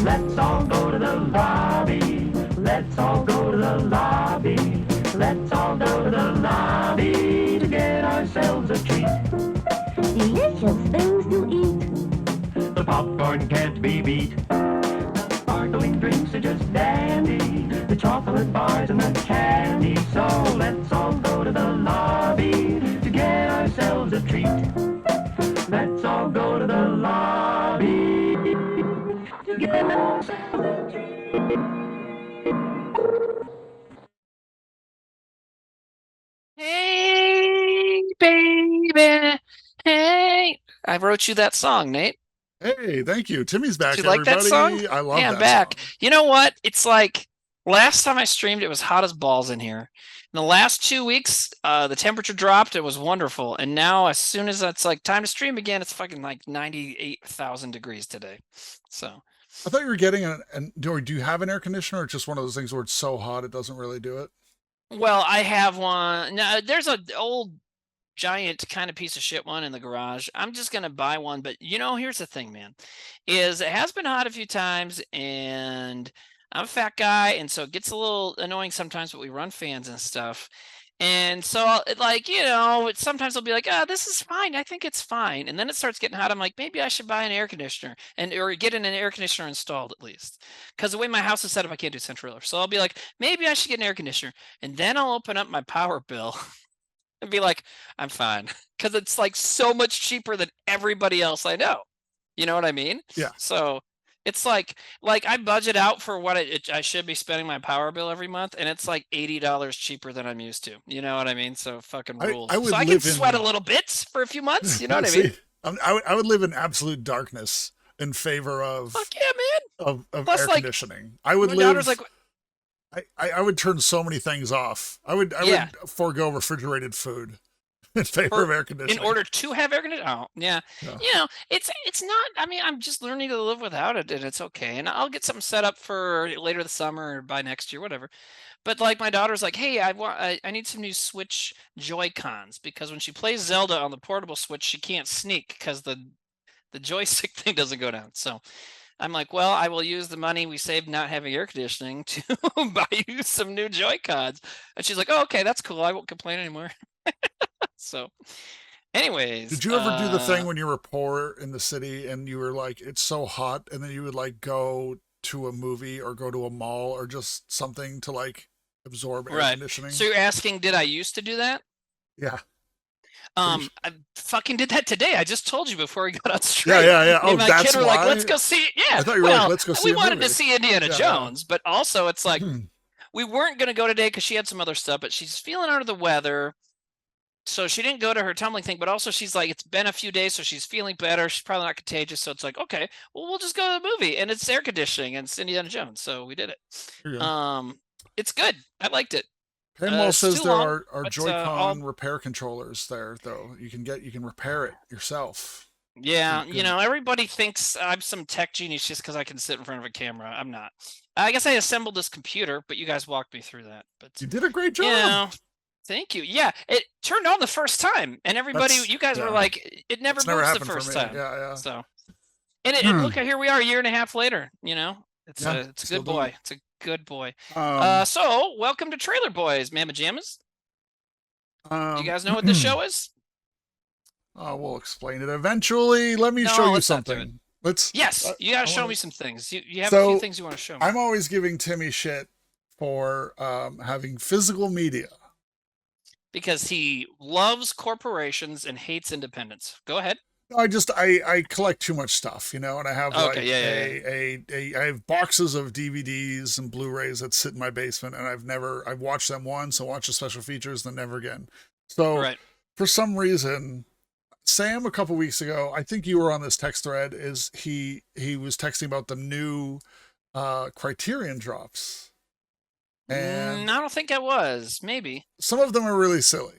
Let's all go to the lobby. Let's all go to the lobby. Let's all go to the lobby to get ourselves a treat. Delicious things to eat. The popcorn can't be beat. The sparkling drinks are just dandy. The chocolate bars and the candy. So let's all go to the lobby to get ourselves a treat. Let's all go to the lobby to get ourselves a treat. Hey, baby. Hey. I wrote you that song, Nate. Hey, thank you. Timmy's back, Did you like everybody. that song? I love Yeah, I'm that back. song. You know what? It's like last time I streamed, it was hot as balls in here. In the last 2 weeks, the temperature dropped. It was wonderful. And now, as soon as it's like time to stream again, it's fucking like 98,000 degrees today. So I thought you were getting or do you have an air conditioner or just one of those things where it's so hot it doesn't really do it? well, I have one. No, there's an old giant kind of piece of shit one in the garage. I'm just gonna buy one, but here's the thing, man, is it has been hot a few times, and I'm a fat guy, and so it gets a little annoying sometimes, but we run fans and stuff. And so sometimes I'll be like, this is fine. I think it's fine. And then it starts getting hot. I'm like, maybe I should buy an air conditioner or get an air conditioner installed at least. Because the way my house is set up, I can't do central air. So I'll be like, maybe I should get an air conditioner. And then I'll open up my power bill and be like, I'm fine. Because it's like so much cheaper than everybody else I know. You know what I mean? Yeah. So it's like I budget out for what I should be spending my power bill every month, and it's like $80 cheaper than I'm used to. You know what I mean? So fucking rules. So I can sweat a little bit for a few months. You know what I mean? I would live in absolute darkness in favor of Fuck yeah, man. of Plus, air like, conditioning. I would my live. daughter's like, I would turn so many things off. I would forego refrigerated food in favor of air conditioning. in order to have air conditioning. Oh, yeah. Yeah. It's not. I mean, I'm just learning to live without it, and it's okay. And I'll get something set up for later this summer or by next year, whatever. But like my daughter's like, hey, I need some new Switch Joy-Cons, because when she plays Zelda on the portable Switch, she can't sneak because the joystick thing doesn't go down. So I'm like, well, I will use the money we saved not having air conditioning to buy you some new Joy-Cons. And she's like, oh, okay, that's cool. I won't complain anymore. So anyways, did you ever do the thing when you were poor in the city and you were like, it's so hot, and then you would like go to a movie or go to a mall or just something to like absorb air conditioning? So you're asking, did I used to do that? Yeah. I fucking did that today. I just told you before we got on stream. Yeah. Oh, my that's kid were why? like, let's go see. Yeah. I thought you were like, let's go see. We wanted to see Indiana Jones, but also it's like we weren't going to go today because she had some other stuff, but she's feeling under the weather. So she didn't go to her tumbling thing, but also she's like, it's been a few days, so she's feeling better. She's probably not contagious. So it's like, okay, well, we'll just go to the movie, and it's air conditioning, and it's Indiana Jones. So we did it. It's good. I liked it. Panwell says there are Joy-Con repair controllers there, though. You can repair it yourself. Yeah, everybody thinks I'm some tech genius just because I can sit in front of a camera. I'm not. I guess I assembled this computer, but you guys walked me through that. But you did a great job. Thank you. Yeah, it turned on the first time, and everybody, you guys were like, it never boots the first time. Yeah. So, and look, here we are a year and a half later. It's a good boy. It's a good boy. So welcome to Trailer Boys, Mama Jammas. Do you guys know what this show is? We'll explain it eventually. Let me show you something. Yes, you gotta show me some things. You have a few things you want to show me. I'm always giving Timmy shit for having physical media. Because he loves corporations and hates independence. Go ahead. I collect too much stuff, and I have I have boxes of DVDs and Blu-rays that sit in my basement, and I've watched them once, I watched the special features, then never again. So for some reason, Sam a couple weeks ago, I think you were on this text thread, is he was texting about the new Criterion drops. And I don't think I was. Maybe some of them are really silly.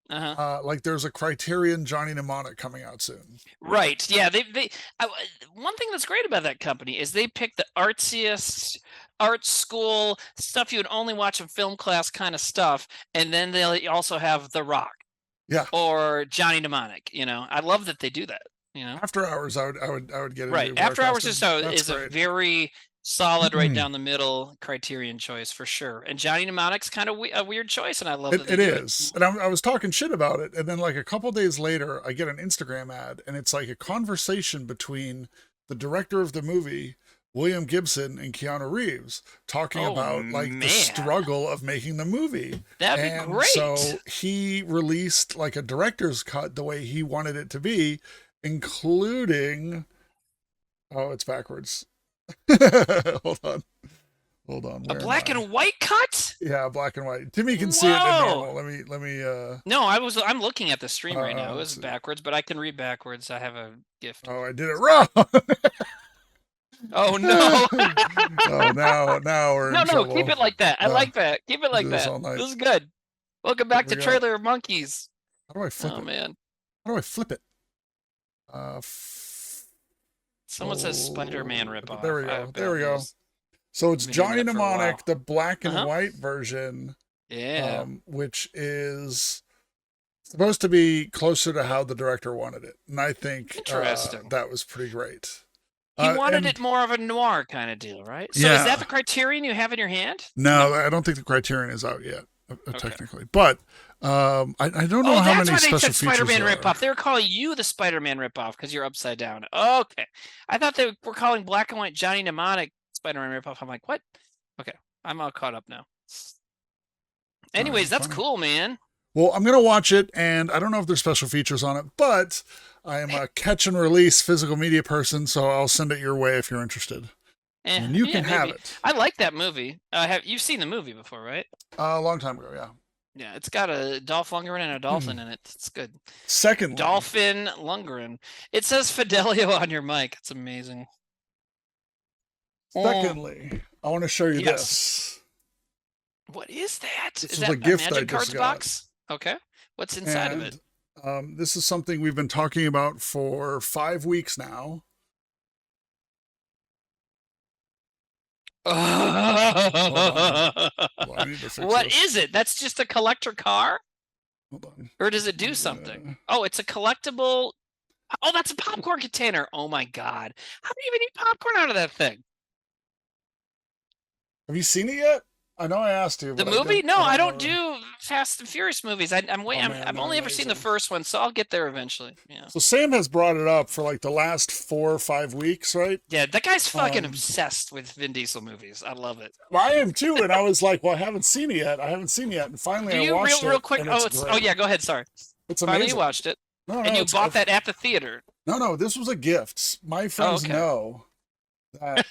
Like there's a Criterion Johnny Mnemonic coming out soon. Right. Yeah. One thing that's great about that company is they pick the artsiest art school stuff you would only watch in film class kind of stuff, and then they also have The Rock. Yeah. Or Johnny Mnemonic. I love that they do that. After Hours, I would get into right. After Hours is great. a very solid right down the middle Criterion choice for sure. And Johnny Mnemonic's kind of a weird choice, and I love that it is. And I was talking shit about it, and then like a couple days later, I get an Instagram ad, and it's like a conversation between the director of the movie, William Gibson, and Keanu Reeves, talking about like the struggle of making the movie. That'd be great. So he released like a director's cut the way he wanted it to be, including it's backwards. Hold on. A black and white cut? Yeah, black and white. Timmy can see it in normal. Let me No, I'm looking at the stream right now. It was backwards, but I can read backwards. I have a gift. Oh, I did it wrong. Oh no. Oh, now we're in trouble. Keep it like that. I like that. Keep it like that. This is good. Welcome back to Trailer of Monkeys. How do I flip it? Oh man. How do I flip it? Someone says Spider-Man ripoff. There we go. So it's Johnny Mnemonic, the black and white version. Yeah. Which is supposed to be closer to how the director wanted it. And I think that was pretty great. He wanted it more of a noir kind of deal, right? So is that the Criterion you have in your hand? No, I don't think the Criterion is out yet, technically. But I don't know how many special features there are. That's why they said Spider-Man ripoff. They were calling you the Spider-Man ripoff because you're upside down. Okay. I thought they were calling black and white Johnny Mnemonic Spider-Man ripoff. I'm like, what? Okay. I'm all caught up now. Anyways, that's cool, man. Well, I'm going to watch it, and I don't know if there's special features on it, but I am a catch and release physical media person, so I'll send it your way if you're interested. And you can have it. I like that movie. You've seen the movie before, right? A long time ago, yeah. Yeah, it's got a Dolph Lundgren and a dolphin in it. It's good. Second Dolphin Lundgren. It says Fidelio on your mic. It's amazing. Secondly, I want to show you this. What is that? This is a gift I just got. Box? Okay. What's inside of it? This is something we've been talking about for 5 weeks now. What is it? That's just a collector car? Hold on. Or does it do something? Oh, it's a collectible. Oh, that's a popcorn container. Oh my God. How do you even eat popcorn out of that thing? Have you seen it yet? I know I asked you. The movie? No, I don't do Fast and Furious movies. I've only ever seen the first one, so I'll get there eventually. Yeah. So Sam has brought it up for like the last 4 or 5 weeks, right? Yeah, that guy's fucking obsessed with Vin Diesel movies. I love it. I am too, and I was like, well, I haven't seen it yet. And finally I watched it. Real quick. Oh yeah, go ahead. Sorry. It's amazing. Finally you watched it. And you bought that at the theater. No, this was a gift. My friends know that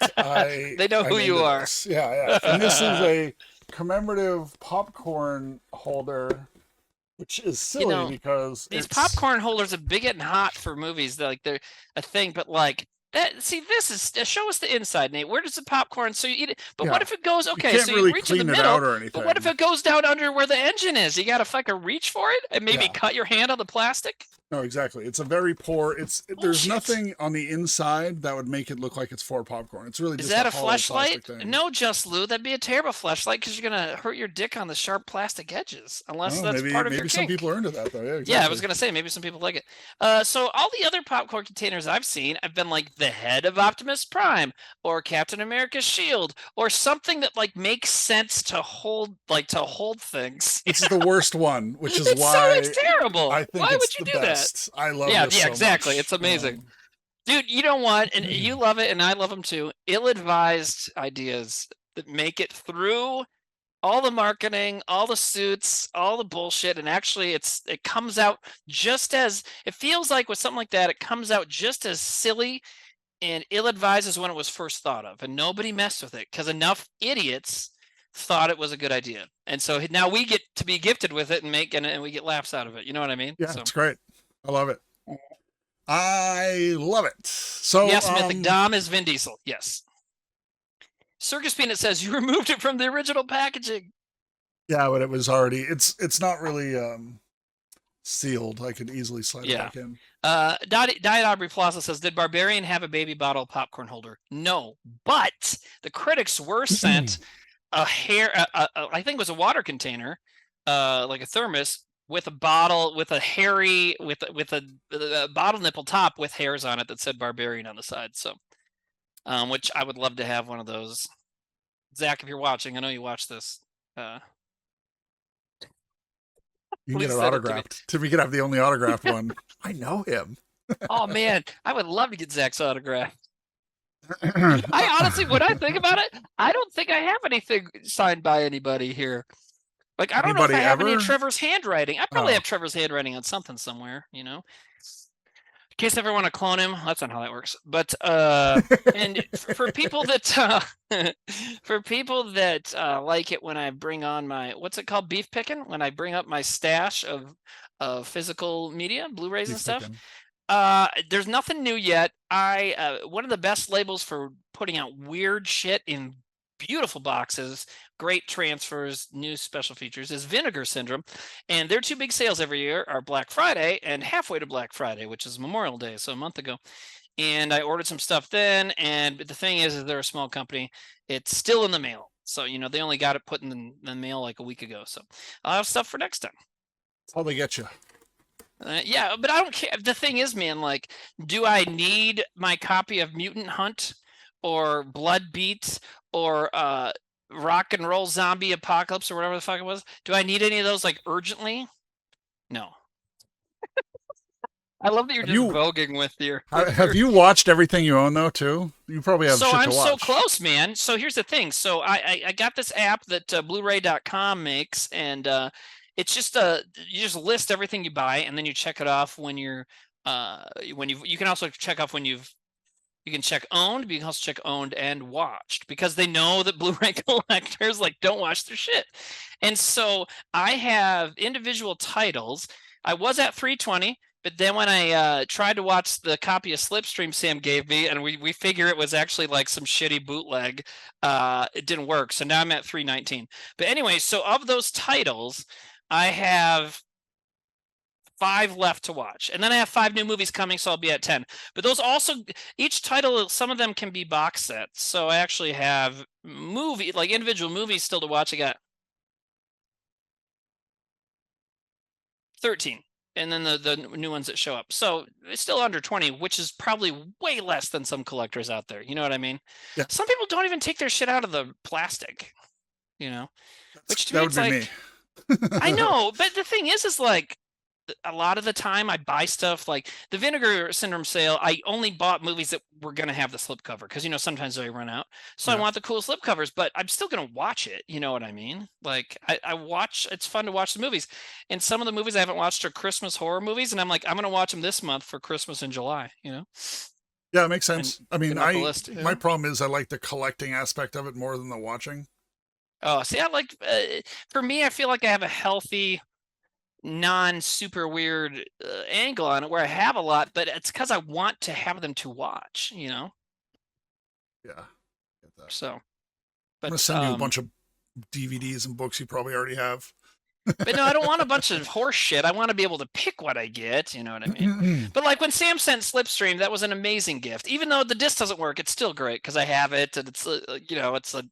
they know who you are. Yeah. And this is a commemorative popcorn holder, which is silly because these popcorn holders are big and hot for movies. They're a thing, but like that. See, this is show us the inside, Nate. Where does the popcorn? So you eat it, but what if it goes? Okay, you can't so really you reach in the middle. But what if it goes down under where the engine is? You got to fucking reach for it and maybe cut your hand on the plastic. No, exactly. It's a very poor. There's nothing on the inside that would make it look like it's for popcorn. It's really just a fleshlight? No, Just Lou. That'd be a terrible fleshlight because you're gonna hurt your dick on the sharp plastic edges. Unless that's part of your kink. Maybe some people are into that though. Yeah, exactly. Yeah, I was gonna say maybe some people like it. So all the other popcorn containers I've seen, I've been like the head of Optimus Prime or Captain America's shield or something that like makes sense to hold things. This is the worst one, which is why it's terrible. I think why would it's you the do best. that? I love it. Yeah, exactly. Much. It's amazing. Dude, you know what? And you love it, and I love them too. Ill-advised ideas that make it through all the marketing, all the suits, all the bullshit, and actually it comes out just as, it feels like with something like that, it comes out just as silly and ill-advised as when it was first thought of, and nobody messed with it because enough idiots thought it was a good idea. And so now we get to be gifted with it and we get laughs out of it. You know what I mean? Yeah, it's great. I love it. I love it. So yes, Mythic Dom is Vin Diesel. Yes. Circus Peanut says you removed it from the original packaging. Yeah, but it was already. It's not really sealed. I could easily slide it back in. Diet Aubrey Plaza says, did Barbarian have a baby bottle popcorn holder? No, but the critics were sent I think it was a water container, like a thermos, with a bottle with a hairy with a bottle nipple top with hairs on it that said Barbarian on the side. So, which I would love to have one of those. Zach, if you're watching, I know you watch this. You can get it autographed. Timmy can have the only autographed one. I know him. Oh man, I would love to get Zach's autograph. I honestly, when I think about it, I don't think I have anything signed by anybody here. Like, I don't know if I have any of Trevor's handwriting. I probably have Trevor's handwriting on something somewhere, you know? In case I ever want to clone him. That's not how that works. But, and for people that, like it when I bring on my, what's it called? Beef picking? When I bring up my stash of physical media, Blu-rays and stuff. There's nothing new yet. One of the best labels for putting out weird shit in beautiful boxes, great transfers, new special features is Vinegar Syndrome. And their two big sales every year are Black Friday and halfway to Black Friday, which is Memorial Day, so a month ago. And I ordered some stuff then. And the thing is they're a small company. It's still in the mail. So, you know, they only got it put in the mail like a week ago. So I'll have stuff for next time. That's how they get you. Yeah, but I don't care. The thing is, man, like, do I need my copy of Mutant Hunt or Blood Beat or Rock and Roll Zombie Apocalypse or whatever the fuck it was? Do I need any of those, like, urgently? No. I love that you're just voguing with your... Have you watched everything you own, though, too? You probably have shit to watch. So I'm so close, man. So here's the thing. So I got this app that Blu-ray.com makes, and... it's just you just list everything you buy, and then you check it off when you're you can also check off when you can check owned, but you can also check owned and watched, because they know that Blu-ray collectors like don't watch their shit. And so I have individual titles. I was at 320, but then when I tried to watch the copy of Slipstream Sam gave me, and we figure it was actually like some shitty bootleg, it didn't work. So now I'm at 319. But anyway, so of those titles, I have 5 left to watch, and then I have 5 new movies coming, so I'll be at 10. But those also, each title, some of them can be box sets. So I actually have individual movies still to watch. I got 13, and then the new ones that show up. So it's still under 20, which is probably way less than some collectors out there. You know what I mean? Yeah. Some people don't even take their shit out of the plastic, you know, which to that me, would it's be like, me. I know, but the thing is like, a lot of the time I buy stuff like the Vinegar Syndrome sale. I only bought movies that were going to have the slipcover, because, you know, sometimes they run out. So I want the cool slipcovers, but I'm still going to watch it. You know what I mean? Like I watch, it's fun to watch the movies. And some of the movies I haven't watched are Christmas horror movies. And I'm like, I'm going to watch them this month for Christmas in July, you know? Yeah, it makes sense. I mean, my problem is I like the collecting aspect of it more than the watching. Oh, see, I like, for me, I feel like I have a healthy, non-super weird angle on it where I have a lot, but it's because I want to have them to watch, you know? Yeah. Get that. So, but I'm going to send you a bunch of DVDs and books you probably already have. But no, I don't want a bunch of horse shit. I want to be able to pick what I get, you know what I mean? But like when Sam sent Slipstream, that was an amazing gift. Even though the disc doesn't work, it's still great because I have it, and it's, you know, it's a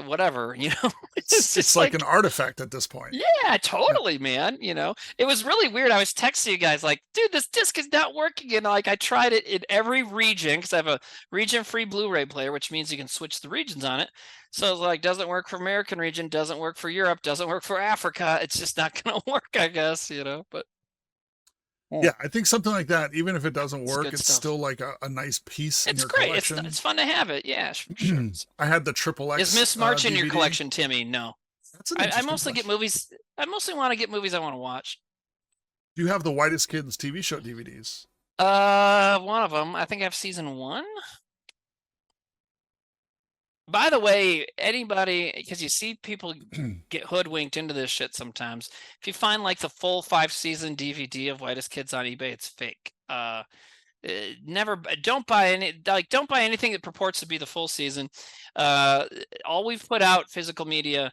whatever, you know. It's like an artifact at this point. Yeah, totally, man. You know, it was really weird. I was texting you guys like, dude, this disc is not working. And like, I tried it in every region because I have a region-free Blu-ray player, which means you can switch the regions on it. So it's like, doesn't work for American region, doesn't work for Europe, doesn't work for Africa. It's just not going to work, I guess, you know, but. Yeah, I think something like that, even if it doesn't work, it's still like a nice piece in your collection. It's great. It's fun to have it. Yeah, sure. I had the XXX. Is Miss March in your DVD. collection, Timmy? No. I mostly get movies. I mostly want to get movies I want to watch. Do you have the Whitest Kids TV show DVDs? One of them. I think I have season 1. By the way, anybody, because you see people get hoodwinked into this shit sometimes. If you find like the full 5-season DVD of Whitest Kids on eBay, it's fake. Don't buy anything that purports to be the full season. All we've put out physical media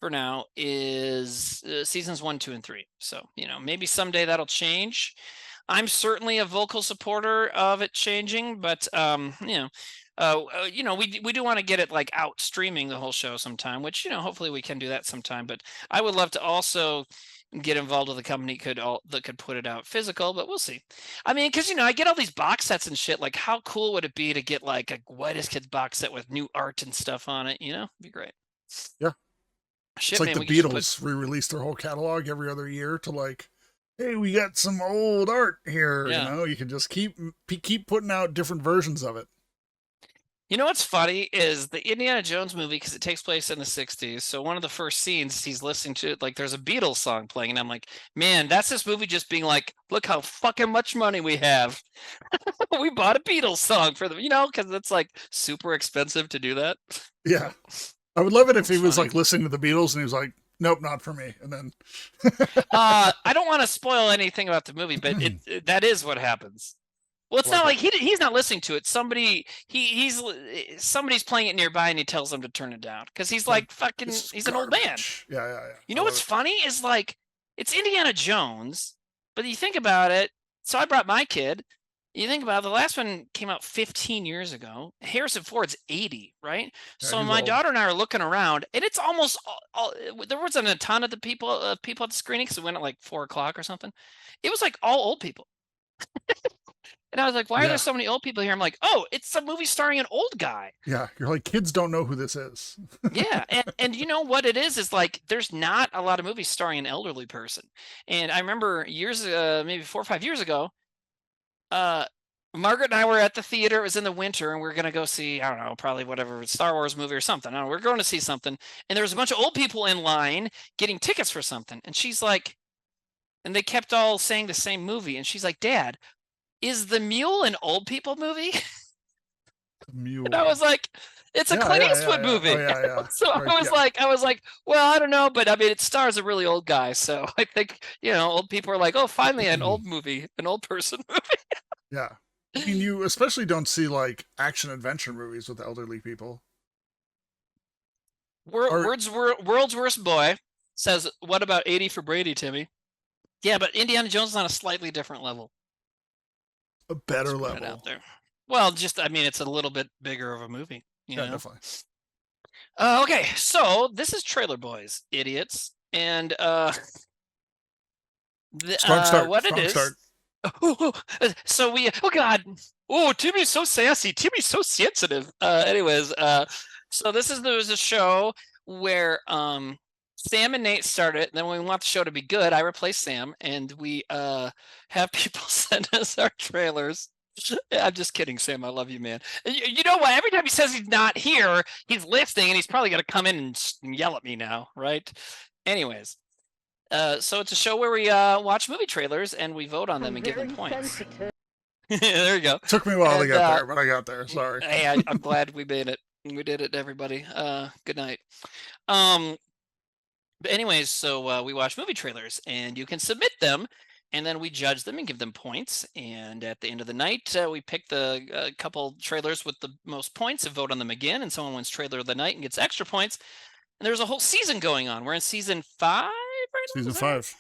for now is seasons 1, 2, and 3. So, you know, maybe someday that'll change. I'm certainly a vocal supporter of it changing, but you know, we do want to get it like out streaming the whole show sometime, which hopefully we can do that sometime. But I would love to also get involved with a company that could put it out physical, but we'll see. I mean, because I get all these box sets and shit. Like, how cool would it be to get like a Whitest Kids box set with new art and stuff on it? It'd be great. Yeah, Shit, it's like man, the Beatles re-release their whole catalog every other year to like, hey, we got some old art here. Yeah. You can just keep putting out different versions of it. What's funny is the Indiana Jones movie, because it takes place in the 60s. So one of the first scenes he's listening to, like, there's a Beatles song playing, and I'm like, man, that's this movie just being like, look how fucking much money we have. We bought a Beatles song for them, because it's like super expensive to do that. Yeah. I would love it if he was like listening to the Beatles and he was like, nope, not for me. And then I don't want to spoil anything about the movie, but that is what happens. Well, it's not like he's not listening to it. Somebody's playing it nearby, and he tells them to turn it down because he's like fucking. He's an old man. Yeah. What's funny is like it's Indiana Jones, but you think about it. So I brought my kid. You think about it, the last one came out 15 years ago. Harrison Ford's 80, right? Yeah, so my daughter and I are looking around, and it's almost all there wasn't a ton of the people at the screening, because it went at like 4:00 or something. It was like all old people. And I was like, why are there so many old people here? I'm like, oh, it's a movie starring an old guy. Yeah, you're like, kids don't know who this is. Yeah, and you know what it is like, there's not a lot of movies starring an elderly person. And I remember maybe 4 or 5 years ago, Margaret and I were at the theater. It was in the winter, and we were going to go see, I don't know, probably whatever, Star Wars movie or something. I don't know. We're going to see something. And there was a bunch of old people in line getting tickets for something. And she's like, and they kept all saying the same movie. And she's like, Dad, is The Mule an old people movie? Mule. And I was like, it's a Clint Eastwood movie. Oh, yeah. So right, I was like, well, I don't know, but I mean, it stars a really old guy. So I think, old people are like, oh, finally an old movie, an old person movie. Yeah. I mean, you especially don't see like action adventure movies with elderly people. World's Worst Boy says, what about 80 for Brady, Timmy? Yeah, but Indiana Jones is on a slightly different level. A better level. Out there. Well, it's a little bit bigger of a movie. Yeah, definitely. Okay, so this is Trailer Boys, idiots. And strong start. What it is. So oh God. Oh, Timmy's so sassy. Timmy's so sensitive. So this is there was a show where Sam and Nate started it. Then when we want the show to be good, I replace Sam, and we have people send us our trailers. I'm just kidding, Sam. I love you, man. You know what? Every time he says he's not here, he's listening, and he's probably going to come in and yell at me now, right? Anyways, so it's a show where we watch movie trailers, and we vote on them and give them points. There you go. Took me a while to get there, but I got there. Sorry. Hey, I'm glad we made it. We did it, everybody. Good night. But anyways, so we watch movie trailers, and you can submit them, and then we judge them and give them points. And at the end of the night, we pick the couple trailers with the most points and vote on them again. And someone wins Trailer of the Night and gets extra points. And there's a whole season going on. We're in season 5 right now. Season 5.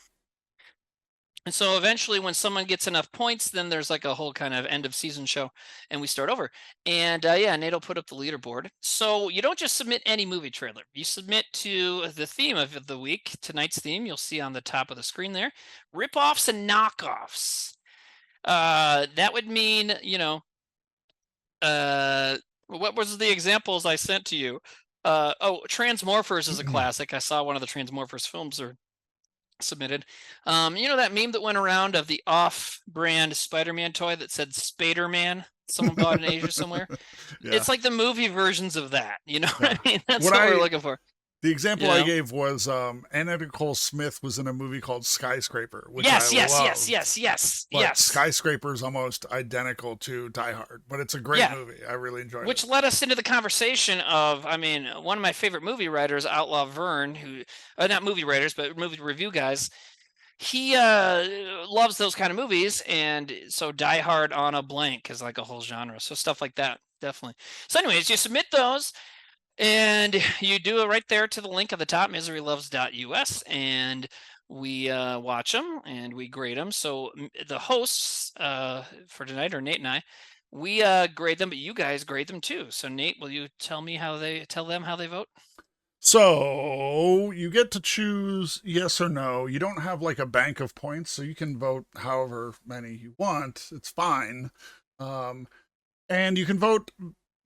And so eventually when someone gets enough points, then there's like a whole kind of end of season show, and we start over. And Nate will put up the leaderboard. So you don't just submit any movie trailer. You submit to the theme of the week. Tonight's theme you'll see on the top of the screen there. Ripoffs and knockoffs. That would mean, what was the examples I sent to you? Transmorphers is a classic. I saw one of the Transmorphers films are submitted. That meme that went around of the off-brand Spider-Man toy that said Spader-Man? Someone bought in Asia somewhere. Yeah. It's like the movie versions of that. You know what I mean? That's what we're looking for. The example I gave was Anna Nicole Smith was in a movie called Skyscraper, which I loved. Yes. Skyscraper is almost identical to Die Hard, but it's a great movie. I really enjoyed it. Which led us into the conversation of, one of my favorite movie writers, Outlaw Vern, who, not movie writers, but movie review guys, he loves those kind of movies, and so Die Hard on a blank is like a whole genre. So stuff like that, definitely. So anyways, you submit those, and you do it right there to the link at the top, miseryloves.us, and we watch them and we grade them. So the hosts for tonight are Nate and I. We grade them, but you guys grade them too. So Nate, will you tell them how they vote? So you get to choose yes or no. You don't have like a bank of points, so you can vote however many you want. It's fine. And you can vote.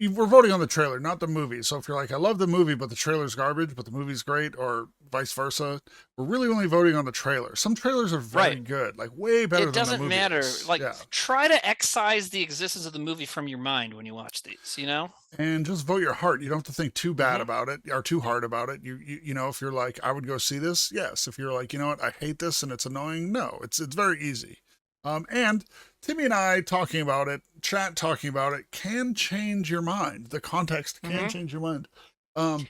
We're voting on the trailer, not the movie. So if you're like, I love the movie, but the trailer's garbage, but the movie's great, or vice versa, we're really only voting on the trailer. Some trailers are very good, like way better than the movie. It doesn't matter. Like, try to excise the existence of the movie from your mind when you watch these, you know? And just vote your heart. You don't have to think too bad about it or too hard about it. You know, if you're like, I would go see this, yes. If you're like, you know what, I hate this and it's annoying, no. It's very easy. And Timmy and I talking about it, chat talking about it, can change your mind. The context can change your mind.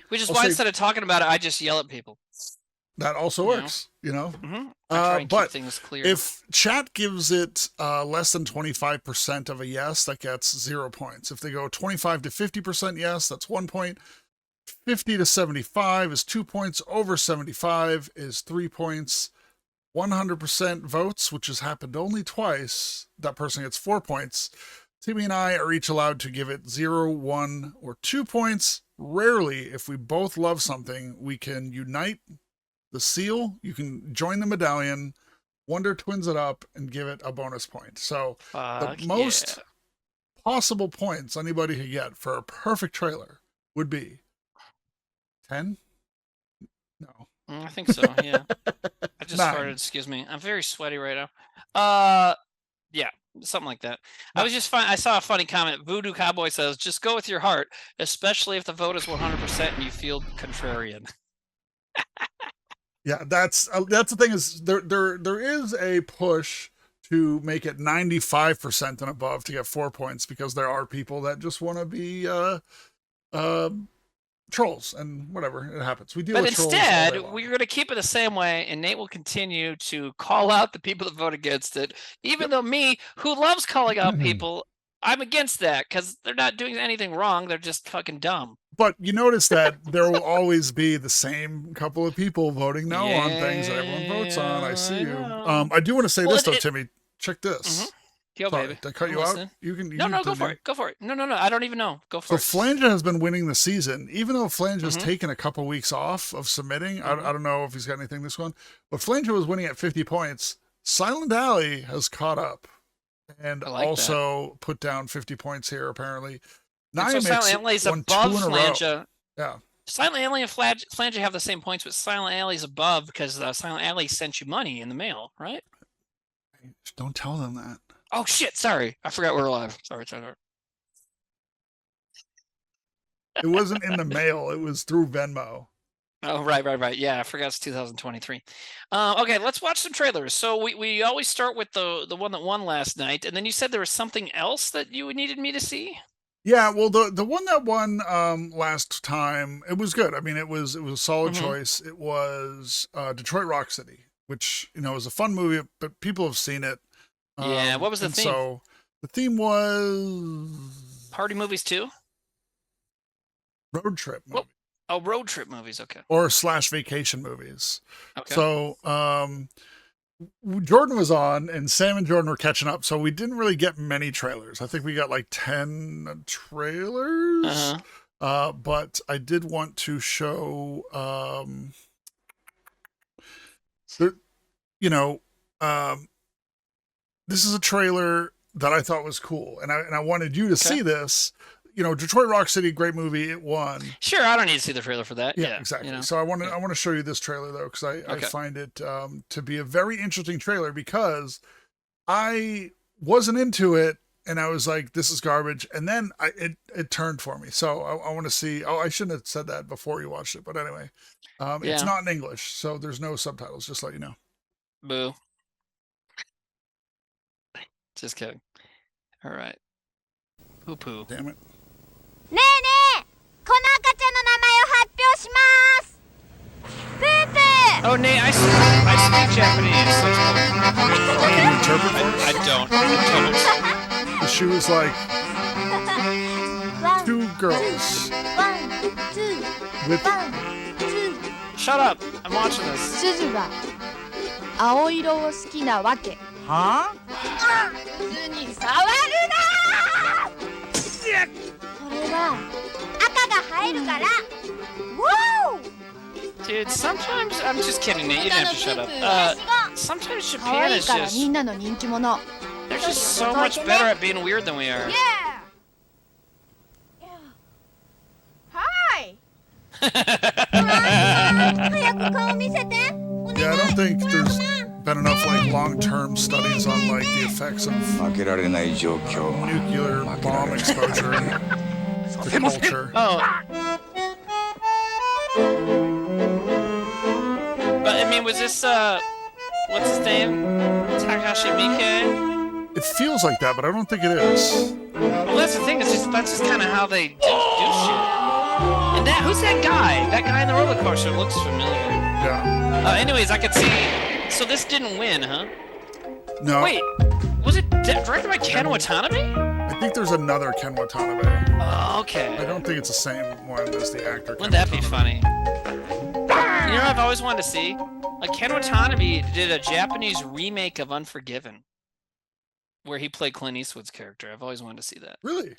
Which is why instead of talking about it, I just yell at people. That also works, you know. I try and keep things clear. If chat gives it less than 25% of a yes, that gets 0 points. If they go 25 to 50% yes, that's 1 point. 50 to 75 is 2 points. Over 75 is 3 points. 100% votes, which has happened only twice, that person gets 4 points. Timmy and I are each allowed to give it 0, 1, or 2 points. Rarely, if we both love something, we can unite the seal. You can join the medallion, Wonder Twins it up, and give it a bonus point. So the most possible points anybody could get for a perfect trailer would be 10? No. I think so, yeah. I just farted, excuse me. I'm very sweaty right now. Yeah, something like that. I saw a funny comment. Voodoo Cowboy says, just go with your heart, especially if the vote is 100% and you feel contrarian. Yeah, that's the thing is there is a push to make it 95% and above to get 4 points, because there are people that just want to be trolls, and whatever, it happens. We deal with trolls. But instead, we're going to keep it the same way, and Nate will continue to call out the people that vote against it, even though me, who loves calling out people, I'm against that, because they're not doing anything wrong. They're just fucking dumb. But you notice that there will always be the same couple of people voting no on things that everyone votes on. I see you. I do want to say this, though, Timmy. Check this. Yo, sorry, baby. Did I cut you out? You can. No, go for it. Go for it. No. I don't even know. Go for it. So Flange has been winning the season, even though Flange has taken a couple weeks off of submitting. I don't know if he's got anything this one, but Flange was winning at 50 points. Silent Alley has caught up and also put down 50 points here, apparently. So Silent Alley is above Flange. Yeah. Silent Alley and Flange have the same points, but Silent Alley is above because Silent Alley sent you money in the mail, right? Don't tell them that. Oh, shit. Sorry. I forgot we're live. Sorry. It wasn't in the mail. It was through Venmo. Oh, right. Yeah, I forgot it's 2023. Okay, let's watch some trailers. So we always start with the one that won last night, and then you said there was something else that you needed me to see? Yeah, well, the one that won last time, it was good. I mean, it was a solid choice. It was Detroit Rock City, which, you know, is a fun movie, but people have seen it. Yeah, what was the theme? So the theme was party movies too? Road trip movies. Oh, road trip movies, okay. Or / vacation movies. Okay. So Jordan was on, and Sam and Jordan were catching up, so we didn't really get many trailers. I think we got like 10 trailers. But I did want to show this is a trailer that I thought was cool, and I wanted you to see this. You know, Detroit Rock City, great movie. It won. Sure, I don't need to see the trailer for that. Yeah, exactly. You know? So I want to show you this trailer though, because I find it to be a very interesting trailer, because I wasn't into it, and I was like, "This is garbage," and then it turned for me. So I want to see. Oh, I shouldn't have said that before you watched it, but anyway, it's not in English, so there's no subtitles. Just to let you know. Boo. Just kidding. All right. Poo. Damn it. ねえねえ、この赤ちゃんの名前を発表します。プープー。Oh, Nate, I speak Japanese. Can you interpret for us? I don't. She was like 2 girls. 1, 2. With 1, 2. Shut up! I'm watching this. すずが青色を好きなわけ。はあ、巣に触るな。これは赤が入るから。Dude, sometimes I'm just kidding, Nate. You didn't have to shut up. Sometimes Japan is just they're just so much better at being weird than we are. Yeah. Hi. Yeah, I don't think there's been enough like long-term studies on like the effects of nuclear bomb exposure to culture. Oh. But I mean, was this what's his name? Takashi Miike? It feels like that, but I don't think it is. Well, that's the thing. That's just kind of how they do shit. And who's that guy? That guy in the roller coaster looks familiar. Yeah. Anyways, I could see. So this didn't win, huh? No. Wait, was it directed by Ken Watanabe? I think there's another Ken Watanabe. Oh, okay. I don't think it's the same one as the actor. Wouldn't that be funny? You know what I've always wanted to see? Like Ken Watanabe did a Japanese remake of Unforgiven, where he played Clint Eastwood's character. I've always wanted to see that. Really?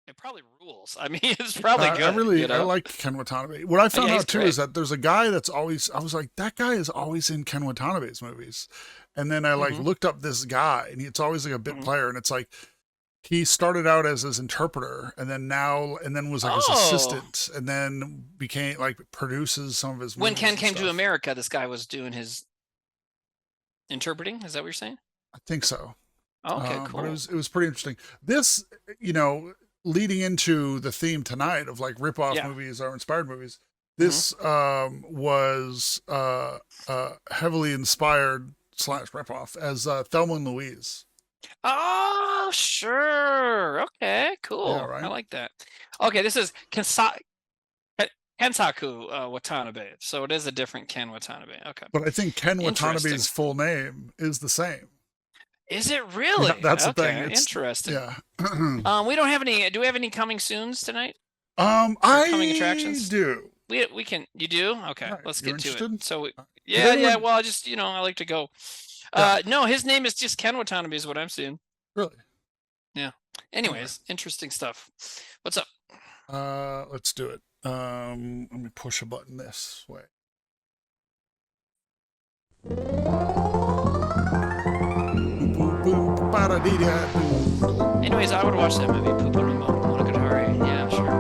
It probably rules. I mean, it's probably good. I like Ken Watanabe. What I found out too is that there's a guy that's always. I was like, that guy is always in Ken Watanabe's movies, and then I like looked up this guy, and it's always like a bit player, and it's like he started out as his interpreter, and then was like his assistant, and then became like produces some of his. When Ken came to America, this guy was doing his interpreting. Is that what you're saying? I think so. Okay, cool. But it was pretty interesting. This, leading into the theme tonight of like rip-off movies or inspired movies, this was heavily inspired / rip-off as Thelma and Louise. Oh, sure. Okay, cool. Yeah, right? I like that. Okay, this is Kensaku Watanabe. So it is a different Ken Watanabe. Okay. But I think Ken Watanabe's full name is the same. Is it really? Yeah, that's the thing. It's interesting. Yeah. We don't have any. Do we have any coming soons tonight? Coming attractions? Do. We can. You do? Okay. Right. Let's You're get to interested? it. So yeah. Well, I just I like to go. No, his name is just Ken Watanabe is what I'm seeing. Really? Yeah. Anyways, interesting stuff. What's up? Let's do it. Let me push a button this way. Anyways, I would watch that movie, Monogatari. Yeah, sure.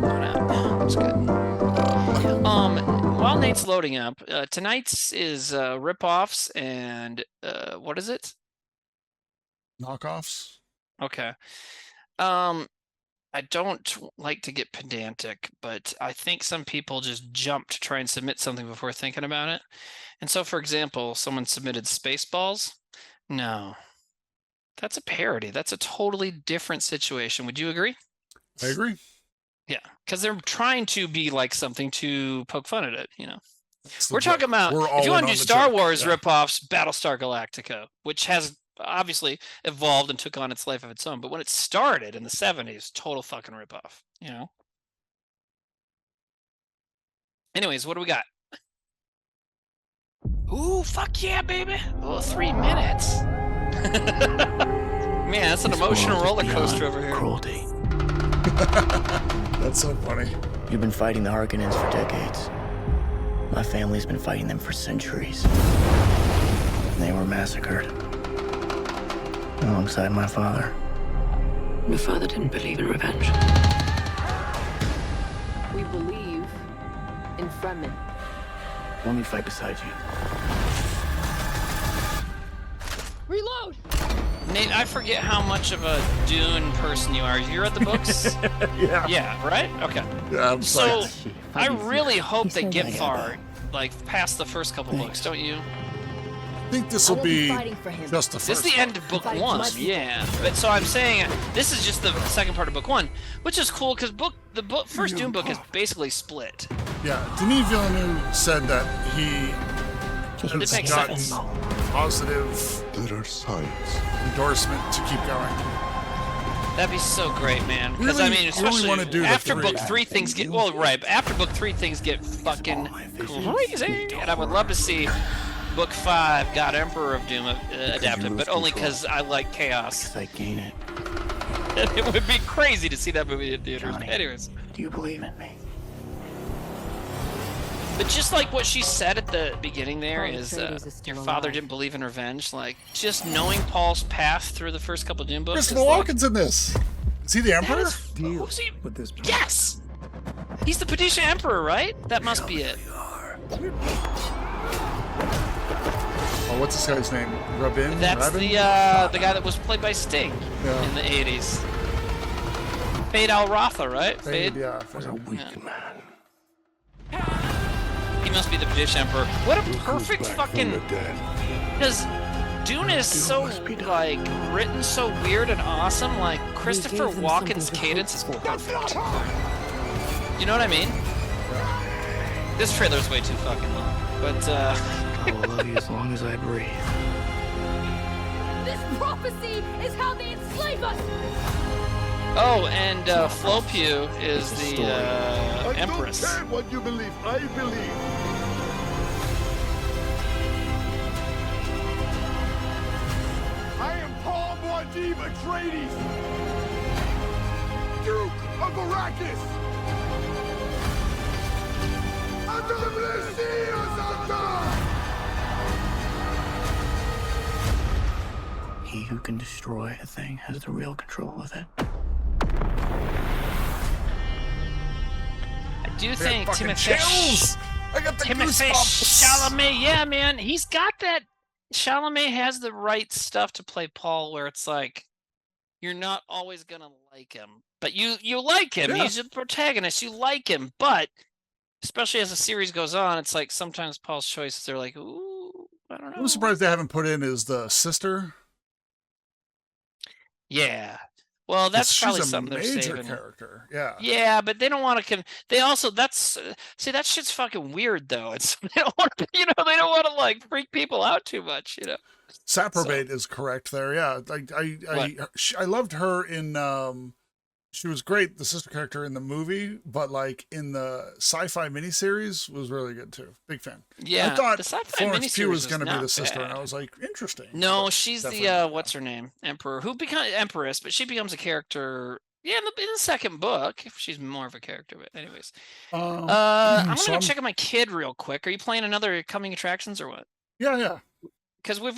Why not? It's good. While Nate's loading up, tonight's is Ripoffs and what is it? Knockoffs. Okay. I don't like to get pedantic, but I think some people just jump to try and submit something before thinking about it. And so, for example, someone submitted Spaceballs. No. That's a parody. That's a totally different situation. Would you agree? I agree. Yeah, because they're trying to be like something to poke fun at it, We're talking about, if you want to do Star Wars ripoffs, Battlestar Galactica, which has obviously evolved and took on its life of its own. But when it started in the 70s, total fucking ripoff, Anyways, what do we got? Ooh, fuck yeah, baby. Oh, 3 minutes. Man, that's an emotional roller coaster over here. Cruelty. That's so funny. You've been fighting the Harkonnens for decades. My family's been fighting them for centuries. And they were massacred. Alongside my father. Your father didn't believe in revenge. We believe in Fremen. Let me fight beside you. Reload! Nate, I forget how much of a Dune person you are. You read the books? Yeah. Yeah, right? Okay. Yeah, I'm so psyched. I really hope they get far, like past the first couple books, don't you? I think this will be just the first. This is the end of book 1, yeah. But so I'm saying this is just the second part of book 1, which is cool because the first Dune book is basically split. Yeah, Denis Villeneuve said that he It has makes gotten sense. positive endorsement to keep going. That'd be so great, man. Because Really- I mean, I really wanna especially do the after three. book 3, things get after book 3, things get fucking crazy, and I would love to see Book 5 got Emperor of Doom adapted, but only because I like chaos. I gain it. It would be crazy to see that movie in theaters. Johnny, Anyways. Do you believe in me? But just like what she said at the beginning there is, your father alive. didn't believe in revenge. Like, just knowing Paul's path through the first couple Doom books. Christopher is like, Walken's in this. Is he the Emperor? Who's he? With this Yes! He's the Padisha Emperor, right? That must be it. Oh, what's this guy's name? Rabin? That's Rabin? the guy that was played by Sting in the 80s. Fade Al Ratha, right? Fade, yeah. Was a weak man. He must be the British Emperor. What a perfect fucking. Because Dune is so like written so weird and awesome. Like Christopher Walken's cadence is perfect. You know what I mean? This trailer's way too fucking long. But I will love you as long as I breathe. This prophecy is how they enslave us! oh, and Flopew is the Empress. I don't care what you believe. I believe. I am Paul Muad'Dib Atreides, Duke of Arrakis. He who can destroy a thing has the real control of it. I do think fucking Timothée chills! I got the Timothée goosebumps! Chalamet, yeah, man, he's got that. Chalamet has the right stuff to play Paul, where it's like you're not always gonna like him, but you like him. Yeah. He's a protagonist. You like him, but especially as the series goes on, it's like sometimes Paul's choices are like, ooh, I don't know. I'm surprised they haven't put in is the sister. Yeah. Well, that's She's probably a something they're major saving. character. Yeah. Yeah, but they don't want to. They also see that shit's fucking weird though. It's they don't want to, they don't want to like freak people out too much, Saprobate is correct there. Yeah. I loved her in she was great, the sister character in the movie, but like in the sci-fi miniseries was really good too. Big fan. Yeah, I thought the sci-fi Florence Pugh miniseries was going to be not the sister, and bad. I was like, interesting. No, But she's definitely the not. what's her name, Emperor, who becomes Empress, but she becomes a character. Yeah, in the second book, she's more of a character. But anyways, I'm gonna so go check on my kid real quick. Are you playing another coming attractions or what? Yeah. Because we're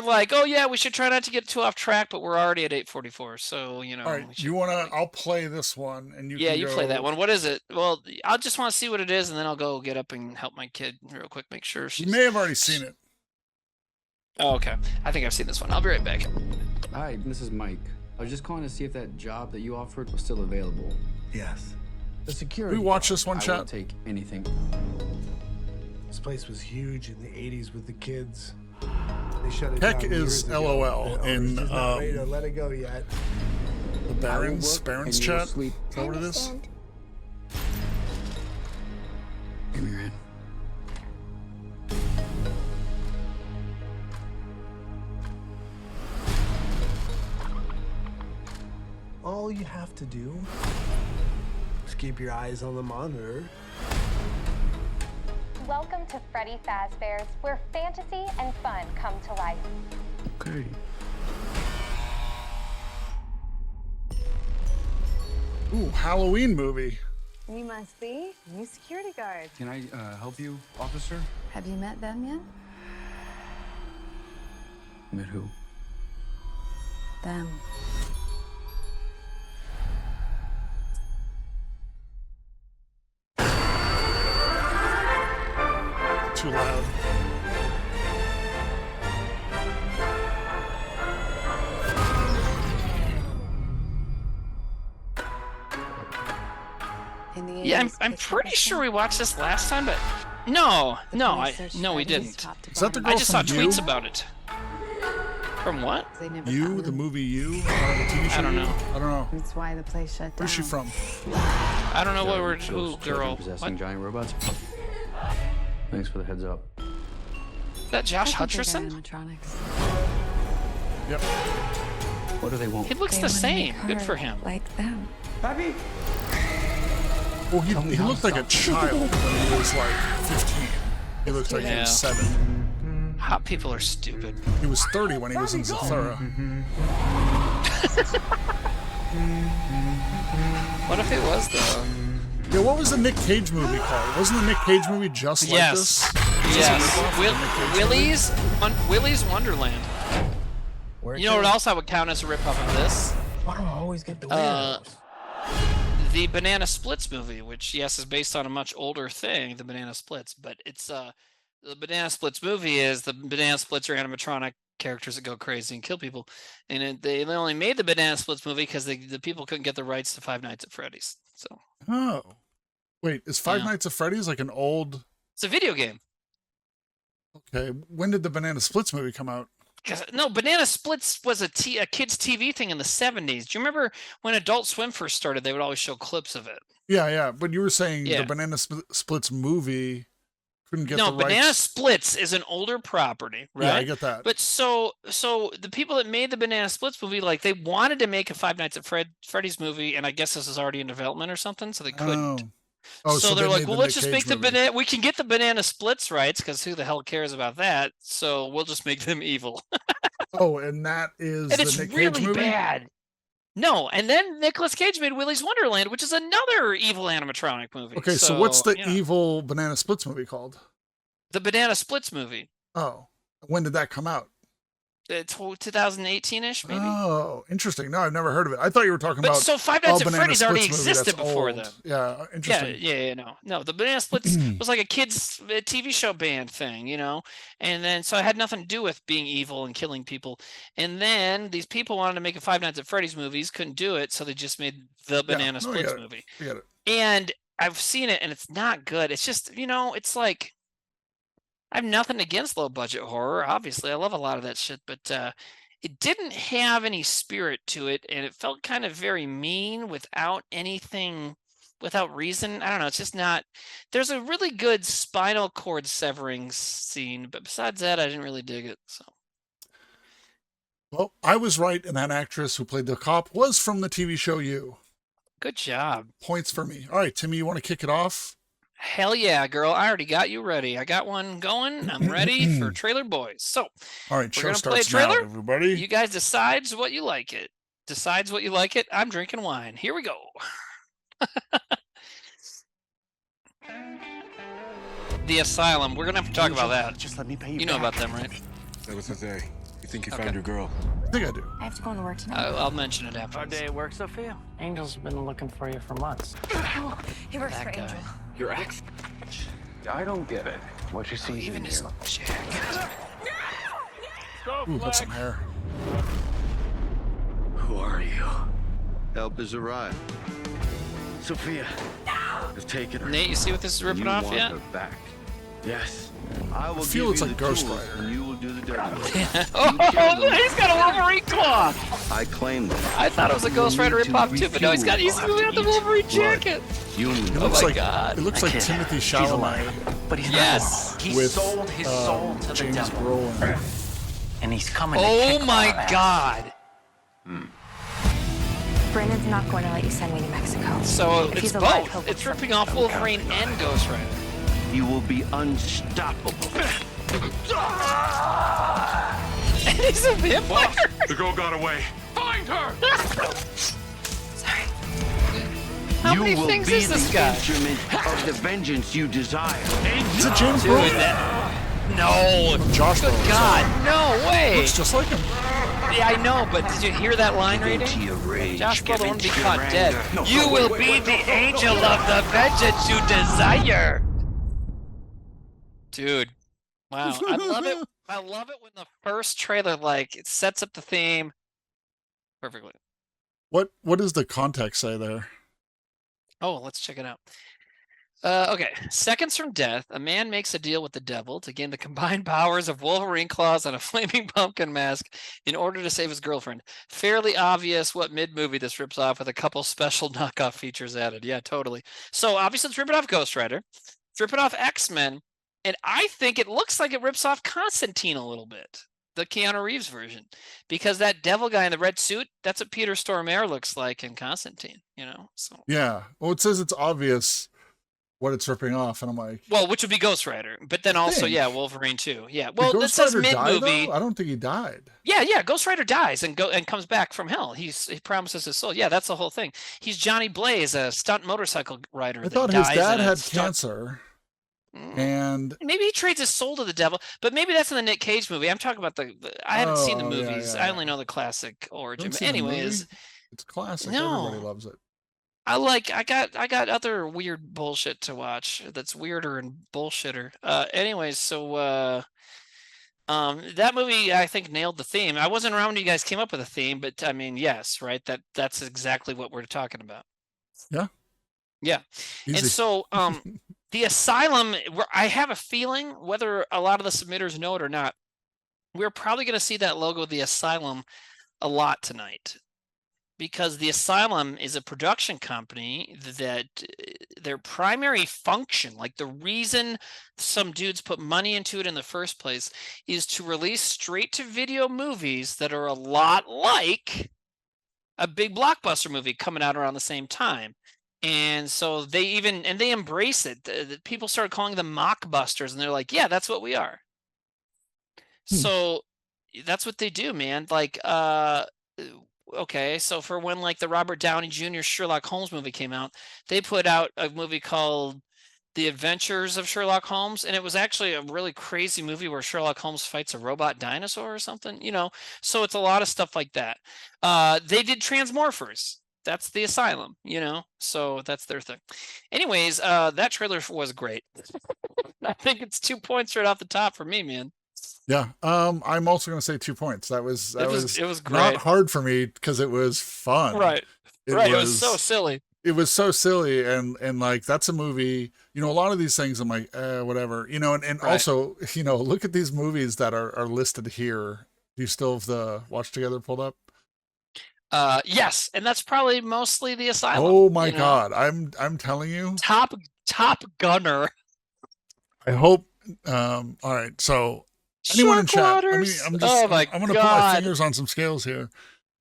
like, oh yeah, we should try not to get too off track, but we're already at 8:44, so All right. we should- You want to? I'll play this one, and Yeah, can you go, play that one. What is it? Well, I'll just want to see what it is, and then I'll go get up and help my kid real quick, make sure You she's. may have already seen it. Oh, okay. I think I've seen this one. I'll be right back. Hi, this is Mike. I was just calling to see if that job that you offered was still available. Yes. The security. We watched this one, I chat. will take anything. This place was huge in the 80s with the kids. They shut it Heck down is years ago. LOL The owner's in just not ready to let it go yet. the Barons and you will chat. sleep. Is that what it is? Give me your hand. All you have to do is keep your eyes on the monitor. Welcome to Freddy Fazbear's, where fantasy and fun come to life. Okay. Ooh, Halloween movie. You must be new security guard. Can I help you, officer? Have you met them yet? Met who? Them. Too loud. In the Yeah, 80s, I'm kids pretty were sure we watched this last time, but no, The no, police searched we Freddy's didn't. top to Is that the bottom. I just saw from tweets You? about it. From what? They never You, found the them. movie You, the TV show. I don't know. I don't know. That's why the place shut down. Where's she from? I don't know what we're. Those Who, children girl? possessing What? giant robots. Thanks for the heads up. Is that Josh I think they're Hutcherson? animatronics. Yep. What do they want? He looks They the wanna same. make Good her for him. Like them. Well, he looked like a child when he was like 15. He looks like he Yeah. was 7. Hot people are stupid. He was 30 when he was in Zathura. What if it was though? Yeah, what was the Nick Cage movie called? Wasn't the Nick Cage movie just like this? Yes. Willy's Wonderland. You know what else I would count as a ripoff of this? Why do I always get the weirdos? The Banana Splits movie, which yes is based on a much older thing, the Banana Splits, but it's the Banana Splits movie is the Banana Splits are animatronic characters that go crazy and kill people, and they only made the Banana Splits movie because the people couldn't get the rights to Five Nights at Freddy's. So wait, is Five Nights at Freddy's like an old? It's a video game. Okay, when did the Banana Splits movie come out? No, Banana Splits was a kids' TV thing in the 70s. Do you remember when Adult Swim first started? They would always show clips of it. Yeah, but you were saying the Banana Splits movie couldn't get the rights. No, Banana Splits is an older property, right? Yeah, I get that. But so the people that made the Banana Splits movie, like they wanted to make a Five Nights at Freddy's movie, and I guess this is already in development or something, so they couldn't. So they're like, well, let's just make the banana. We can get the Banana Splits rights because who the hell cares about that? So we'll just make them evil. And that is and the it's Nick really Cage movie? bad. No, and then Nicolas Cage made Willy's Wonderland, which is another evil animatronic movie. Okay, so what's the evil Banana Splits movie called? The Banana Splits movie. Oh, when did that come out? 2018-ish, maybe. Oh, interesting. No, I've never heard of it. I thought you were talking about. So Five Nights at Freddy's already existed before then. Yeah, interesting. Yeah. No. The Banana Splits was like a kids TV show band thing, and then so it had nothing to do with being evil and killing people. And then these people wanted to make a Five Nights at Freddy's movies, couldn't do it, so they just made the Banana Splits movie. I get it. And I've seen it, and it's not good. It's just it's like. I have nothing against low budget horror. Obviously, I love a lot of that shit, but it didn't have any spirit to it, and it felt kind of very mean without anything, without reason. I don't know. It's just not. There's a really good spinal cord severing scene, but besides that, I didn't really dig it. So. Well, I was right, and that actress who played the cop was from the TV show You. Good job. Points for me. All right, Timmy, you want to kick it off? Hell yeah, girl. I already got you ready. I got one going. I'm ready for Trailer Boys. So, all right, we're going to play a trailer. Now, everybody. You guys decides what you like it. I'm drinking wine. Here we go. The Asylum. We're going to have to talk about that. Just let me pay you. You know about them, right? That was Jose. You think you found your girl? I think I do. I have to go into work tonight. I'll mention it after. Our day at work, Sophia? Angel's been looking for you for months. Oh, he works that for guy. Angel. Your ex? I don't get it. What you see Even his jacket. Ooh, that's some hair. Who are you? Help has arrived. Sophia. I've taken her. Nate, you see what this is ripping off yet? Her back. Yes. I will feel give it's you like the Ghost tools, Rider. and you will do the dirty work. He's got a Wolverine claw. I claim them. I thought it was a Ghost Rider ripoff too, but no, he's got the Wolverine jacket. Human. It looks like God. It looks like Timothy Chalamet. But he's Yes. He with, sold his soul to the James devil. Brolin. And he's coming to Oh kick my our ass. God. Brandon's not going to let you send me to Mexico. So If it's he's alive, he'll both. look It's for ripping me. off Wolverine and Ghost Rider. You will be unstoppable. And he's a vampire. The girl got away. Find her! Sorry. How you many will things be is this the guy? instrument of the vengeance you desire. Is it James Dude, Brolin? No. Josh Good Brolin. God. No way. Looks just like him. Yeah, I know, but did you hear that line Give in reading? to your rage. Josh Give Brolin in won't be to your caught anger. dead. No, You no, will wait, be wait, the no, no, angel no, no. of the vengeance you desire. Dude. Wow. I love it. I love it when the first trailer, like, it sets up the theme perfectly. What does the context say there? Oh, let's check it out. Okay. Seconds from death, a man makes a deal with the devil to gain the combined powers of Wolverine claws and a flaming pumpkin mask in order to save his girlfriend. Fairly obvious what mid-movie this rips off with a couple special knockoff features added. Yeah, totally. So obviously it's ripping off Ghost Rider. It's ripping off X-Men. And I think it looks like it rips off Constantine a little bit. The Keanu Reeves version. Because that devil guy in the red suit, that's what Peter Stormare looks like in Constantine, So Yeah. Well, it says it's obvious. what it's ripping off, and I'm like, well, which would be Ghost Rider, but then also, yeah, Wolverine too. Yeah, well, did it Ghost says Rider mid die, movie. though? I don't think he died. Yeah, Ghost Rider dies and comes back from hell. He promises his soul. Yeah, that's the whole thing. He's Johnny Blaze, a stunt motorcycle rider. I thought his dad had cancer. And maybe he trades his soul to the devil, but maybe that's in the Nick Cage movie. I'm talking about I haven't seen the movies. I only know the classic origin. But anyways, it's classic. Everybody loves it. I got other weird bullshit to watch that's weirder and bullshitter. Anyways, so that movie I think nailed the theme. I wasn't around when you guys came up with a theme, but I mean, yes, right? That's exactly what we're talking about. Yeah. Yeah. Easy. And so the Asylum, I have a feeling, whether a lot of the submitters know it or not, we're probably going to see that logo, the Asylum, a lot tonight. Because the Asylum is a production company that their primary function, like the reason some dudes put money into it in the first place, is to release straight-to-video movies that are a lot like a big blockbuster movie coming out around the same time. And so they embrace it. People started calling them mockbusters, and they're like, yeah, that's what we are. So that's what they do, man. Like, okay, so for when like the Robert Downey Jr. Sherlock Holmes movie came out, they put out a movie called The Adventures of Sherlock Holmes, and it was actually a really crazy movie where Sherlock Holmes fights a robot dinosaur or something, so it's a lot of stuff like that. They did Transmorphers. That's the Asylum, so that's their thing. Anyways, that trailer was great. I think it's 2 points right off the top for me, man. Yeah. I'm also going to say 2 points. It was great. Not hard for me because it was fun. Right. It was so silly. It was so silly. And like, that's a movie, a lot of these things I'm like, whatever, and also, look at these movies that are listed here. Do you still have the Watch Together pulled up? Yes. And that's probably mostly the Asylum. Oh my God. I'm telling you. Top Gunner. I hope, all right. So, anyone in chat, I'm going to put my fingers on some scales here.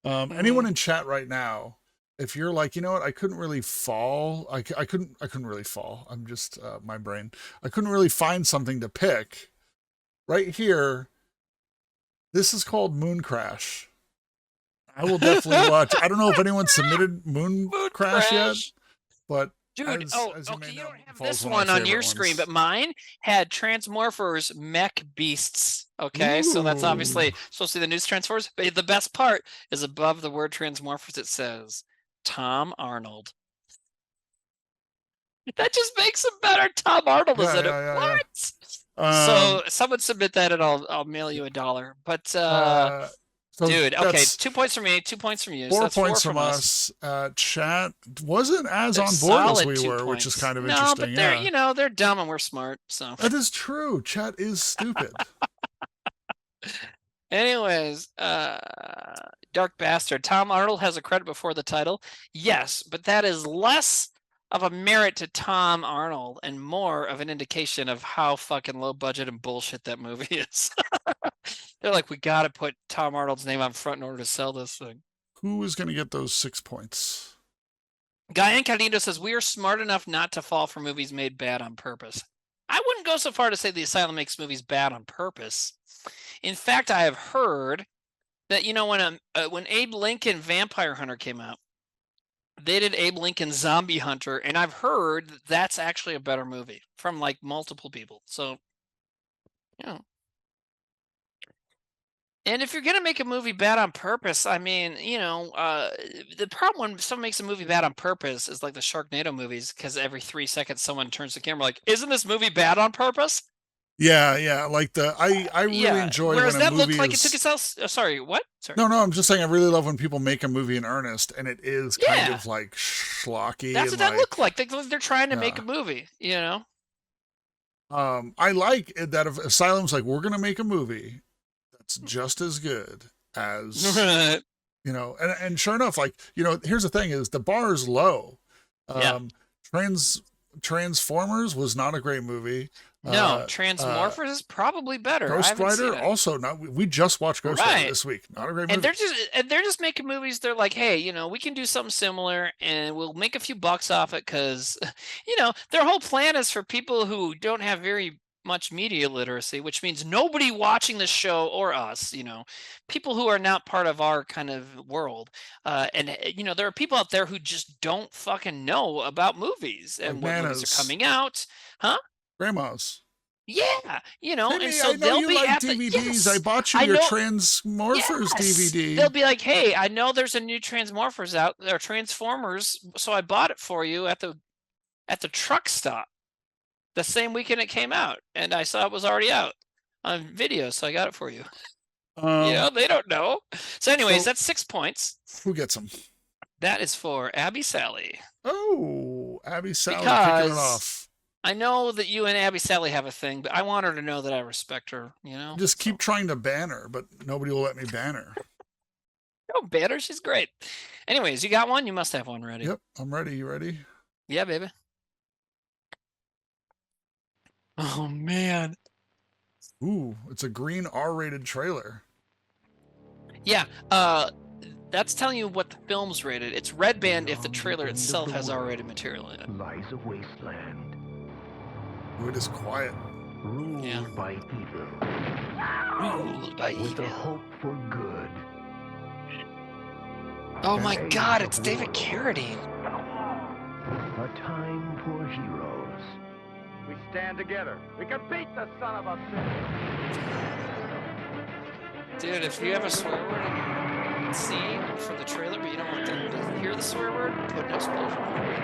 Anyone in chat right now, if you're like, you know what, I couldn't really fall. I couldn't really fall. I'm just my brain. I couldn't really find something to pick. Right here, this is called Moon Crash. I will definitely watch. I don't know if anyone submitted Moon Crash yet, but dude, as okay, you don't have this one on your screen, but mine had Transmorphers Mech Beasts. Okay, so that's obviously supposed to be the news Transformers. But the best part is above the word Transmorphers, it says Tom Arnold. That just makes him better. Tom Arnold is in it. What? So someone submit that, and I'll mail you $1. But dude, okay, 2 points from me, 2 points from you. 4 points from us. Chat wasn't as on board as we were, which is kind of interesting. No, but they're dumb and we're smart. So that is true. Chat is stupid. Anyways, Dark Bastard. Tom Arnold has a credit before the title. Yes, but that is less of a merit to Tom Arnold and more of an indication of how fucking low budget and bullshit that movie is. They're like, we got to put Tom Arnold's name on front in order to sell this thing. Who is going to get those 6 points? Guy Incognito says, we are smart enough not to fall for movies made bad on purpose. I wouldn't go so far to say the Asylum makes movies bad on purpose. In fact, I have heard that, when Abe Lincoln Vampire Hunter came out, they did Abe Lincoln Zombie Hunter, and I've heard that's actually a better movie from like multiple people. So, And if you're going to make a movie bad on purpose, I mean, the problem when someone makes a movie bad on purpose is like the Sharknado movies, because every 3 seconds someone turns the camera like, isn't this movie bad on purpose? Yeah. Like I really enjoy Whereas when that a movie looked like it took itself. Sorry, what? Sorry. No, I'm just saying I really love when people make a movie in earnest and it is kind of like schlocky. That's what that looked like. They're trying to make a movie, I like it that if Asylum's like, we're going to make a movie that's just as good as, and sure enough, like, here's the thing is the bar is low. Transformers was not a great movie. No, Transmorphers is probably better. Ghost Rider also not. We just watched Ghost Rider this week. Not a great movie. And they're just making movies. They're like, hey, we can do something similar, and we'll make a few bucks off it because, their whole plan is for people who don't have very much media literacy, which means nobody watching the show or us, people who are not part of our kind of world. And there are people out there who just don't fucking know about movies and what movies are coming out, huh? Grandmas. Yeah, Maybe, and so I know they'll you be like at DVDs. Yes, I bought you your Transmorphers DVD. They'll be like, hey, I know there's a new Transmorphers out there, Transformers, so I bought it for you at the truck stop the same weekend it came out, and I saw it was already out on video, so I got it for you. They don't know. So anyways, that's 6 points. Who gets them? That is for Abby Sally. Oh, Abby Sally kicking it off. I know that you and Abby Sally have a thing, but I want her to know that I respect her, Just keep trying to ban her, but nobody will let me ban her. No, ban her. She's great. Anyways, you got one? You must have one ready. Yep, I'm ready. You ready? Yeah, baby. Oh, man. Ooh, it's a green R-rated trailer. Yeah, that's telling you what the film's rated. It's red band if the trailer itself has R-rated material in it. Lies a wasteland. Ooh, it is quiet. Ruled by evil. Ruled by With evil. a hope for good. Oh my God, it's David Carradine. A time for heroes. We stand together. We can beat the son of a bitch. Dude, if you have a swear word in your scene for the trailer, but you don't want them to hear the swear word, put an explosion on it.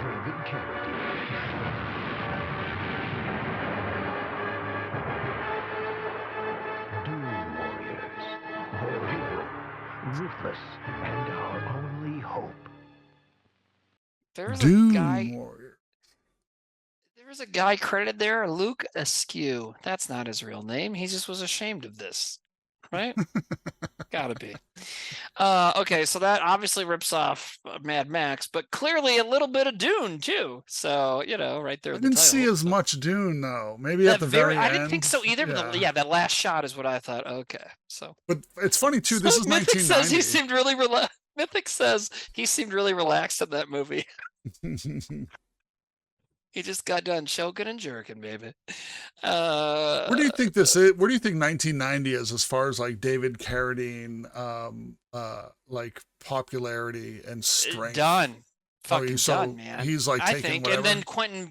David Carradine. Doom Warriors. Horrible, ruthless, and our only hope. There's Doom a guy. Warrior. There's a guy credited there, Luke Askew. That's not his real name. He just was ashamed of this, right? Gotta be. Okay, so that obviously rips off Mad Max, but clearly a little bit of Dune too. So right there. I didn't see as much Dune though. Maybe at the very end. I didn't think so either. Yeah. But that last shot is what I thought. Okay, so. But it's funny too. This is Mythic 1990. says he seemed really Mythic says he seemed really relaxed in that movie. He just got done choking and jerking, baby. Where do you think this is? Where do you think 1990 is as far as like David Carradine, like popularity and strength? Done. Fucking he's done, man. He's like I taking think, whatever. and then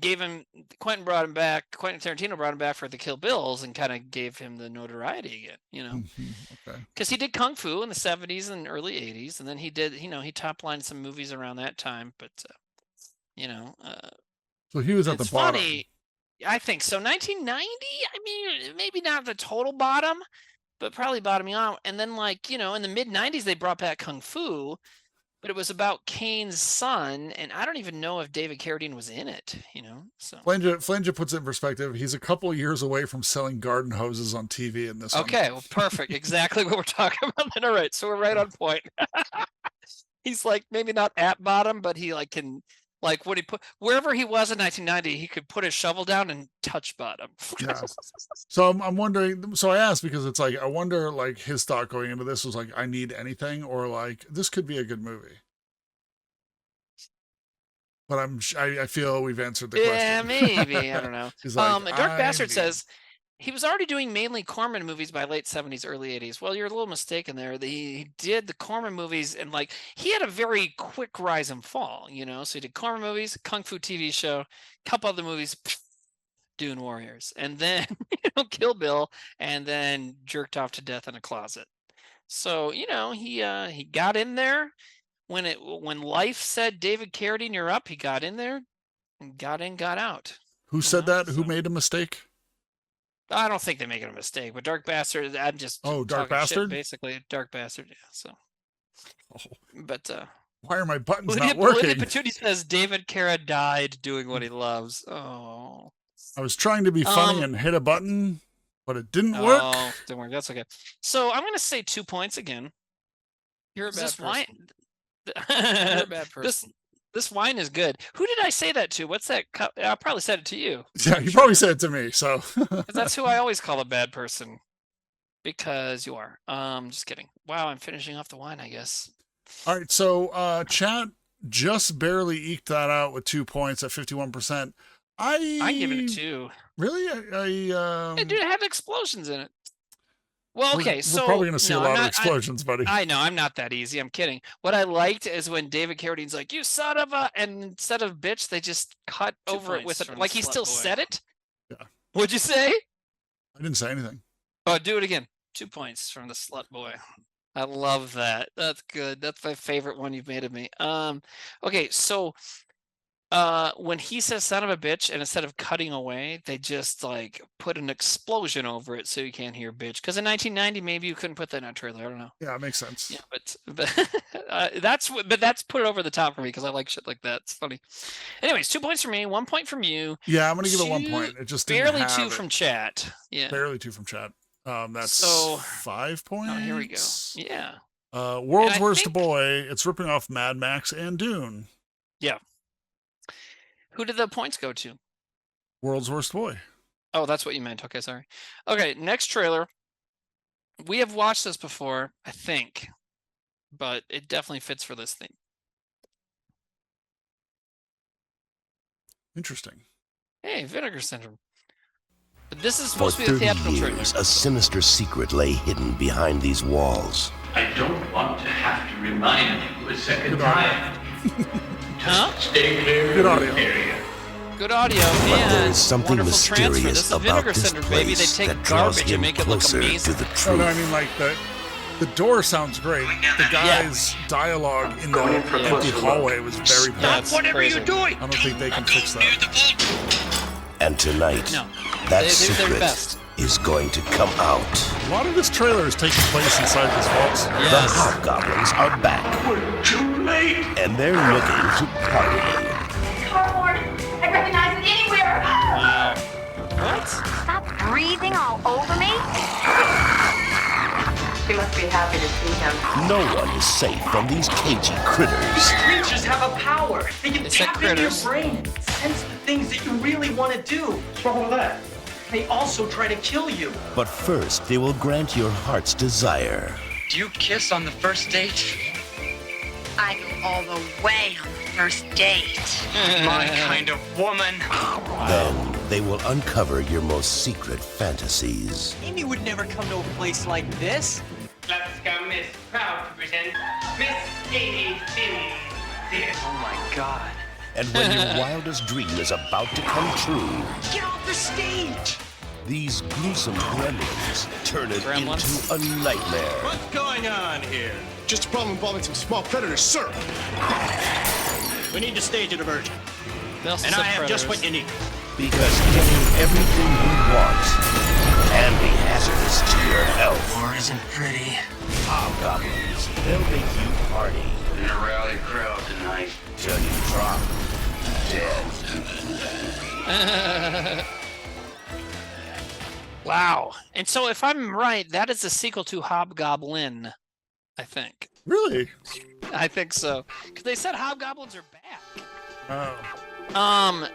Quentin brought him back. Quentin Tarantino brought him back for the Kill Bills and kind of gave him the notoriety again. Okay. Because he did Kung Fu in the 70s and early 80s, and then he did, he top-lined some movies around that time. But, so he was at the bottom. Funny. I think so. 1990. I mean, maybe not the total bottom, but probably bottoming out. And then, in the mid 90s, they brought back Kung Fu. But it was about Kane's son, and I don't even know if David Carradine was in it, So Flanger puts it in perspective. He's a couple years away from selling garden hoses on TV in this. Okay, well, perfect. Exactly what we're talking about. Then, all right, so we're right on point. He's maybe not at bottom, but he can when he put wherever he was in 1990, he could put his shovel down and touch bottom. Yeah. So I'm wondering. So I asked because it's I wonder his thought going into this was I need anything or this could be a good movie. But I feel we've answered the question. Yeah, maybe. I don't know. He's Dark Bastard says he was already doing mainly Corman movies by late 70s, early 80s. Well, you're a little mistaken there. He did the Corman movies and he had a very quick rise and fall, So he did Corman movies, Kung Fu TV show, a couple other movies, Dune Warriors, and then Kill Bill, and then jerked off to death in a closet. So he got in there when life said David Carradine, you're up. He got in there, and got in, got out. Who said that? Who made a mistake? I don't think they're making a mistake, but Dark Bastard, I'm just Dark Bastard, basically Dark Bastard, yeah. So, but why are my buttons not working? Lydia Patootie says David Carradine died doing what he loves. Oh, I was trying to be funny and hit a button, but it didn't work. Oh, didn't work. That's okay. So I'm going to say 2 points again. You're a bad person. Wine... You're a bad person. This wine is good. Who did I say that to? What's that? I probably said it to you. Yeah, you probably said it to me. So that's who I always call a bad person. Because you are. Just kidding. Wow, I'm finishing off the wine, I guess. All right, so chat just barely eked that out with 2 points at 51%. I give it a 2. Really? It did have explosions in it. Well, okay, we're probably going to see a lot of explosions, buddy. I know, I'm not that easy. I'm kidding. What I liked is when David Carradine's like, "You son of a," and instead of bitch, they just cut over it with it. Like he still said it. Yeah. What'd you say? I didn't say anything. Oh, do it again. 2 points from the slut boy. I love that. That's good. That's my favorite one you've made of me. Okay, so when he says son of a bitch, and instead of cutting away, they just like put an explosion over it so you can't hear bitch. Because in 1990, maybe you couldn't put that in a trailer. I don't know. Yeah, it makes sense. Yeah, but that's put it over the top for me because I like shit like that. It's funny. Anyways, 2 points from me, 1 point from you. Yeah, I'm gonna give it 1 point. It just didn't barely have 2 from chat. Yeah, barely 2 from chat. That's so 5 points. Oh, here we go. Yeah. World's Worst Boy. It's ripping off Mad Max and Dune. Yeah. Who did the points go to? World's Worst Boy. Oh, that's what you meant. Okay, sorry. Okay, next trailer. We have watched this before, I think, but it definitely fits for this thing. Interesting. Hey, Vinegar Syndrome. But this is supposed to be a theatrical trailer. A sinister secret lay hidden behind these walls. I don't want to have to remind you a second time. Just stay clear of the area. Good audio. But there is something wonderful transfer. mysterious This is about Vinegar this Syndrome, baby. They place take that draws garbage and him make it look closer to amazing. the truth. No, I mean like the door sounds great. The guy's dialogue in the empty hallway was very bad. Stop whatever you're doing! I don't think they can fix that. And tonight, that secret is going to come out. A lot of this trailer is taking place inside this vault. The Hobgoblins are back. We're too late! And they're looking to party. Cardboard! I recognize it anywhere! Wow. What? Stop breathing all over me! You must be happy to see him. No one is safe from these cagey critters. These creatures have a power. They can tap into your brain and sense the things that you really want to do. What's wrong with that? They also try to kill you. But first, they will grant your heart's desire. Do you kiss on the first date? I go all the way on the first date. My kind of woman. Then they will uncover your most secret fantasies. Amy would never come to a place like this. Lapscom is proud to present Miss Amy Finley. Oh my God. And when your wildest dream is about to come true, Get off the stage! these gruesome gremlins turn it into a nightmare. What's going on here? Just a problem involving some small predators, sir. We need to stage a diversion. And I have just what you need. Because getting everything you want can be hazardous to your health. War isn't pretty. Hobgoblins, they'll make you party. In a rally crowd tonight. Till you drop dead. Wow. And so if I'm right, that is a sequel to Hobgoblin, I think. Really? I think so. Because they said Hobgoblins are back. Oh.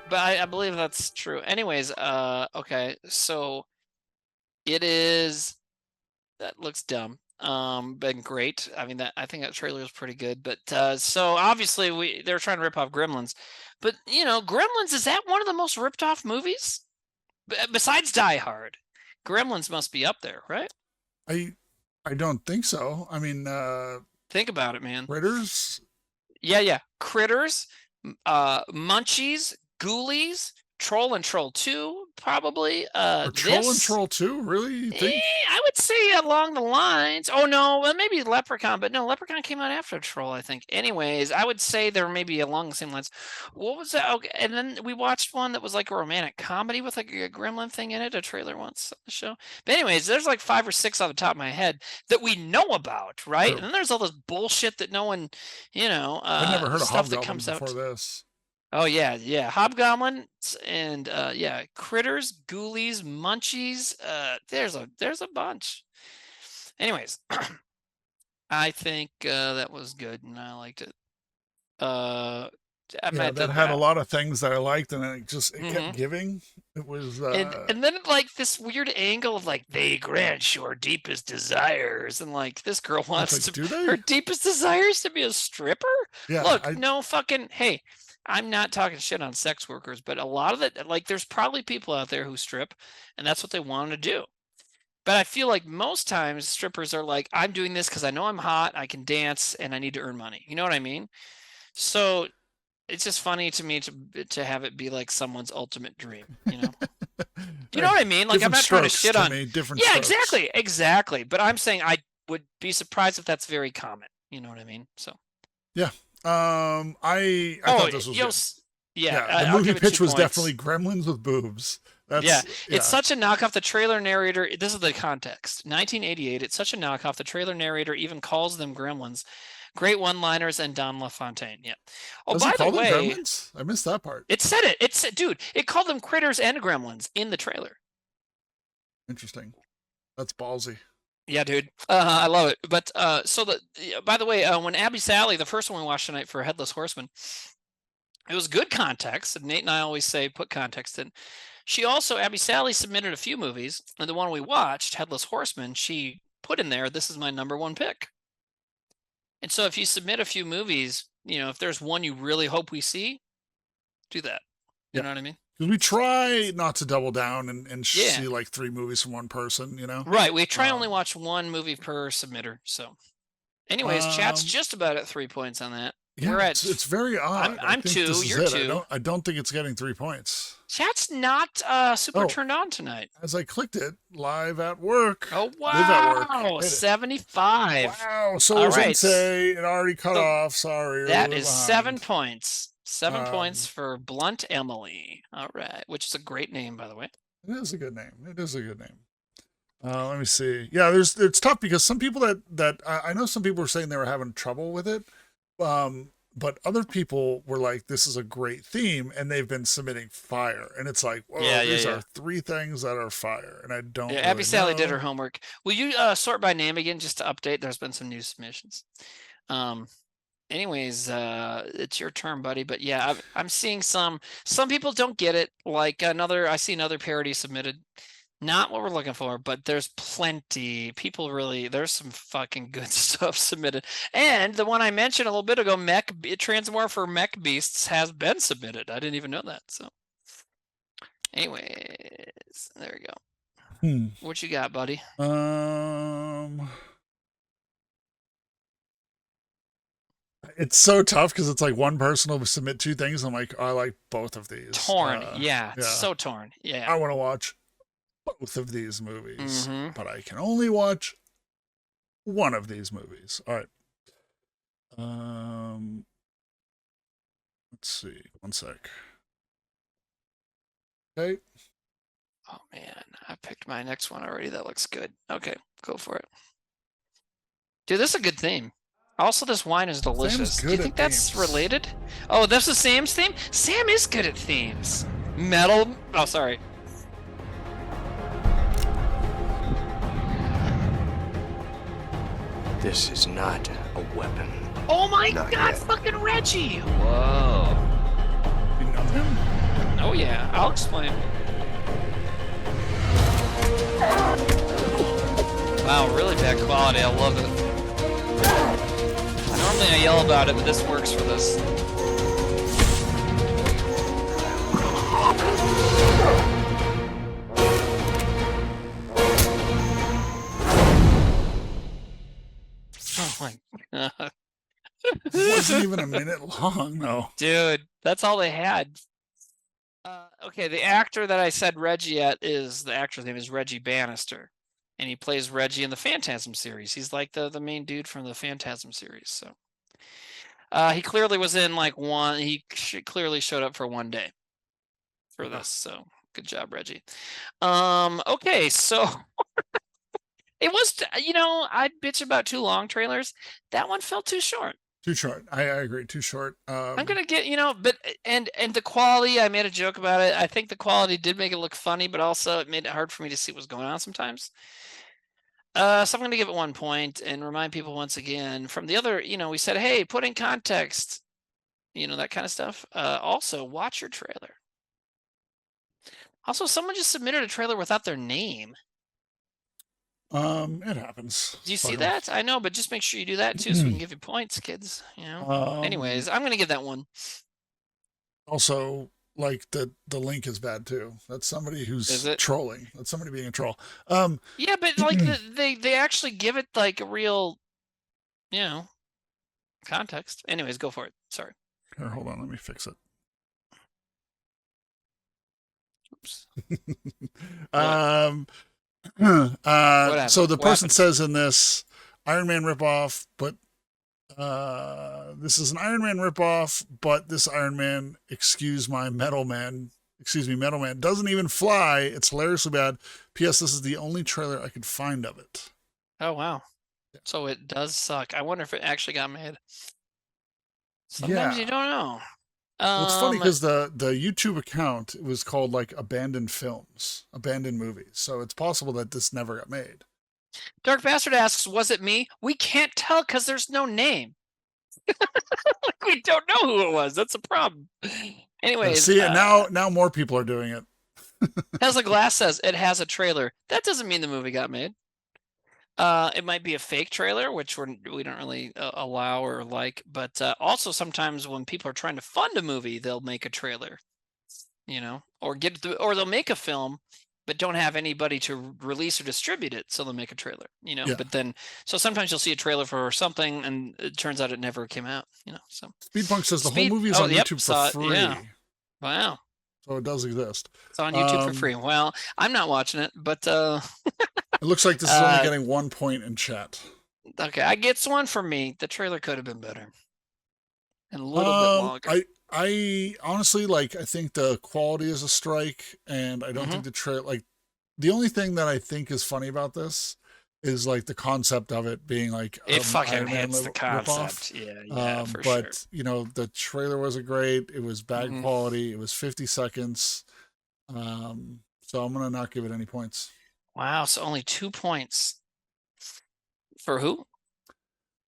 But I believe that's true. Anyways, okay, so it is. That looks dumb. Been great. I mean, I think that trailer was pretty good. But so obviously they're trying to rip off Gremlins. But you know, Gremlins, is that one of the most ripped off movies? Besides Die Hard, Gremlins must be up there, right? I don't think so. I mean, think about it, man. Critters. Yeah. Critters, Munchies, Ghoulies, Troll and Troll 2, probably. Troll and Troll 2, really? You think? I would say along the lines. Oh no, well, maybe Leprechaun, but no, Leprechaun came out after Troll, I think. Anyways, I would say they're maybe along the same lines. What was that? Okay, and then we watched one that was like a romantic comedy with like a gremlin thing in it, a trailer once on the show. But anyways, there's like 5 or 6 off the top of my head that we know about, right? Sure. And then there's all this bullshit that no one, I've never heard of stuff that Hobgoblin comes out before this. Oh yeah, yeah. Hobgoblins and yeah, critters, ghoulies, munchies. There's a bunch. Anyways, I think that was good and I liked it. That had a lot of things that I liked, and it kept giving. It was and then like this weird angle of like they grant your deepest desires, and like this girl wants her deepest desires to be a stripper. Yeah, look, no fucking hey. I'm not talking shit on sex workers, but a lot of it, like, there's probably people out there who strip, and that's what they want to do. But I feel like most times strippers are like, I'm doing this because I know I'm hot, I can dance, and I need to earn money. You know what I mean? So it's just funny to me to have it be like someone's ultimate dream. You know? You know what I mean? Like, I'm not trying to shit on. Different yeah, strokes. exactly. But I'm saying I would be surprised if that's very common. You know what I mean? So. Yeah. I thought this was good. Yeah, the movie pitch was definitely Gremlins with boobs. It's such a knockoff. The trailer narrator, this is the context. 1988, it's such a knockoff. The trailer narrator even calls them Gremlins. Great one-liners and Don LaFontaine. Yeah. Oh, Does by it call the way, them Gremlins? I missed that part. It said it. Dude, it called them critters and gremlins in the trailer. Interesting. That's ballsy. Yeah, dude. I love it. But by the way, when Abby Sally, the first one we watched tonight for Headless Horseman, it was good context. And Nate and I always say put context in. She also, Abby Sally, submitted a few movies, and the one we watched, Headless Horseman, she put in there, this is my #1 pick. And so if you submit a few movies, you know, if there's one you really hope we see, do that. You know what I mean? Because we try not to double down and see like 3 movies from one person, you know? Right. We try only watch 1 movie per submitter. So anyways, chat's just about at 3 points on that. Yeah, it's very odd. I'm 2, you're 2. I don't think it's getting 3 points. Chat's not super turned on tonight. As I clicked it live at work. Oh wow! Live at work. 75. Wow. So it already cut off. Sorry. That is 7 points. 7 points for Blunt Emily. All right, which is a great name, by the way. It is a good name. Let me see. Yeah, it's tough because some people that I know some people were saying they were having trouble with it. But other people were like, this is a great theme, and they've been submitting fire. And it's like, whoa, these are 3 things that are fire. And I don't really Abby Sally know. did her homework. Will you sort by name again just to update? There's been some new submissions. Anyways, it's your turn, buddy. But yeah, I'm seeing some people don't get it. Like I see another parody submitted. Not what we're looking for, but there's plenty. There's some fucking good stuff submitted. And the one I mentioned a little bit ago, Transmorph for Mech Beasts, has been submitted. I didn't even know that. So, anyways, there we go. What you got, buddy? It's so tough because it's like one person will submit 2 things. I'm like, I like both of these. Torn, so torn. Yeah, I want to watch both of these movies, but I can only watch one of these movies. All right. Let's see. One sec. Okay. Oh man, I picked my next one already. That looks good. Okay, go for it. Dude, this is a good theme. Also, this wine is delicious. Do you think that's related? Oh, this is Sam's theme? Sam is good at themes. Metal. Oh, sorry. This is not a weapon. Oh my God, fucking Reggie! Whoa. You know him? Oh yeah, I'll explain. Wow, really bad quality, I love it. Normally I yell about it, but this works for this. Oh my God. It wasn't even a minute long, though. Dude, that's all they had. Okay, the actor that I said Reggie at the actor's name is Reggie Bannister. And he plays Reggie in the Phantasm series. He's like the main dude from the Phantasm series. So he clearly was in like one. He clearly showed up for one day for this. So good job, Reggie. Okay, so it was, I'd bitch about too long trailers. That one felt too short. Too short. I agree. Too short. I'm gonna get, but and the quality. I made a joke about it. I think the quality did make it look funny, but also it made it hard for me to see what's going on sometimes. So I'm gonna give it 1 point and remind people once again from the other. We said, hey, put in context. That kind of stuff. Also, watch your trailer. Also, someone just submitted a trailer without their name. It happens. Do you see that? I know, but just make sure you do that too, so we can give you points, kids. Anyways, I'm gonna give that one. Also, like the link is bad too. That's somebody who's trolling. That's somebody being a troll. Yeah, but like they actually give it like a real, context. Anyways, go for it. Sorry. Here, hold on. Let me fix it. Oops. So the person says in this Iron Man ripoff, but this is an Iron Man ripoff, but this Iron Man, Metal Man doesn't even fly. It's hilariously bad. P.S. This is the only trailer I could find of it. Oh wow. Yeah. So it does suck. I wonder if it actually got made. Sometimes you don't know. Well, it's funny because the YouTube account was called like Abandoned Movies. So it's possible that this never got made. Dark Bastard asks, was it me? We can't tell because there's no name. Like we don't know who it was. That's a problem. Anyways. See, now more people are doing it. Tesla Glass says it has a trailer. That doesn't mean the movie got made. It might be a fake trailer, which we don't really allow or like, but also sometimes when people are trying to fund a movie, they'll make a trailer, or they'll make a film, but don't have anybody to release or distribute it, so they'll make a trailer, But then, so sometimes you'll see a trailer for something, and it turns out it never came out, So Speedpunk says the whole movie is on YouTube for free. Yeah. Wow. So it does exist. It's on YouTube for free. Well, I'm not watching it, but it looks like this is only getting 1 point in chat. Okay, I gets one for me. The trailer could have been better. And a little bit longer. I honestly I think the quality is a strike, and I don't think the trailer the only thing that I think is funny about this is like the concept of it being like it fucking hits the concept. Yeah, for sure. But the trailer wasn't great. It was bad quality. It was 50 seconds. So I'm gonna not give it any points. Wow, so only 2 points. For who?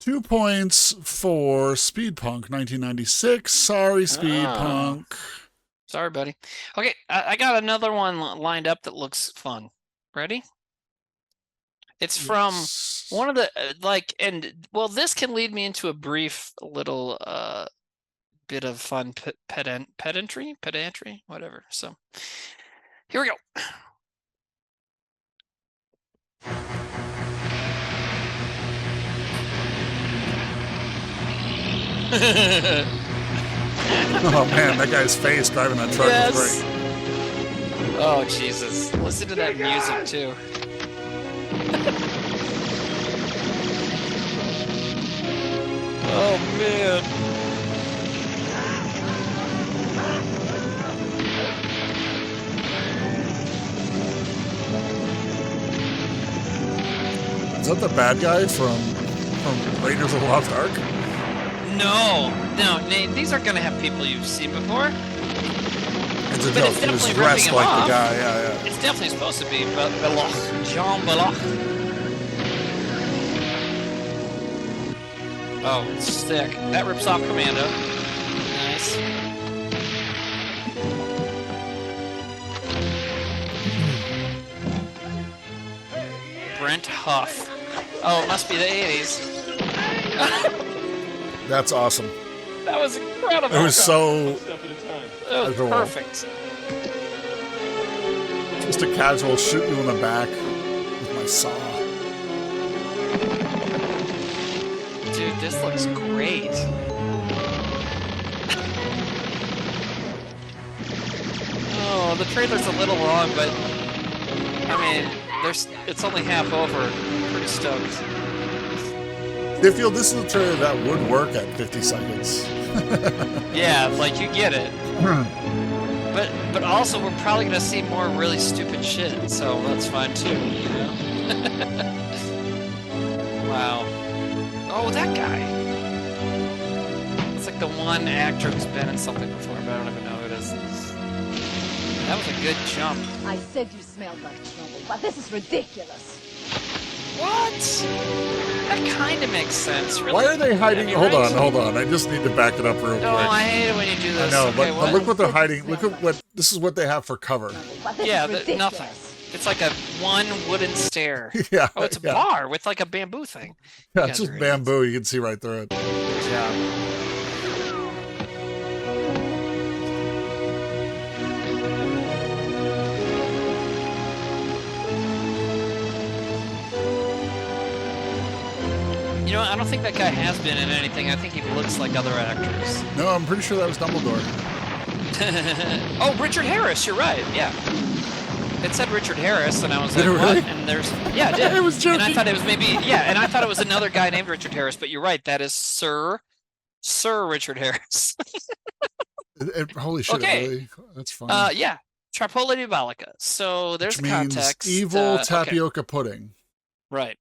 2 points for Speedpunk 1996. Sorry, Speedpunk. Sorry, buddy. Okay, I got another one lined up that looks fun. Ready? It's from one of the this can lead me into a brief little bit of fun pedantry, whatever. So here we go. Oh man, that guy's face driving that truck is great. Oh Jesus! Listen to that music too. Oh man! Is that the bad guy from Raiders of the Lost Ark? No, Nate, these aren't going to have people you've seen before. It's a joke. He was dressed like the guy, yeah. It's definitely supposed to be Jean Belloc. Oh, it's sick. That rips off Commando. Nice. Brent Huff. Oh, it must be the 80s. That's awesome. That was incredible. It was so... That was perfect. Just a casual shoot you in the back with my saw. Dude, this looks great. Oh, the trailer's a little long, but... I mean, it's only half over. Pretty stoked. I feel this is a trailer that would work at 50 seconds. Yeah, like you get it. But also we're probably gonna see more really stupid shit, so that's fine too, Wow. Oh, that guy. the one actor who's been in something before, but I don't even know who it is. That was a good jump. I said you smelled like trouble, but this is ridiculous. What? That kind of makes sense. Really. Why are they hiding? Hold on. I just need to back it up real quick. Oh, I hate it when you do this. I know, okay, but look what they're hiding. Look at what this is. What they have for cover. Yeah, nothing. It's like a one wooden stair. Yeah. Oh, it's a bar with like a bamboo thing. Yeah, it's just bamboo. You can see right through it. Good job. You know, I don't think that guy has been in anything. I think he looks like other actors. No, I'm pretty sure that was Dumbledore. Oh, Richard Harris. You're right. Yeah. It said Richard Harris, and I was like, Did it what? really? And there's, yeah, it did. I was joking. And I thought it was maybe, yeah, and I thought it was another guy named Richard Harris, but you're right. That is Sir Richard Harris. Holy shit, Okay. really? That's funny. Yeah. Trappola Diabolica. So there's Which means context. evil Okay. tapioca pudding. Right.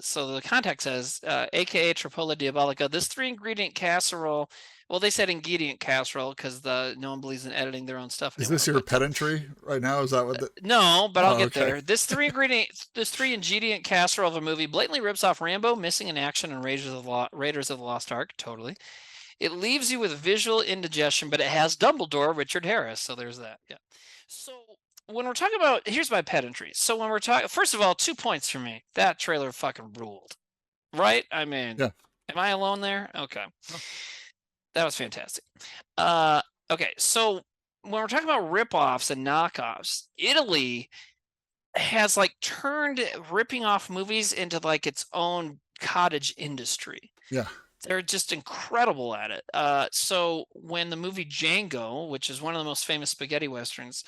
So the context says, aka Trappola Diabolica, this 3-ingredient casserole. Well, they said ingredient casserole because no one believes in editing their own stuff. Is this your pedantry right now? Is that what? No, but I'll get okay. there. This 3-ingredient casserole of a movie blatantly rips off Rambo, Missing in Action, and Raiders of the Lost Ark. Totally. It leaves you with visual indigestion, but it has Dumbledore, Richard Harris. So there's that. Yeah. So when we're talking about, here's my pedantry. So when we're talking, first of all, 2 points for me. That trailer fucking ruled, right? I mean, yeah. Am I alone there? Okay. That was fantastic. Okay, so when we're talking about ripoffs and knockoffs, Italy has like turned ripping off movies into like its own cottage industry. Yeah. They're just incredible at it. So when the movie Django, which is one of the most famous spaghetti westerns,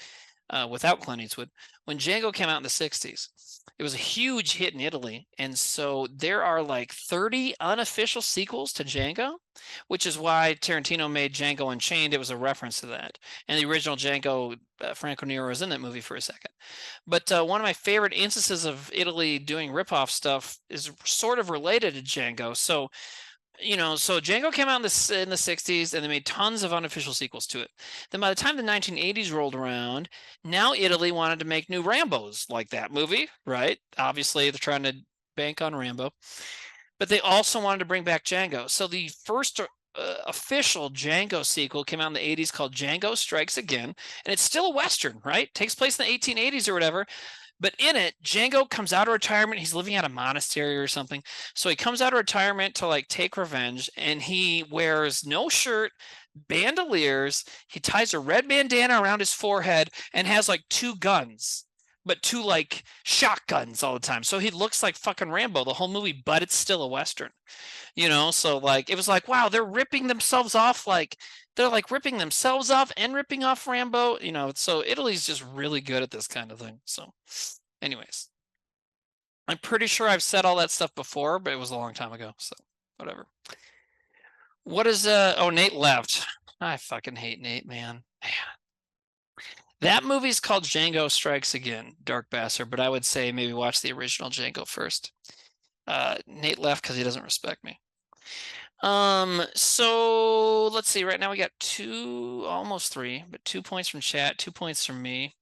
without Clint Eastwood, when Django came out in the 60s, it was a huge hit in Italy. And so there are like 30 unofficial sequels to Django, which is why Tarantino made Django Unchained. It was a reference to that. And the original Django, Franco Nero was in that movie for a second. But one of my favorite instances of Italy doing ripoff stuff is sort of related to Django. So Django came out in the 60s, and they made tons of unofficial sequels to it. Then by the time the 1980s rolled around, now Italy wanted to make new Rambos like that movie, right? Obviously, they're trying to bank on Rambo. But they also wanted to bring back Django. So the first official Django sequel came out in the 80s called Django Strikes Again, and it's still a Western, right? Takes place in the 1880s or whatever. But in it, Django comes out of retirement. He's living at a monastery or something. So he comes out of retirement to like take revenge, and he wears no shirt, bandoliers. He ties a red bandana around his forehead and has like 2 guns, but 2 like shotguns all the time. So he looks like fucking Rambo the whole movie, but it's still a Western, So like, it was like, wow, they're ripping themselves off. Like they're like ripping themselves off and ripping off Rambo, so Italy's just really good at this kind of thing. So anyways, I'm pretty sure I've said all that stuff before, but it was a long time ago. So whatever. What is, Nate left. I fucking hate Nate, man. That movie's called Django Strikes Again, Dark Bastard, but I would say maybe watch the original Django first. Nate left because he doesn't respect me. So let's see. Right now we got 2, almost 3, but 2 points from chat, 2 points from me.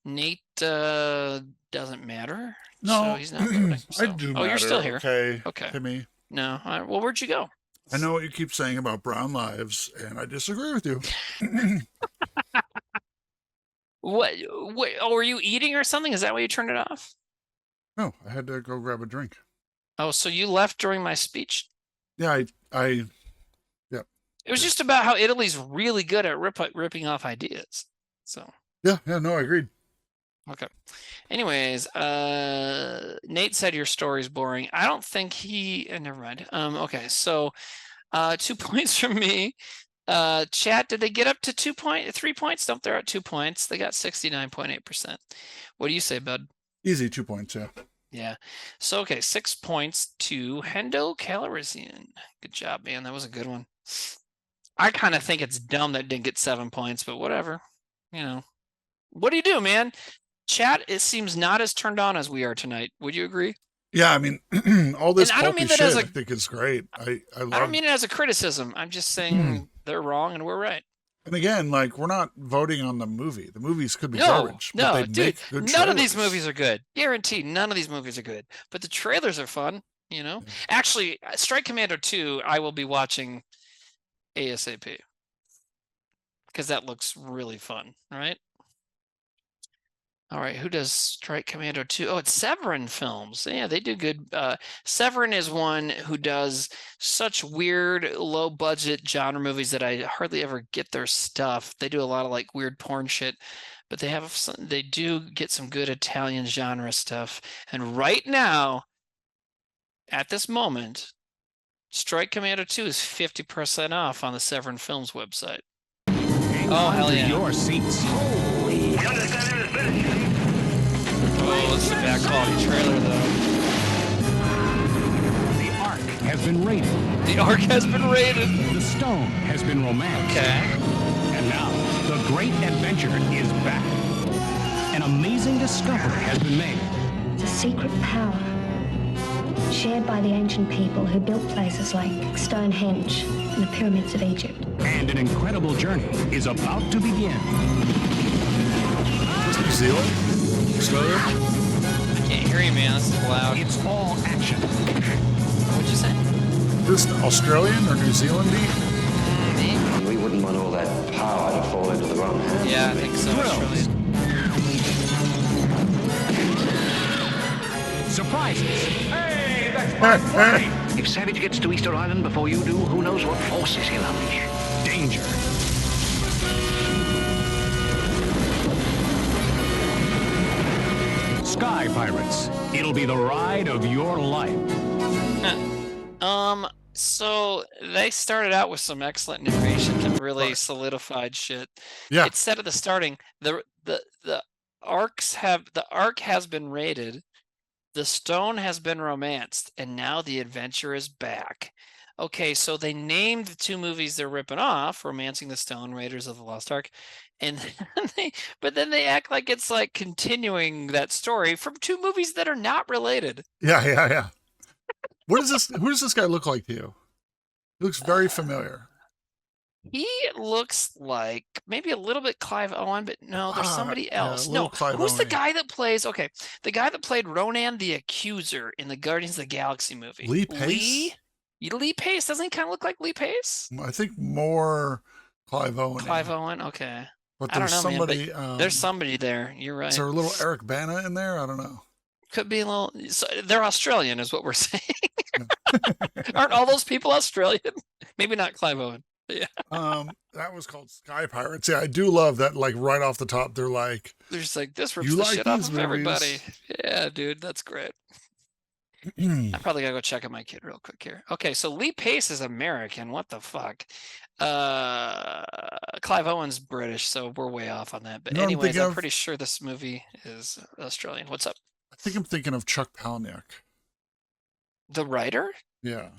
Nate doesn't matter. No, so he's not voting. So. I do. Oh, you're still here. Okay. Okay. To me. No. Well, where'd you go? I know what you keep saying about brown lives, and I disagree with you. What? Oh, were you eating or something? Is that why you turned it off? No, I had to go grab a drink. Oh, so you left during my speech? Yeah, yeah. It was just about how Italy's really good at ripping off ideas. So. Yeah, no, I agreed. Okay. Anyways, Nate said your story's boring. I don't think never mind. Okay, so 2 points from me. Chat, did they get up to 3 points? Nope, they're at 2 points. They got 69.8%. What do you say, bud? Easy 2 points, yeah. Yeah. So, okay, 6 points to Hendo Calrissian. Good job, man. That was a good one. I kind of think it's dumb that it didn't get 7 points, but whatever. What do you do, man? Chat, it seems not as turned on as we are tonight. Would you agree? Yeah, I mean, all this And I don't pulpy mean that shit, as a- I think is great. I love. I don't mean it as a criticism. I'm just saying they're wrong and we're right. And again, like, we're not voting on the movie. The movies could be No, garbage, but no, they dude, make good none of these trailers. movies are good. Guaranteed, none of these movies are good. But the trailers are fun, you know? Actually, Strike Commando 2, I will be watching ASAP. Because that looks really fun, right? All right, who does Strike Commando 2? Oh, it's Severin Films. Yeah, they do good. Severin is one who does such weird, low-budget genre movies that I hardly ever get their stuff. They do a lot of like weird porn shit, but they do get some good Italian genre stuff. And right now, at this moment, Strike Commando 2 is 50% off on the Severin Films website. Oh, hell yeah. Your seats. Oh, this is a bad quality trailer, though. The Ark has been raided. The Ark has been raided. The Stone has been romanced. Okay. And now, the great adventure is back. An amazing discovery has been made. It's a secret power shared by the ancient people who built places like Stonehenge and the pyramids of Egypt. And an incredible journey is about to begin. New Zealand? Australia? I can't hear you, man. This is loud. It's all action. What'd you say? This Australian or New Zealandy? We wouldn't want all that power to fall into the wrong hands. Yeah, I think so. Australian. Surprises. Hey, that's my plane! If Savage gets to Easter Island before you do, who knows what forces he'll unleash. Danger. Sky Pirates. It'll be the ride of your life. So they started out with some excellent narration that really solidified shit. Yeah. It said at the starting, the Ark has been raided, the Stone has been romanced, and now the adventure is back. Okay, so they named the two movies they're ripping off, Romancing the Stone, Raiders of the Lost Ark, and but then they act like it's like continuing that story from two movies that are not related. Yeah. What is this? Who does this guy look like to you? He looks very familiar. He looks like maybe a little bit Clive Owen, but no, there's somebody else. Yeah, no, who's Owen. the guy that plays? Okay, the guy that played Ronan the Accuser in the Guardians of the Galaxy movie. Lee Pace. Lee Pace, doesn't he kind of look like Lee Pace? I think more Clive Owen. Clive Owen, okay. But I don't there's know, somebody. man, but there's somebody there. You're right. Is there a little Eric Bana in there? I don't know. Could be a little. So they're Australian, is what we're saying. Aren't all those people Australian? Maybe not Clive Owen. But yeah. That was called Sky Pirates. Yeah, I do love that. Like right off the top, they're just like this rips you the like shit off these of movies? everybody. Yeah, dude, that's great. I probably gotta go check on my kid real quick here. Okay, so Lee Pace is American. What the fuck? Clive Owen's British, so we're way off on that. But You know what I'm anyways, thinking I'm of? pretty sure this movie is Australian. What's up? I think I'm thinking of Chuck Palahniuk. The writer? Yeah.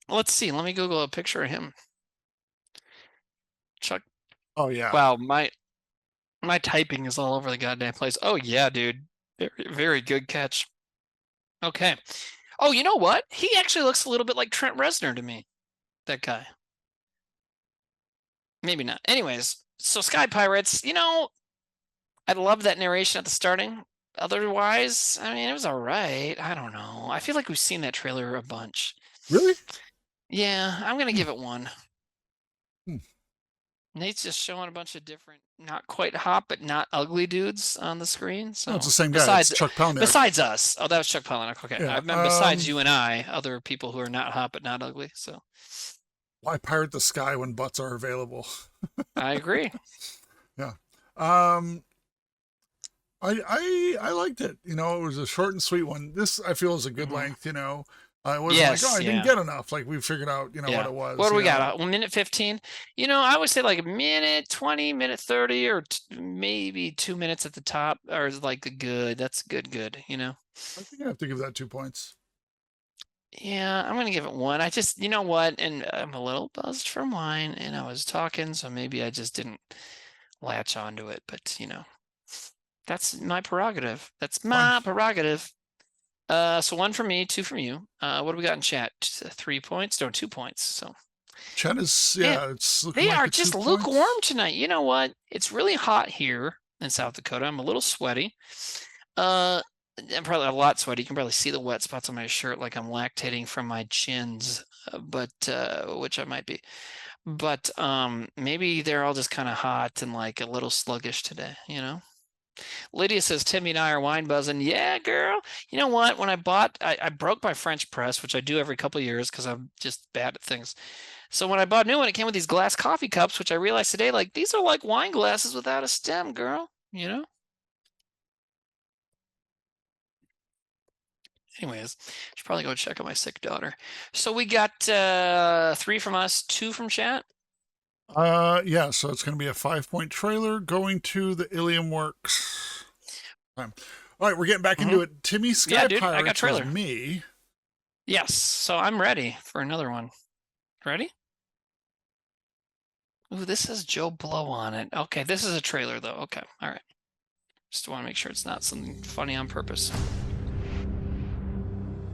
Let's see. Let me Google a picture of him. Chuck. Oh yeah. Wow, my typing is all over the goddamn place. Oh yeah, dude. Very, very good catch. Okay. Oh, you know what? He actually looks a little bit like Trent Reznor to me. That guy. Maybe not. Anyways, so Sky Pirates, I love that narration at the starting. Otherwise, I mean, it was all right. I don't know. I feel like we've seen that trailer a bunch. Really? Yeah, I'm going to give it 1. Nate's just showing a bunch of different, not quite hot, but not ugly dudes on the screen. So No, it's the same guy. It's Chuck Palahniuk. Besides us. Oh, that was Chuck Palahniuk. Okay. Yeah, I meant besides you and I, other people who are not hot but not ugly. So why pirate the sky when butts are available? I agree. Yeah. I liked it. It was a short and sweet one. This I feel is a good length. It wasn't I didn't get enough. Like we figured out, what it was. What do we got? 1 minute 15. I would say like a minute 20, minute 30, or maybe 2 minutes at the top, or like the good. That's good. I think I have to give that 2 points. Yeah, I'm gonna give it 1. I just, you know what? And I'm a little buzzed from wine, and I was talking, so maybe I just didn't latch onto it. But that's my prerogative. That's my prerogative. So 1 from me, 2 from you. What do we got in chat? 3 points? No, 2 points. So chat is it's looking they like are the just 2 lukewarm points. tonight. You know what? It's really hot here in South Dakota. I'm a little sweaty. I'm probably a lot sweaty. You can probably see the wet spots on my shirt, like I'm lactating from my chins, but which I might be. But maybe they're all just kind of hot and like a little sluggish today, you know? Lydia says, Timmy and I are wine buzzing. Yeah, girl. You know what? When I broke my French press, which I do every couple of years because I'm just bad at things. So when I bought a new one, it came with these glass coffee cups, which I realized today, like, these are like wine glasses without a stem, girl. You know? Anyways, should probably go check on my sick daughter. So we got 3 from us, 2 from chat. Yeah, so it's going to be a 5-point trailer going to the Ilium Works. All right, we're getting back into it. Timmy Sky Yeah, dude, Pirates I got trailer. was me. Yes, so I'm ready for another one. Ready? Ooh, this says Joe Blow on it. Okay, this is a trailer though. Okay, all right. Just want to make sure it's not something funny on purpose.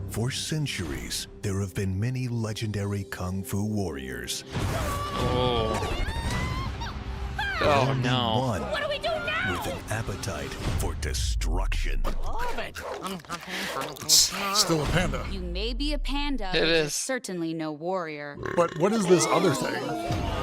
For centuries, there have been many legendary kung fu warriors. Oh no. One What do we do now? with an appetite for destruction. It's still a panda. You may be a panda, It but you're is. certainly no warrior. But what is this other thing?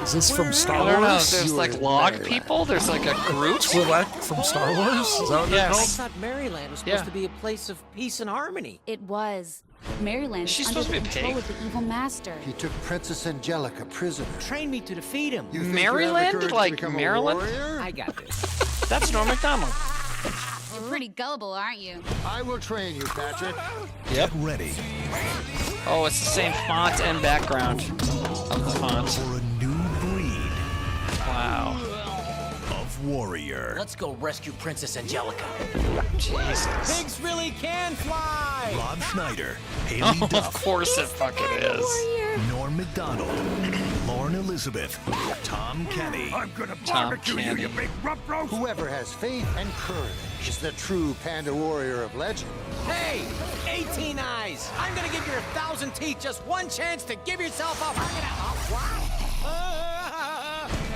Is this from Star I Wars? don't know. There's like log people. There's like a group. Twi'lek from Star Wars? Is that what they're I called? thought Maryland was supposed to be a place of peace and harmony. It was. Maryland She's under supposed the to be a control pig. of the evil master. He took Princess Angelica prisoner. Train me to defeat him. You think you have the Maryland? courage to Like become a Maryland? warrior? I got this. That's Norm Macdonald. You're pretty gullible, aren't you? I will train you, Patrick. Get ready Oh, it's the same font and background of the font. for a new breed Wow. of warrior. Let's go rescue Princess Angelica. Jesus. Pigs really can fly. Rob Schneider, Haley Of Duff, course it fucking is. Norm Macdonald, Lauren Elizabeth, Tom Kenny. I'm gonna Tom barbecue you, Candy. you big rough roast. Whoever has faith and courage is the true panda warrior of legend. Hey, 18 eyes. I'm gonna give your 1,000 teeth just one chance to give yourself up.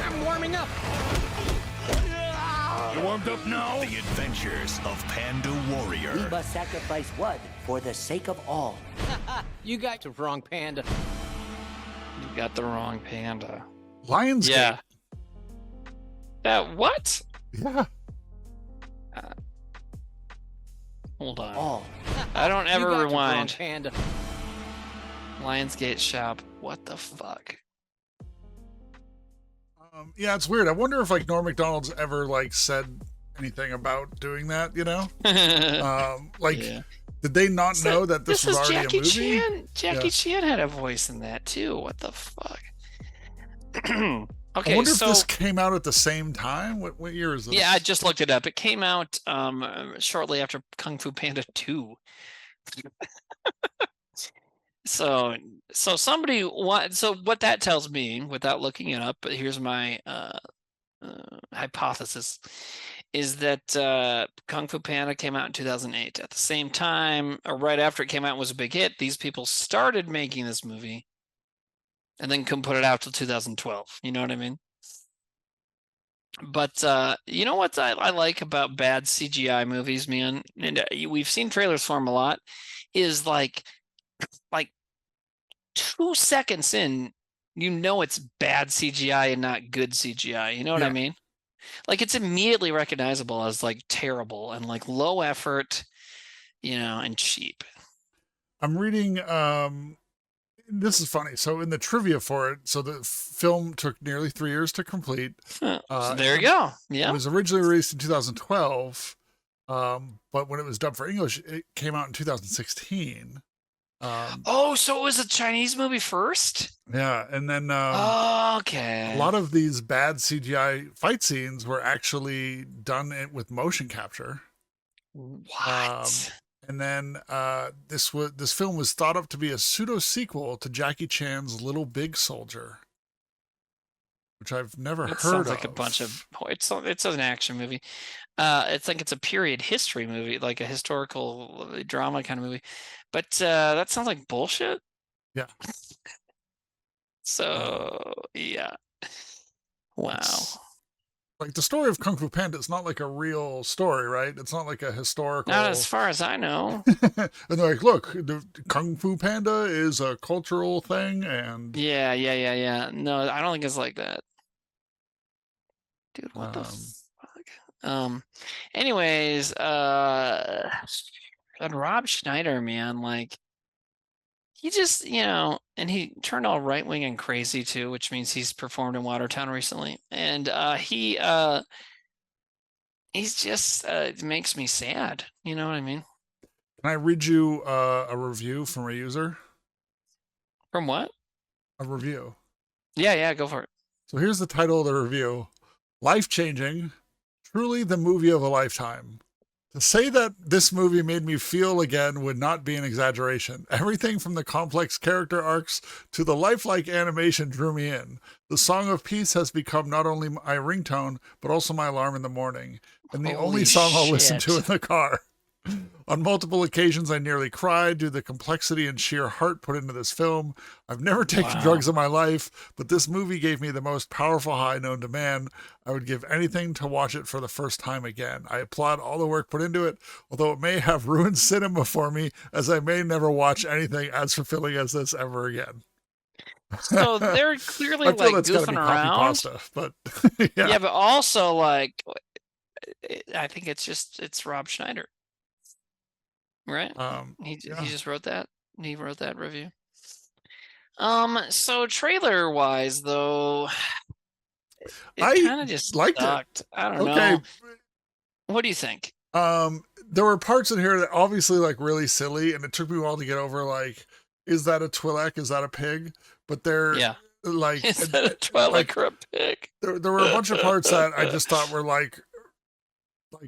I'm warming up. You warmed up now? The adventures of Panda Warrior. We must sacrifice one for the sake of all. You got the wrong panda. You got the wrong panda. Lionsgate. Yeah. What? Yeah. Hold on. All. I don't You ever got the wrong rewind. panda. Lionsgate shop. What the fuck? Yeah, it's weird. I wonder if like Norm Macdonald's ever like said anything about doing that, you know? Yeah. Did they not know that this was already Jackie a movie? Chan. Jackie Yeah. Chan had a voice in that too. What the fuck? I Okay, wonder so if this came out at the same time. What year is this? yeah, I just looked it up. It came out shortly after Kung Fu Panda 2. So somebody so what that tells me, without looking it up, but here's my hypothesis, is that Kung Fu Panda came out in 2008. At the same time, or right after it came out and was a big hit, these people started making this movie and then couldn't put it out till 2012. You know what I mean? But you know what I like about bad CGI movies, man? And we've seen trailers for them a lot, is like 2 seconds in, you know it's bad CGI and not good CGI. You know what I mean? Like it's immediately recognizable as like terrible and like low effort, you know, and cheap. I'm reading this is funny. So in the trivia for it, so the film took nearly 3 years to complete. So there you go. Yeah. It was originally released in 2012, but when it was dubbed for English, it came out in 2016. Oh, so it was a Chinese movie first? Yeah, and then okay. a lot of these bad CGI fight scenes were actually done with motion capture. What? And then this film was thought up to be a pseudo sequel to Jackie Chan's Little Big Soldier. which I've never heard sounds of. like a bunch of. It's an action movie. It's like it's a period history movie, like a historical drama kind of movie. But that sounds like bullshit. Yeah. So yeah. Wow. Like the story of Kung Fu Panda is not like a real story, right? It's not like a historical. Not as far as I know. And they're like, look, the Kung Fu Panda is a cultural thing, and yeah. No, I don't think it's like that. Dude, what the fuck? Anyways, and Rob Schneider, man, like he just, and he turned all right wing and crazy too, which means he's performed in Watertown recently. And he's just it makes me sad. You know what I mean? Can I read you a review from a user? From what? A review. Yeah, go for it. So here's the title of the review. Life-changing, truly the movie of a lifetime. To say that this movie made me feel again would not be an exaggeration. Everything from the complex character arcs to the lifelike animation drew me in. The Song of Peace has become not only my ringtone, but also my alarm in the morning, and the only song I'll listen to in the car. On multiple occasions, I nearly cried due to the complexity and sheer heart put into this film. I've never taken drugs in my life, but this movie gave me the most powerful high known to man. I would give anything to watch it for the first time again. I applaud all the work put into it, although it may have ruined cinema for me, as I may never watch anything as fulfilling as this ever again. So they're clearly I feel like that's gotta goofing be around. copy pasta, but Yeah, but also like, I think it's Rob Schneider. Right? He just wrote that. He wrote that review. So trailer wise though, it kind of just liked sucked. it. I don't know. What do you think? There were parts in here that obviously like really silly, and it took me a while to get over like, is that a Twi'lek? Is that a pig? But they're like, is that a Twi'lek or a pig? There were a bunch of parts that I just thought were like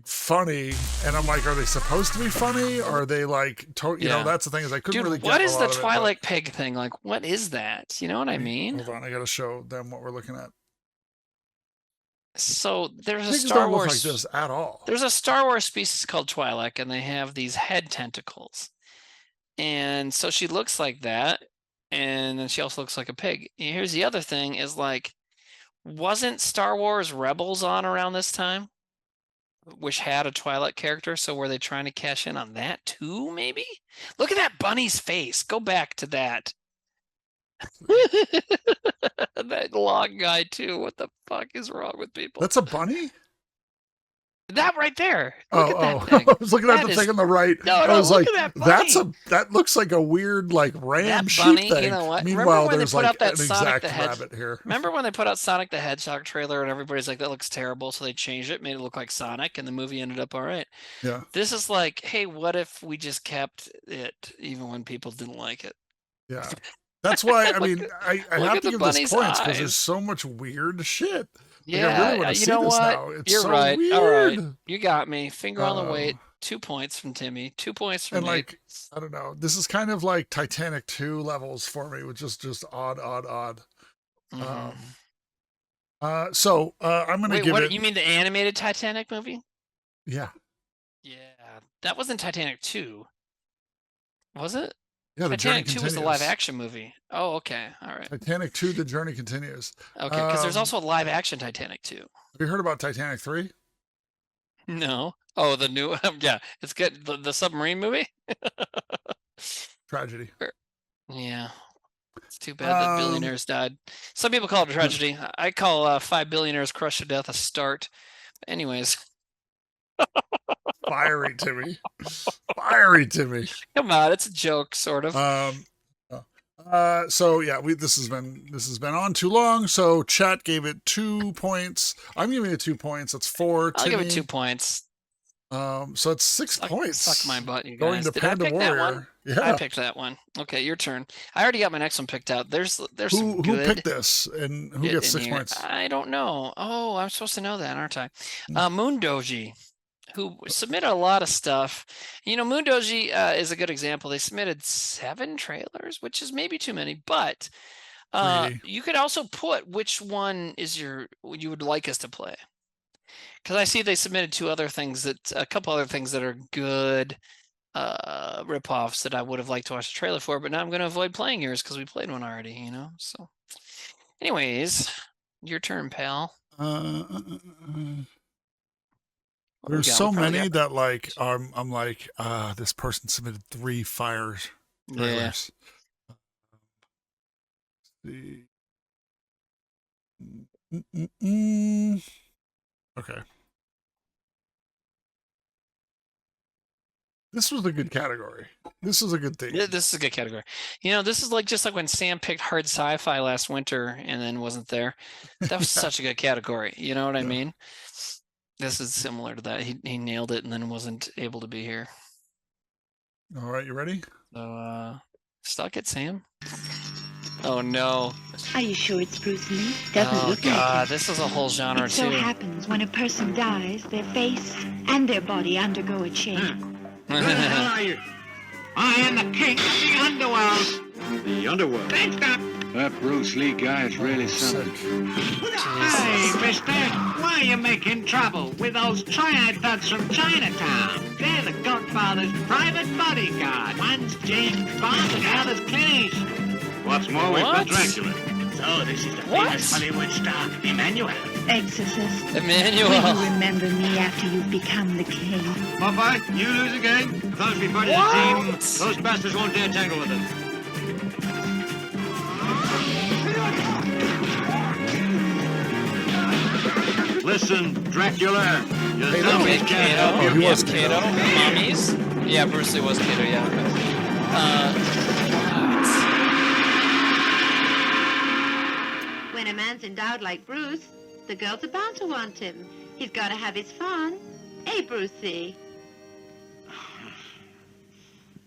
funny, and I'm like, are they supposed to be funny? Or are they like, you know, that's the thing, is I couldn't really get what is a the lot of Twi'lek pig thing? Like, what is that? You know what I mean? Hold on, I gotta show them what we're looking at. So there's a Pigs Star don't look Wars like this at all. There's a Star Wars species called Twi'lek, and they have these head tentacles. And so she looks like that, and then she also looks like a pig. And here's the other thing is like, wasn't Star Wars Rebels on around this time? Which had a Twi'lek character, so were they trying to cash in on that too, maybe? Look at that bunny's face. Go back to that. That long guy too. What the fuck is wrong with people? That's a bunny? That right there. Look at that thing. I was looking at the thing on the right. No, I was look like, at that that looks like a weird like ram sheep bunny, thing. you know what? Meanwhile, Remember when there's they put like out that an Sonic exact the Hedgehog rabbit here. Remember when they put out Sonic the Hedgehog trailer and everybody's like, that looks terrible, so they changed it, made it look like Sonic, and the movie ended up all right. Yeah. This is like, hey, what if we just kept it even when people didn't like it? Yeah. That's why, I mean, I have to give this bunny's points because eyes. there's so much weird shit. Yeah, like, I really want to you see know this what? now. It's You're so right. weird. All right, you got me. Finger on the weight. 2 points from Timmy. 2 points from And me. like, I don't know. This is kind of like Titanic 2 levels for me, which is just odd. Mhm. So I'm gonna Wait, give what? it. You mean the animated Titanic movie? Yeah. Yeah, that wasn't Titanic 2, was it? Yeah, the journey Titanic 2 was the continues. live action movie. Oh, okay, all right. Titanic 2, the journey continues. Okay, because there's also a live action Titanic 2. Have you heard about Titanic 3? No. Oh, the new yeah, it's good. The submarine movie. Tragedy. Yeah, it's too bad that billionaires died. Some people call it a tragedy. I call 5 billionaires crushed to death a start. Anyways. Fiery Timmy. Fiery Timmy. Come on, it's a joke, sort of. So yeah, this has been on too long. So chat gave it 2 points. I'm giving it 2 points. That's 4. I'll Timmy. give it 2 points. So it's 6 points. Suck my butt, you guys. Going to Did Panda I pick Warrior. that one? Yeah. I picked that one. Okay, your turn. I already got my next one picked out. There's some good. Who picked this and who gets 6 here. points? I don't know. Oh, I'm supposed to know that, aren't I? Moondoji, who submitted a lot of stuff. You know, Moondoji is a good example. They submitted 7 trailers, which is maybe too many, but You could also put which one is you would like us to play. Because I see they submitted a couple other things that are good ripoffs that I would have liked to watch the trailer for, but now I'm going to avoid playing yours because we played one already, you know? So, anyways, your turn, pal. There's so many that like I'm like this person submitted 3 fire trailers. See. Okay. This was a good category. This was a good thing. Yeah, this is a good category. You know, this is like just like when Sam picked hard sci-fi last winter and then wasn't there. That was such a good category. You know what I mean? This is similar to that. He nailed it and then wasn't able to be here. All right, you ready? So stuck it, Sam. Oh no. Are you sure it's Bruce Lee? Doesn't look like it. This is a whole genre it so too. Happens when a person dies, their face and their body undergo a change. Who the hell are you? I am the king of the underworld. The underworld? Thanks, up. That Bruce Lee guy is really something. Hey, mister, why are you making trouble with those triad thugs from Chinatown? They're the Godfather's private bodyguard. One's James Bond and the other's Clint Eastwood. What's more, we've got Dracula. So this is the famous Hollywood star, Emmanuel. Exorcist. Emmanuel. Will you remember me after you've become the king? Popeye, you lose again? As long as we fight as a team, those bastards won't dare tangle with us. Listen, Dracula, your zombies can't help you. He was Kato. Mommies? Yeah, Bruce Lee was Kato, yeah. When a man's endowed like Bruce, the girls are bound to want him. He's got to have his fun. Hey, Brucey.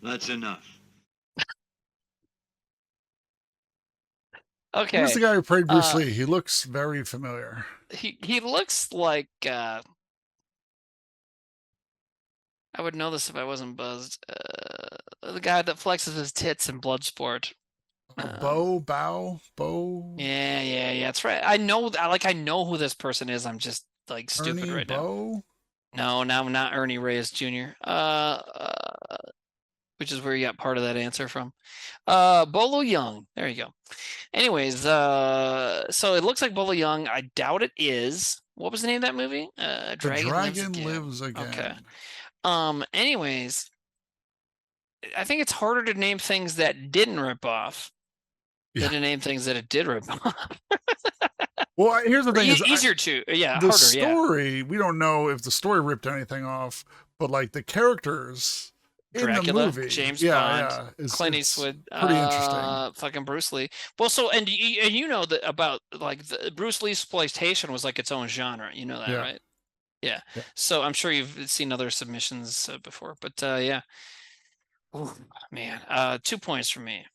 That's enough. Okay. Who's the guy who played Bruce Lee? He looks very familiar. He looks like I would know this if I wasn't buzzed. The guy that flexes his tits in Bloodsport. Bo. Yeah, that's right. I know who this person is. I'm just like stupid Ernie right Bo? now. No, not Ernie Reyes Jr. Which is where you got part of that answer from. Bolo Young. There you go. Anyways, so it looks like Bolo Young. I doubt it is. What was the name of that movie? Dragon Lives Again. Okay. Anyways, I think it's harder to name things that didn't rip off than to name things that it did rip off. Well, here's the thing: easier to, the harder. Story. We don't know if the story ripped anything off, but like the characters. Dracula, in the movie. James Bond, Clint Eastwood, pretty interesting. Fucking Bruce Lee. Well, so and you know that about like the Bruce Lee's exploitation was like its own genre. You know that, right? Yeah. So I'm sure you've seen other submissions before, but yeah. Ooh, man, 2 points from me.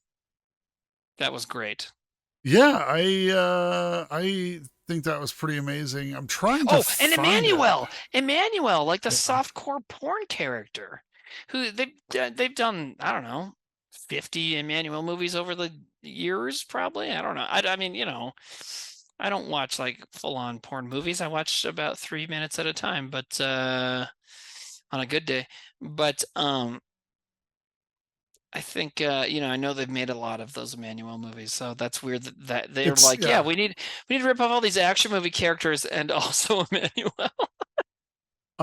That was great. Yeah, I think that was pretty amazing. I'm trying to. And Emmanuel, like the softcore porn character. Who they've done, I don't know, 50 Emmanuel movies over the years, probably. I don't know. I mean, you know, I don't watch like full-on porn movies. I watch about 3 minutes at a time, but on a good day. But I think I know they've made a lot of those Emmanuel movies, so that's weird that they're like, we need to rip off all these action movie characters and also Emmanuel.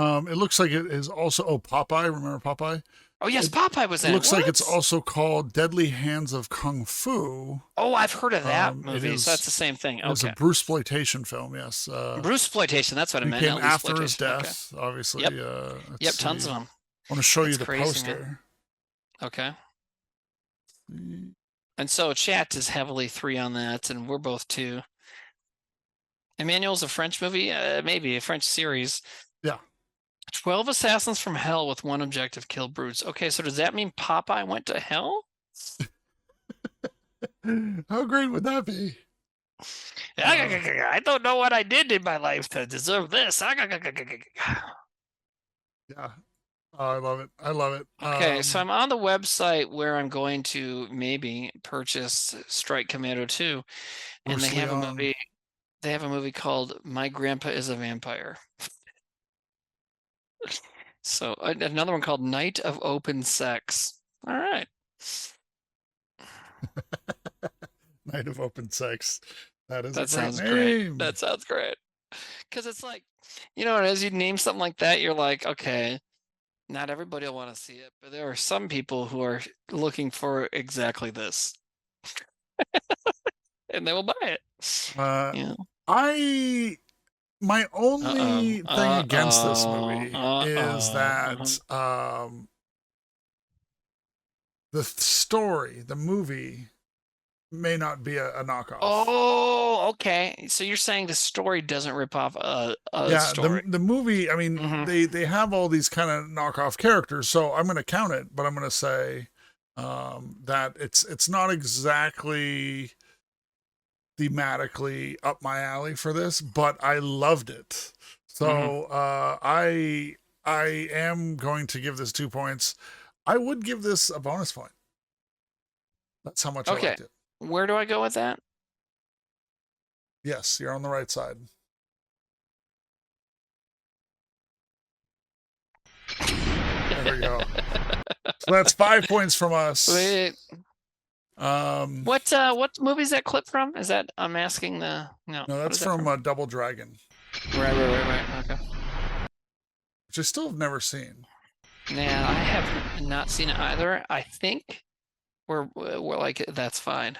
It looks like it is also Popeye. Remember Popeye? Oh yes, Popeye was in it. Looks like it's also called Deadly Hands of Kung Fu. Oh, I've heard of that movie. So that's the same thing. Okay. It's a Bruceploitation film. Yes. Bruceploitation. That's what I meant. Came after his death, obviously. Yep. Tons of them. I want to show you the poster. Man. Okay. And so chat is heavily 3 on that, and we're both 2. Emmanuel's a French movie, maybe a French series. Yeah. 12 assassins from hell with one objective: kill Bruce. Okay, so does that mean Popeye went to hell? How great would that be? I don't know what I did in my life to deserve this. Yeah. Oh, I love it. I love it. Okay, so I'm on the website where I'm going to maybe purchase Strike Commando 2, and they have a movie. They have a movie called My Grandpa is a Vampire. So another one called Night of Open Sex. All right. Night of Open Sex. That sounds name. Great. That sounds great. Because it's like, you know, as you name something like that, you're like, okay, not everybody will want to see it, but there are some people who are looking for exactly this. And they will buy it. Yeah. My only thing against this movie is that the story, the movie, may not be a knockoff. Oh, okay. So you're saying the story doesn't rip off a story? The movie. I mean, they have all these kind of knockoff characters, so I'm going to count it, but I'm going to say that it's not exactly thematically up my alley for this, but I loved it. So I am going to give this 2 points. I would give this a bonus point. That's how much I liked it. Where do I go with that? Yes, you're on the right side. There we go. So that's 5 points from us. Wait. What movie is that clip from? Is that I'm asking the no? No, that's from Double Dragon. Right. Okay. Which I still have never seen. Yeah, I have not seen it either. I think we're like that's fine.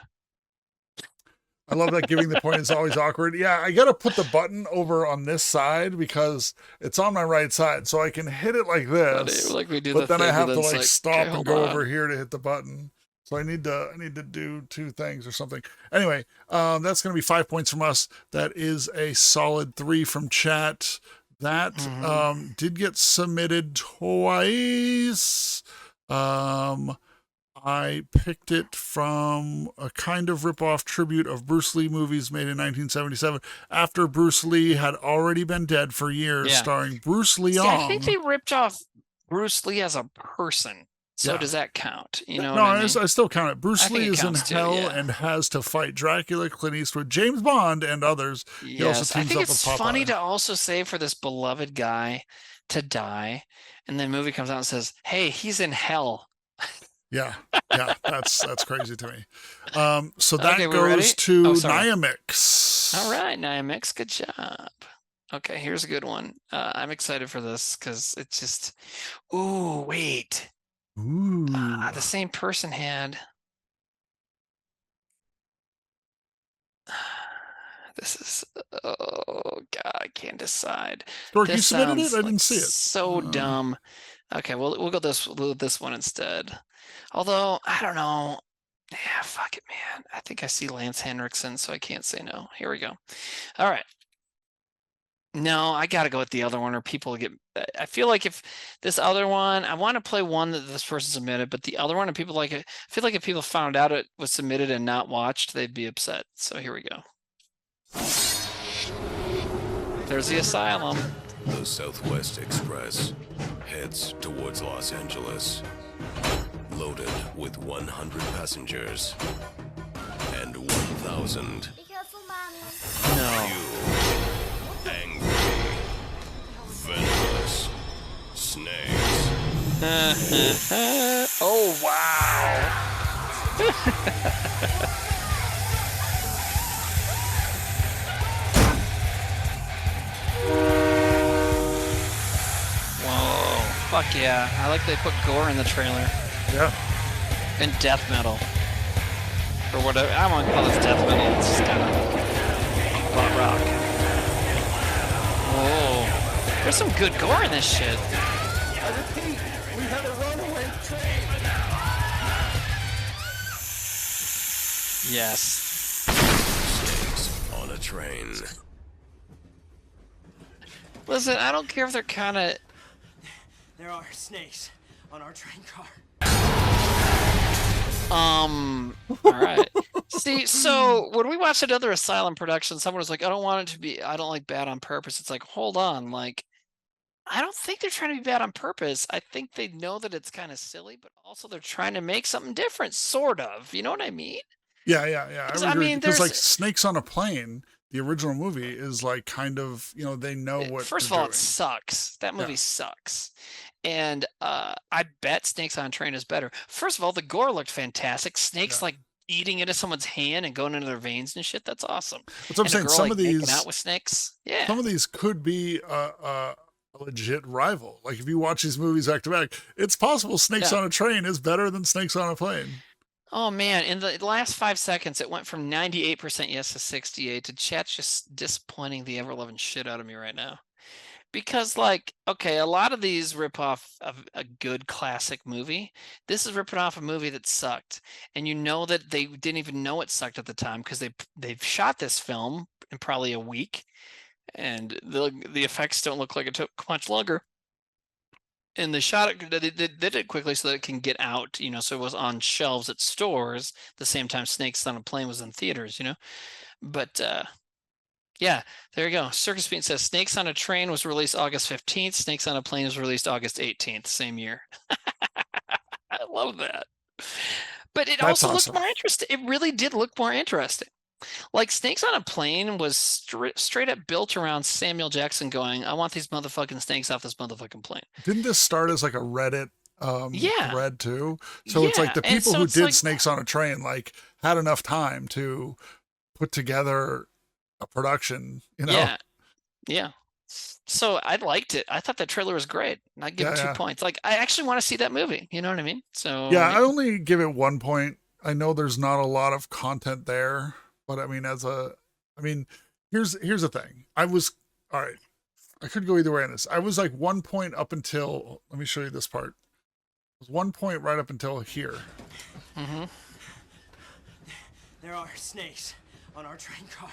I love that giving the point is always awkward. Yeah, I got to put the button over on this side because it's on my right side, so I can hit it like this. Like we do, but then I have to like stop and go over here to hit the button. So I need to do two things or something. Anyway, that's going to be 5 points from us. That is a solid 3 from chat. That did get submitted twice. I picked it from a kind of rip-off tribute of Bruce Lee movies made in 1977 after Bruce Lee had already been dead for years, starring Bruce Leong. I think they ripped off Bruce Lee as a person. So does that count? You know? No, I still count it. Bruce Lee is in hell and has to fight Dracula, Clint Eastwood, James Bond, and others. He also teams I think up it's with Popeye. funny to also say for this beloved guy to die, and then the movie comes out and says, "Hey, he's in hell." Yeah, that's crazy to me. So that goes ready? to Niamix. All right, Niamix, good job. Okay, here's a good one. I'm excited for this because it's just, ooh, wait. Ooh. The same person had. This is, oh God, I can't decide. Dork, you submitted it? I didn't see it. So dumb. Okay, we'll go this one instead. Although I don't know. Yeah, fuck it, man. I think I see Lance Henriksen, so I can't say no. Here we go. All right. No, I got to go with the other one, or people get. I feel like if this other one, I want to play one that this person submitted, but the other one, and people like it. I feel like if people found out it was submitted and not watched, they'd be upset. So here we go. There's the Asylum. The Southwest Express heads towards Los Angeles, loaded with 100 passengers and 1,000 angry, venomous snakes. Oh, wow. Whoa, fuck yeah. I like they put gore in the trailer. Yeah. And death metal. Or whatever. I won't call this death metal. It's just kind of pop rock. Whoa. There's some good gore in this shit. I repeat, we have a runaway train. Yes. Snakes on a train. Listen, I don't care if they're kind of... There are snakes on our train car. All right. See, so when we watched another Asylum production, someone was like, I don't want it to be, I don't like bad on purpose. It's like, hold on, like, I don't think they're trying to be bad on purpose. I think they know that it's kind of silly, but also they're trying to make something different, sort of. You know what I mean? Yeah. I agree. mean, Because like there's Snakes on a Plane, the original movie is like kind of, they know what first of they're all, doing. it sucks. That movie sucks. And I bet Snakes on a Train is better. First of all, the gore looked fantastic. Snakes like eating into someone's hand and going into their veins and shit. That's awesome. That's what I'm saying. Girl, Some like, of these making out with snakes. Yeah. Some of these could be a legit rival. Like if you watch these movies back to back, it's possible Snakes on a Train is better than Snakes on a Plane. Oh man, in the last 5 seconds, it went from 98% yes to 68 to chat's just disappointing the ever-loving shit out of me right now. Because like, okay, a lot of these rip off of a good classic movie. This is ripping off a movie that sucked. And you know that they didn't even know it sucked at the time because they've shot this film in probably a week. And the effects don't look like it took much longer. And they shot it, they did it quickly so that it can get out, so it was on shelves at stores the same time Snakes on a Plane was in theaters, But yeah, there you go. Circus Bean says Snakes on a Train was released August 15th. Snakes on a Plane was released August 18th, same year. I love that. But it also looked more interesting. It really did look more interesting. Like Snakes on a Plane was straight up built around Samuel Jackson going, I want these motherfucking snakes off this motherfucking plane. Didn't this start as like a Reddit thread too? So it's like the people who did Snakes on a Train like had enough time to put together a production, Yeah. So I liked it. I thought that trailer was great. And I'd give it 2 points. Like I actually want to see that movie. You know what I mean? So yeah, I only give it 1 point. I know there's not a lot of content there. But I mean, here's the thing. All right. I could go either way on this. I was like 1 point up until, let me show you this part. It was 1 point right up until here. Mm-hmm. There are snakes on our train car.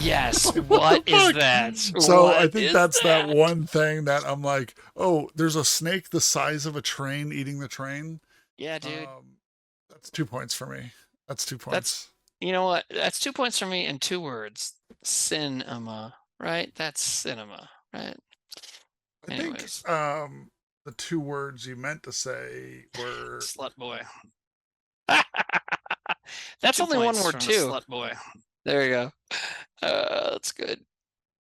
Yes. What is that? So I think that's that one thing that I'm like, oh, there's a snake the size of a train eating the train. Yeah, dude. That's 2 points for me. That's 2 points. You know what? That's 2 points for me in 2 words. Cinema, right? That's cinema, right? Anyways. I think the 2 words you meant to say were slut boy. That's only 1 word too. Slut boy. There you go. That's good.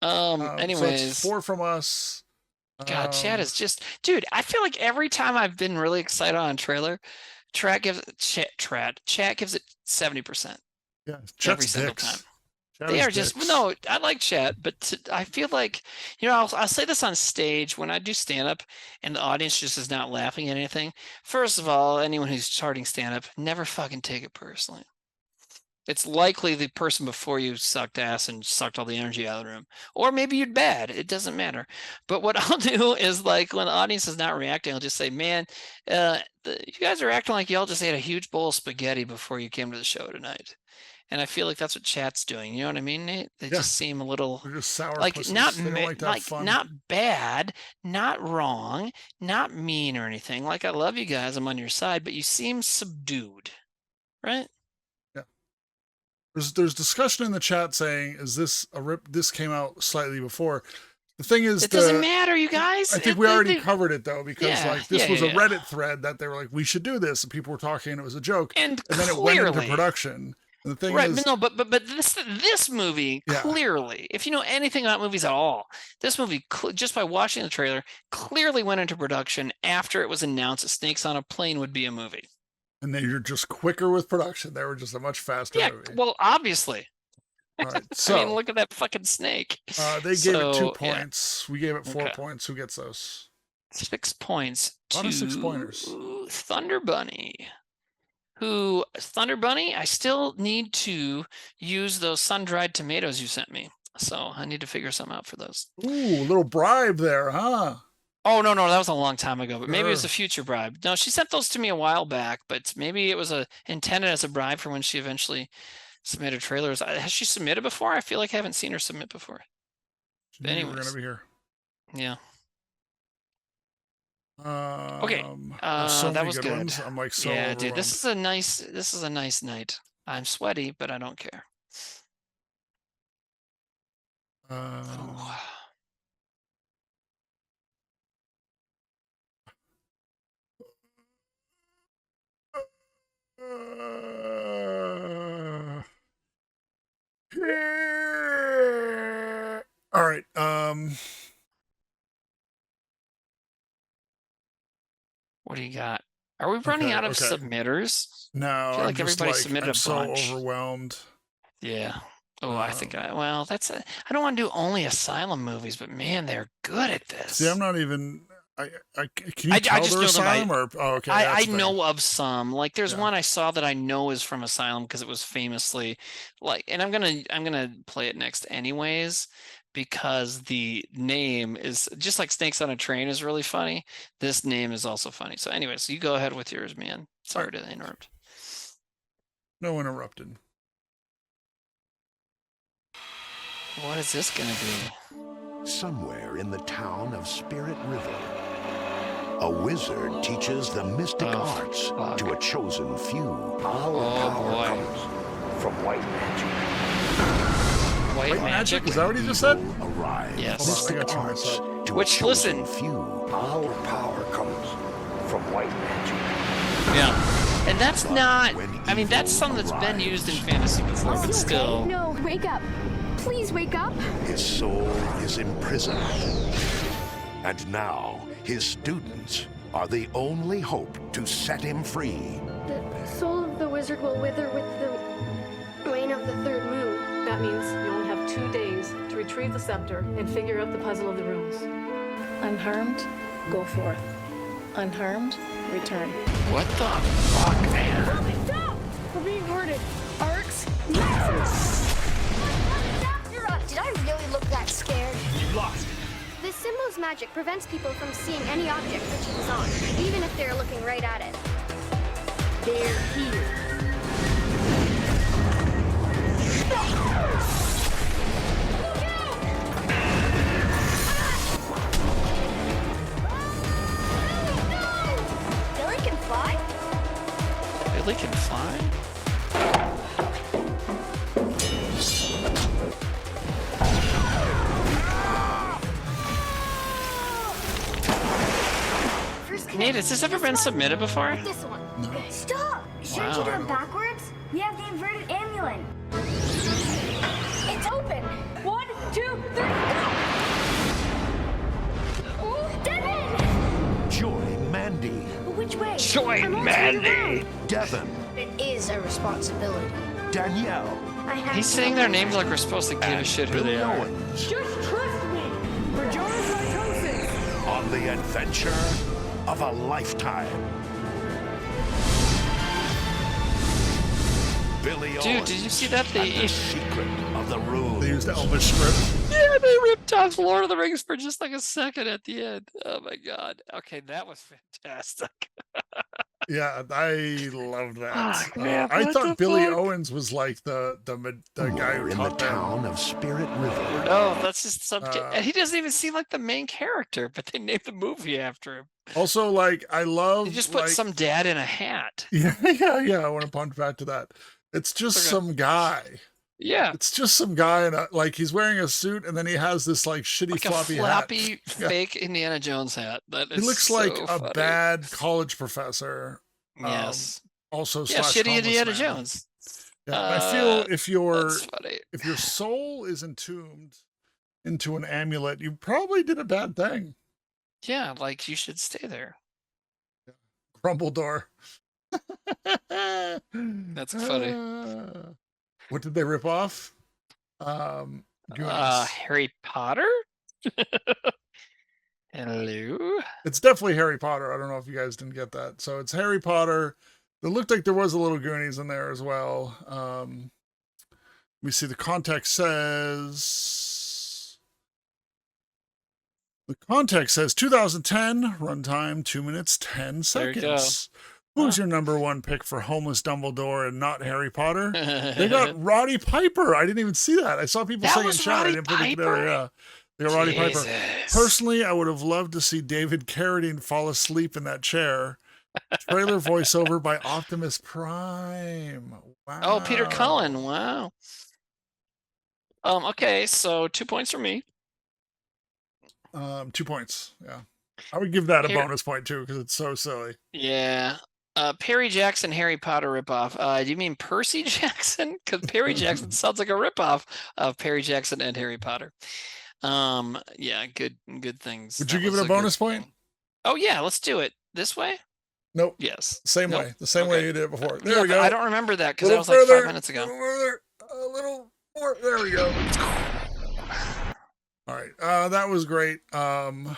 Anyways, so it's 4 from us. God, chat is just, dude. I feel like every time I've been really excited on a trailer, chat gives it 70%. Yeah, every single time. They are just no. I like chat, but I feel like I'll say this on stage when I do stand up, and the audience just is not laughing at anything. First of all, anyone who's starting stand up, never fucking take it personally. It's likely the person before you sucked ass and sucked all the energy out of the room. Or maybe you're bad. It doesn't matter. But what I'll do is, like, when the audience is not reacting, I'll just say, man, you guys are acting like y'all just ate a huge bowl of spaghetti before you came to the show tonight. And I feel like that's what chat's doing. You know what I mean, Nate? They just seem a little just sour like pussies. not not bad, not wrong, not mean or anything. Like, I love you guys. I'm on your side, but you seem subdued, right? There's discussion in the chat saying, is this a rip? This came out slightly before. The thing is, it doesn't matter, you guys. I think we already covered it though, because this was a Reddit thread that they were like, we should do this, and people were talking, and it was a joke, and then it went into production. And the thing is, no, but this movie clearly, if you know anything about movies at all, this movie just by watching the trailer clearly went into production after it was announced that Snakes on a Plane would be a movie. And they were just quicker with production. They were just a much faster movie. Well, obviously. All right, so I mean, look at that fucking snake. They gave it 2 points. We gave it 4 points. Who gets those? 6 points. A lot of 6-pointers. Thunder Bunny. Thunder Bunny, I still need to use those sun-dried tomatoes you sent me. So I need to figure something out for those. Ooh, a little bribe there, huh? Oh, no, that was a long time ago, but maybe it was a future bribe. No, she sent those to me a while back, but maybe it was intended as a bribe for when she eventually submitted trailers. Has she submitted before? I feel like I haven't seen her submit before. But anyways. We're going to be here. Yeah. Okay. That was good. Ones. I'm like so overwhelmed. Dude, this is a nice night. I'm sweaty, but I don't care. right. What do you got? Are we running out of submitters? No, I feel like everybody submitted I'm a so bunch. overwhelmed. Yeah. Oh, I think well, I don't want to do only Asylum movies, but man, they're good at this. See, I'm not even. Can you tell I just they're know Asylum them or? Oh, okay. I that's the know thing. of some. Like there's one I saw that I know is from Asylum because it was famously and I'm gonna play it next anyways because the name is just like Snakes on a Train is really funny. This name is also funny. So anyways, you go ahead with yours, man. Sorry to interrupt. No interrupted. What is this gonna be? Somewhere in the town of Spirit River, a wizard teaches the mystic arts to a chosen few. Our power comes from white magic. White magic? Is that what he just said? Arrive. Yes. Mystic arts to Which, a chosen listen. few. Our power comes from white magic. Yeah. And that's not, I mean, that's something that's been used in fantasy before, but still. No, wake up. Please wake up. His soul is imprisoned. And now, his students are the only hope to set him free. The soul of the wizard will wither with the wane of the third moon. That means you only have 2 days to retrieve the scepter and figure out the puzzle of the runes. Unharmed, go forth. Unharmed, return. What the fuck, man? Stop! We're being boarded. Arcs? Did I really look that scared? You lost. This symbol's magic prevents people from seeing any object that she's on, even if they're looking right at it. They're here. Billy can fly? Billy can fly? Nate, has this ever been submitted before? This one. No. Stop! Shouldn't you do it backwards? We have the inverted amulet. It's open. 1, 2, 3, go! Oh, Devin! Join Mandy. Which way? Join Mandy! Devin. It is a responsibility. Danielle. He's saying their names like we're supposed to give a shit who they are. Owens. Just trust me. Rejoice psychosis. On the adventure of a lifetime. Billy Dude, Owens did you see that? and the secret of the rules. They used Elvis script. Yeah, they ripped off Lord of the Rings for just like a second at the end. Oh my god. Okay, that was fantastic. Yeah, I loved that. Fuck, man, I what thought the Billy fuck? Owens was like the guy who in the taught them. town of Spirit River. No, that's just some kid. And he doesn't even seem like the main character, but they named the movie after him. Also, like I love. They just put like, some dad in a hat. Yeah. I want to punch back to that. It's just some guy. Yeah. It's just some guy and like he's wearing a suit and then he has this like shitty Like floppy a floppy hat. fake Indiana Jones hat. That is He looks so like funny. a bad college professor. Yes. Also, Yeah, slash shitty homeless Indiana man. Jones. Yeah, I feel That's funny. if your soul is entombed into an amulet, you probably did a bad thing. Yeah, like you should stay there. Grumbledore. That's funny. What did they rip off? Goonies. Harry Potter? Hello? It's definitely Harry Potter. I don't know if you guys didn't get that. So it's Harry Potter. It looked like there was a little Goonies in there as well. Let me see. The context says 2010, runtime 2 minutes 10 There you go. seconds. Who's your number one pick for homeless Dumbledore and not Harry Potter? They got Roddy Piper. I didn't even see that. I saw people That saying in was chat. I Roddy didn't put it together. Piper? Yeah. They got Roddy Piper. Jesus. Personally, I would have loved to see David Carradine fall asleep in that chair. Trailer voiceover by Optimus Prime. Wow. Oh, Peter Cullen. Wow. Okay, so 2 points for me. 2 points. Yeah. I would give that a Here- bonus point too because it's so silly. Yeah. Perry Jackson, Harry Potter ripoff. Do you mean Percy Jackson? Because Perry Jackson sounds like a ripoff of Perry Jackson and Harry Potter. Yeah, good things. Would you give it a bonus point? Oh yeah, let's do it this way. Nope. Yes. Same way. The same way you did it before. There we go. I don't remember that because that was further, like 5 minutes ago. A little further. A little more. There we go. All right. That was great. I'm.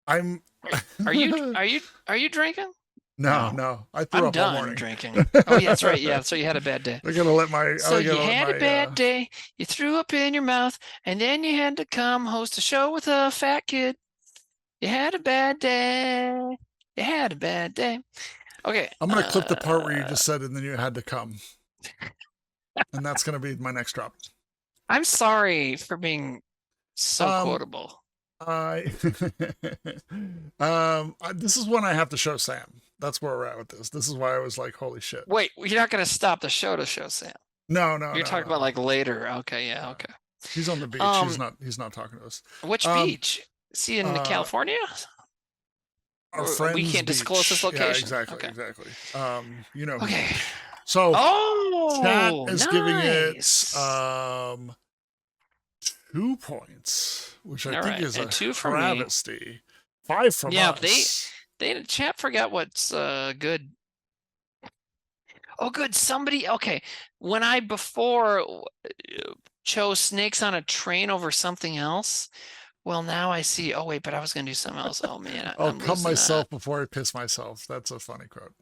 Are you drinking? No. I threw up all morning. Drinking. Oh yeah, that's right. Yeah, so you had a bad day. I gotta let my. So you had a bad day. You threw up in your mouth, and then you had to come host a show with a fat kid. You had a bad day. You had a bad day. Okay. I'm gonna clip the part where you just said, and then you had to come, and that's gonna be my next drop. I'm sorry for being so quotable. This is one I have to show Sam. That's where we're at with this. This is why I was like, holy shit. Wait, you're not gonna stop the show to show Sam? No. You're talking about like later. Okay, yeah, okay. He's on the beach. He's not talking to us. Which beach? Is he in California? Our friend's we can't disclose his location. Yeah, exactly. You know. Okay. So chat is nice. giving it 2 points, which I think is a travesty. 5 from us. They chat forgot what's good. Oh, good. Somebody. Okay. When I before chose Snakes on a Train over something else. Well, now I see. Oh wait, but I was gonna do something else. Oh man. I'll come myself before I piss myself. That's a funny quote.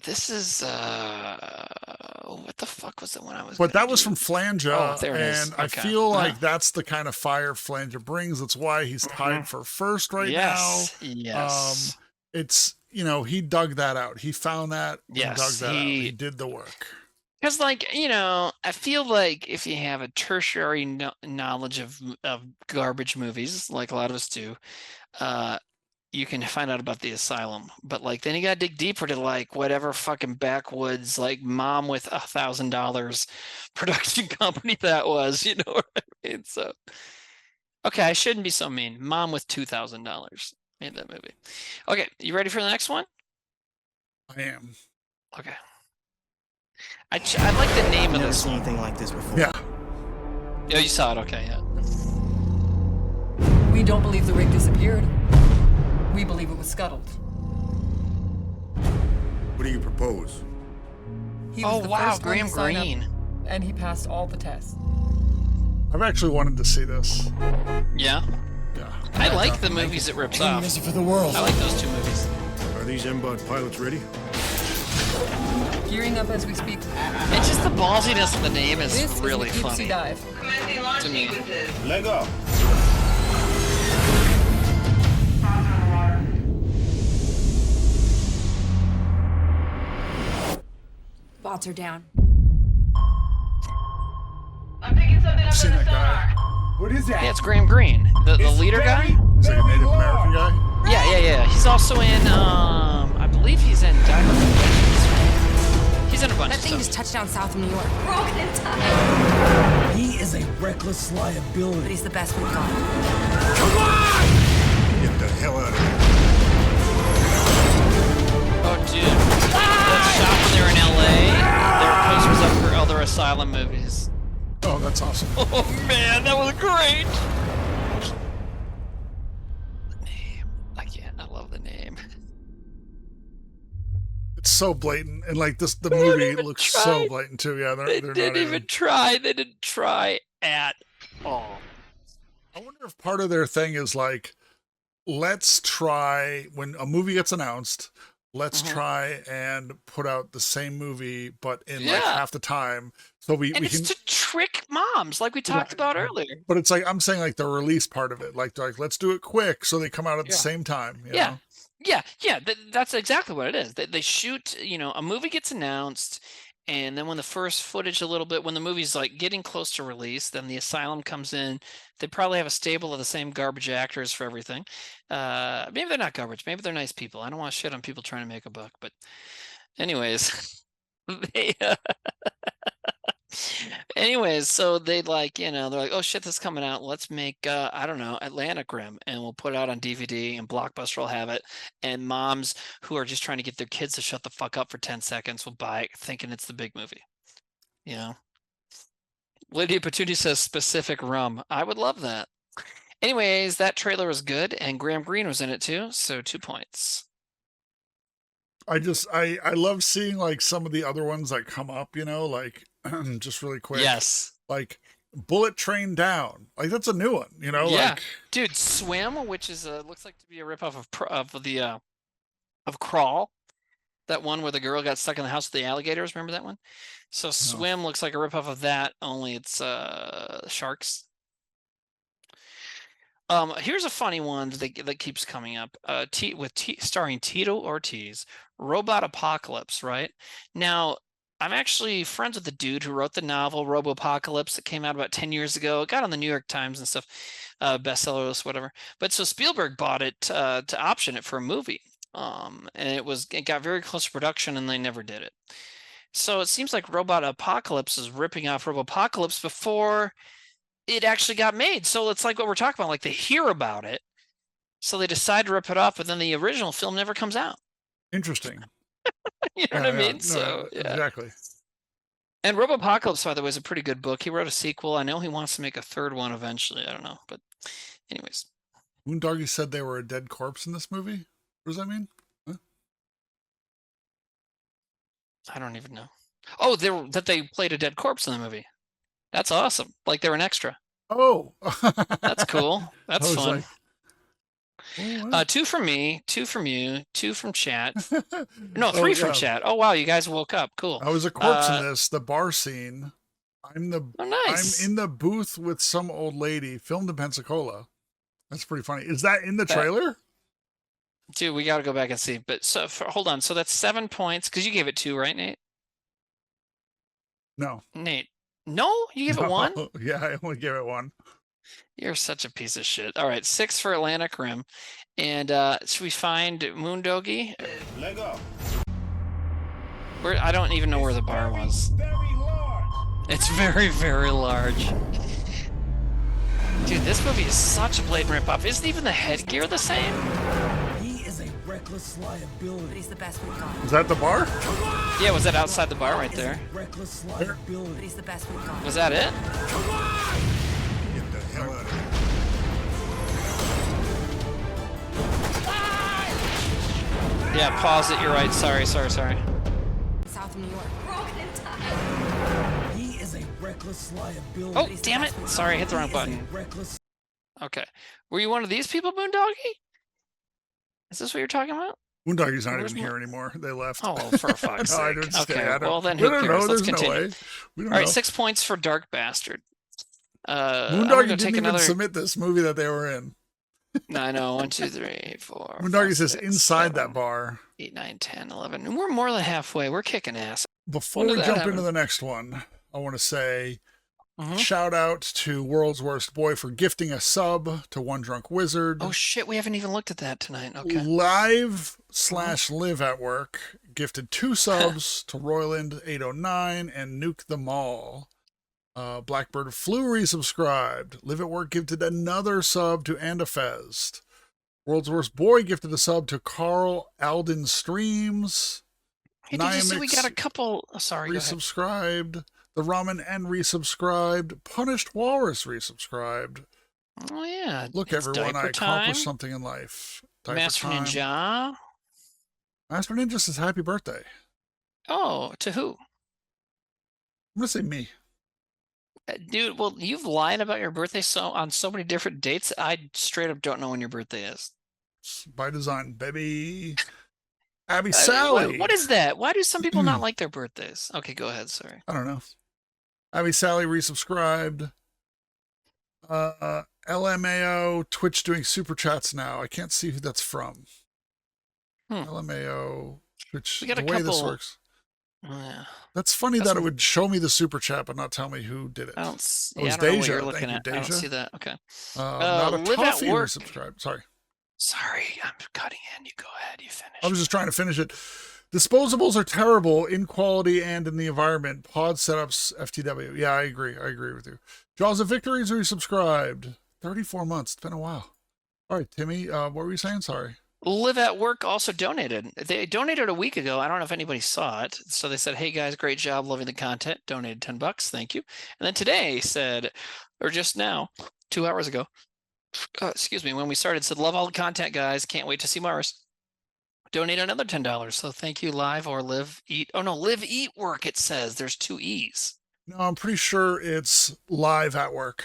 This is what the fuck was the one I was? But that was from Flanger, and I feel like that's the kind of fire Flanger brings. That's why he's tied for first now. Yes. It's he dug that out. He found that. Yes. Dug that out. He did the work. Because, I feel like if you have a tertiary knowledge of garbage movies, like a lot of us do, you can find out about the asylum. But, then you got to dig deeper to, whatever fucking backwoods, mom with $1,000 production company that was. You know what I mean? So, okay, I shouldn't be so mean. Mom with $2,000 made that movie. Okay, you ready for the next one? I am. Okay. I like the name of Never this seen one. anything like this before. Yeah. Oh, you saw it. Okay, yeah. We don't believe the rig disappeared. We believe it was scuttled. What do you propose? He was the wow, first one to Graham sign up, Greene. and he passed all the tests. I've actually wanted to see this. Yeah. Yeah. I like the movies it rips off. For the world. I like those 2 movies. Are these M-Bot pilots ready? Gearing up as we speak. It's just the ballsiness of the name is This really is the funny. deep sea dive. To me. Leg up. Bots are down. I'm picking something up I've seen in the that guy. sonar. What is that? Yeah, it's Graham Greene, the leader guy. He's like a Native American guy. Yeah. He's also in. I believe he's in Diamond. He's in a bunch That of thing stuff. just touched down south of New York. Broken in time. He is a reckless liability. But he's the best we've got. Come on! Get the hell out of here. Oh, dude. That shot when they were in LA. There were posters up for other asylum movies. Oh, that's awesome. Oh man, that was great. The name. I love the name. It's so blatant, and the movie looks so blatant too. Yeah, They didn't even try. They didn't try at all. I wonder if part of their thing is let's try when a movie gets announced. Let's try and put out the same movie, but in half the time, so we it's can to trick moms, like we talked about earlier. But it's I'm saying the release part of it, let's do it quick so they come out at the same time. You know? Yeah. That's exactly what it is. They shoot, a movie gets announced, and then when the first footage when the movie's getting close to release, then the asylum comes in. They probably have a stable of the same garbage actors for everything. Maybe they're not garbage. Maybe they're nice people. I don't want to shit on people trying to make a buck, but anyways, so they they're like, oh shit, this is coming out. Let's make Atlantic Rim, and we'll put it out on DVD, and Blockbuster will have it, and moms who are just trying to get their kids to shut the fuck up for 10 seconds will buy it thinking it's the big movie. Lydia Petuni says specific rum. I would love that. Anyways, that trailer was good, and Graham Greene was in it too, so 2 points. I love seeing like some of the other ones that come up, like just really quick. Yes. Like Bullet Train Down. Like that's a new one, Yeah. Like, dude, Swim, which is looks like to be a ripoff of Crawl. That one where the girl got stuck in the house with the alligators. Remember that one? So Swim looks like a ripoff of that, only it's sharks. Here's a funny one that keeps coming up. Starring Tito Ortiz, Robot Apocalypse. Right now, I'm actually friends with the dude who wrote the novel Robopocalypse that came out about 10 years ago. It got on the New York Times and stuff, bestseller list, whatever. But so Spielberg bought it to option it for a movie. And it got very close to production, and they never did it. So it seems like Robot Apocalypse is ripping off Robopocalypse before it actually got made. So it's like what we're talking about, like they hear about it, so they decide to rip it off, but then the original film never comes out. Interesting. You know what I mean? No, exactly. And Robopocalypse, by the way, is a pretty good book. He wrote a sequel. I know he wants to make a third one eventually. I don't know, but anyways. Moondoggy said they were a dead corpse in this movie. What does that mean? Huh? I don't even know. Oh, that they played a dead corpse in the movie. That's awesome. Like they were an extra. Oh, that's cool. That's fun. Like, oh, wow. 2 from me, 2 from you, 2 from chat. No, 3 from chat. Oh wow, you guys woke up. Cool. I was a corpse in this. The bar scene. Nice. I'm in the booth with some old lady. Filmed in Pensacola. That's pretty funny. Is that in the trailer? Dude, we got to go back and see. But hold on. So that's 7 points because you gave it 2, right, Nate? No. Nate. No, you gave it 1? Yeah, I only gave it 1. You're such a piece of shit. All right, 6 for Atlantic Rim. And should we find Moondoggy? Let go. I don't even know where the bar was. It's very, very large. Dude, this movie is such a blatant ripoff. Isn't even the headgear the same? He is a reckless liability. He's the best we've got. Is that the bar? Yeah, was that outside the bar right there? Reckless liability. He's the best we've got. Was that it? Get the hell out of here. Yeah, pause it. You're right. Sorry. South of New York. Broken in time. He is a reckless liability. Oh, damn it. Sorry, I hit the wrong button. Okay. Were you one of these people, Moondoggy? Is this what you're talking about? Moondoggy's not even here anymore. They left. Oh, for fuck's sake. Okay, well then who We don't cares? know. Let's There's continue. no way. We don't All right, know. 6 points for Dark Bastard. Moondoggy didn't even submit this movie that they were in. I know. 1, 2, 3, 4. Moondoggy says 6, inside 7, that bar. 8, 9, 10, 11. And we're more than halfway. We're kicking ass. Before we jump into the next one, I want to say shout out to World's Worst Boy for gifting a sub to One Drunk Wizard. Oh shit, we haven't even looked at that tonight. Okay. Live/live at work gifted 2 subs to Royland 809 and Nuke the Mall. Blackbird Flu resubscribed. Live at Work gifted another sub to Andafest. World's Worst Boy gifted a sub to Carl Alden Streams. Hey, did you see we got a couple? Oh, sorry, resubscribed. The Ramen N resubscribed. Punished Walrus resubscribed. Oh yeah. Look, everyone, I accomplished something in life. Master Ninja. Master Ninja says happy birthday. Oh, to who? I'm gonna say me. Dude, well, you've lied about your birthday on so many different dates. I straight up don't know when your birthday is. By design, baby. Abby Sally. What is that? Why do some people not like their birthdays? Okay, go ahead. Sorry. I don't know. Abby Sally resubscribed. LMAO Twitch doing super chats now. I can't see who that's from. LMAO Twitch. We got the a way couple. This works. Oh, yeah. That's funny that it would show me the super chat but not tell me who did it. I don't It yeah, was I don't know what Deja. you're looking Thank at. you, I don't Deja. see that. Okay. Not a Live at toffee Work. resubscribed. Sorry. Sorry, I'm cutting in. You go ahead. You finish. I was just trying to finish it. Disposables are terrible in quality and in the environment. Pod setups, FTW. Yeah, I agree. I agree with you. Jaws of Victory is resubscribed. 34 months. It's been a while. All right, Timmy, what were you saying? Sorry. Live at Work also donated. They donated a week ago. I don't know if anybody saw it. So they said, hey guys, great job, loving the content. Donated $10. Thank you. And then today said, or just now, 2 hours ago, excuse me, when we started, said, love all the content, guys. Can't wait to see Mars. Donate another $10. So thank you, Live or Live Eat. Oh no, Live Eat Work, it says. There's 2 E's. No, I'm pretty sure it's Live at Work.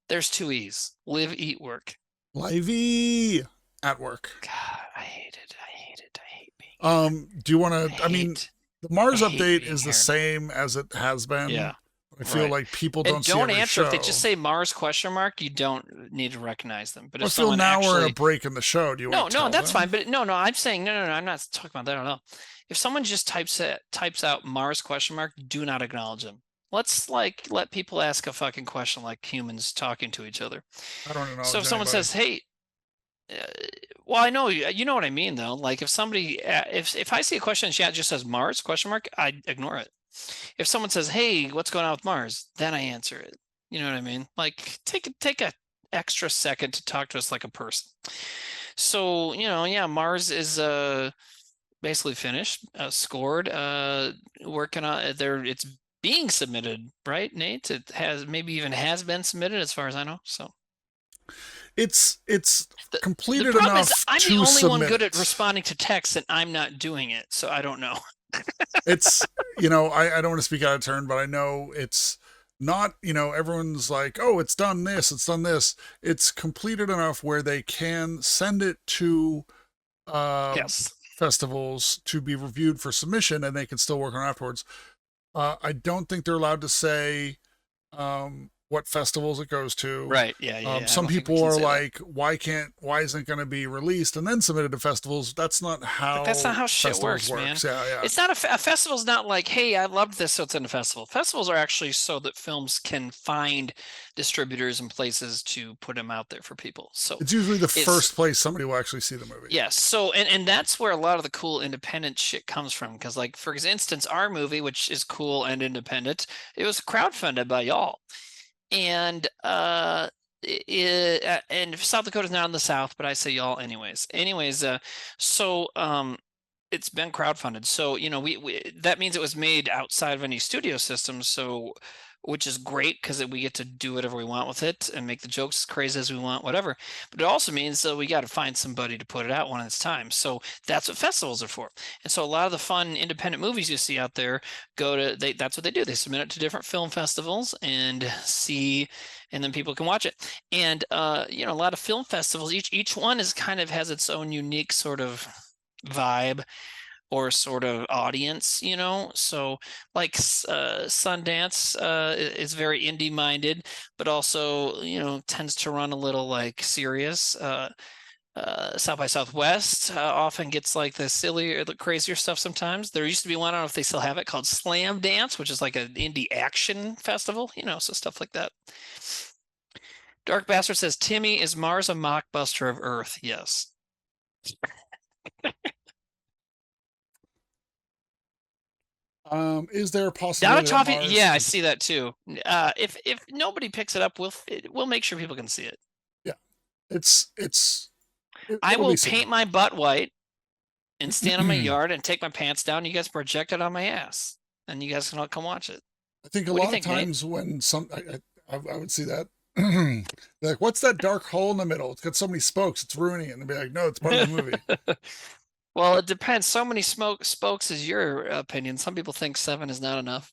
There's 2 E's. Live Eat Work. Livey at Work. God, I hate it. I hate it. I hate being Do you want to, I mean, the Mars update is the same as it has been. Yeah. I feel like people don't see every answer show. if they just say Mars ? You don't need to recognize them. But if I feel now we're in a break in the show. Do you want to No, that's them? fine. But no, I'm saying no. I'm not talking about that at all. If someone just types out Mars ? Do not acknowledge them. Let's let people ask a fucking question like humans talking to each other. I don't acknowledge So if someone anybody. says, "Hey," well, I know you know what I mean though. Like if somebody, if I see a question in chat that just says Mars ? I ignore it. If someone says, "Hey, what's going on with Mars?" then I answer it. You know what I mean? Like take a extra second to talk to us like a person. So yeah, Mars is basically finished, scored, working on there. It's being submitted, right, Nate? It has been submitted as far as I know. So it's completed the problem enough is I'm to the only submit one good it. at responding to text, and I'm not doing it, so I don't know. It's I don't want to speak out of turn, but I know it's not, everyone's like, oh, it's done this, it's done this. It's completed enough where they can send it to festivals to be reviewed for submission, and they can still work on it afterwards. I don't think they're allowed to say what festivals it goes to. Right. Yeah. Some people are like, why isn't it going to be released and then submitted to festivals? That's not how shit works, man. Yeah. It's not a festival's not like, hey, I loved this, so it's in a festival. Festivals are actually so that films can find distributors and places to put them out there for people. So it's usually the first place somebody will actually see the movie. Yes. So and that's where a lot of the cool independent shit comes from. Because like for instance, our movie, which is cool and independent, it was crowdfunded by y'all. And and South Dakota's not in the South, but I say y'all anyways. So it's been crowdfunded. So we that means it was made outside of any studio systems. So which is great because we get to do whatever we want with it and make the jokes as crazy as we want, whatever. But it also means that we got to find somebody to put it out when it's time. So that's what festivals are for. And so a lot of the fun independent movies you see out there that's what they do. They submit it to different film festivals and then people can watch it. And a lot of film festivals, each one has its own unique sort of vibe or sort of audience, so like Sundance is very indie minded, but also tends to run a little like serious. South by Southwest often gets like the sillier, the crazier stuff sometimes. There used to be one, I don't know if they still have it, called Slam Dance, which is like an indie action festival, so stuff like that. Dark Bastard says, Timmy, is Mars a mockbuster of Earth? Yes. Is there a possibility? Yeah, I see that too. If nobody picks it up, we'll make sure people can see it. Yeah, I will paint my butt white and stand in my yard and take my pants down. You guys project it on my ass, and you guys can all come watch it. I think a lot of times, Nate? When I would see that. Like, what's that dark hole in the middle? It's got so many spokes, it's ruining it. And they'd be like, no, it's part of the movie. Well, it depends. So many spokes is your opinion. Some people think 7 is not enough.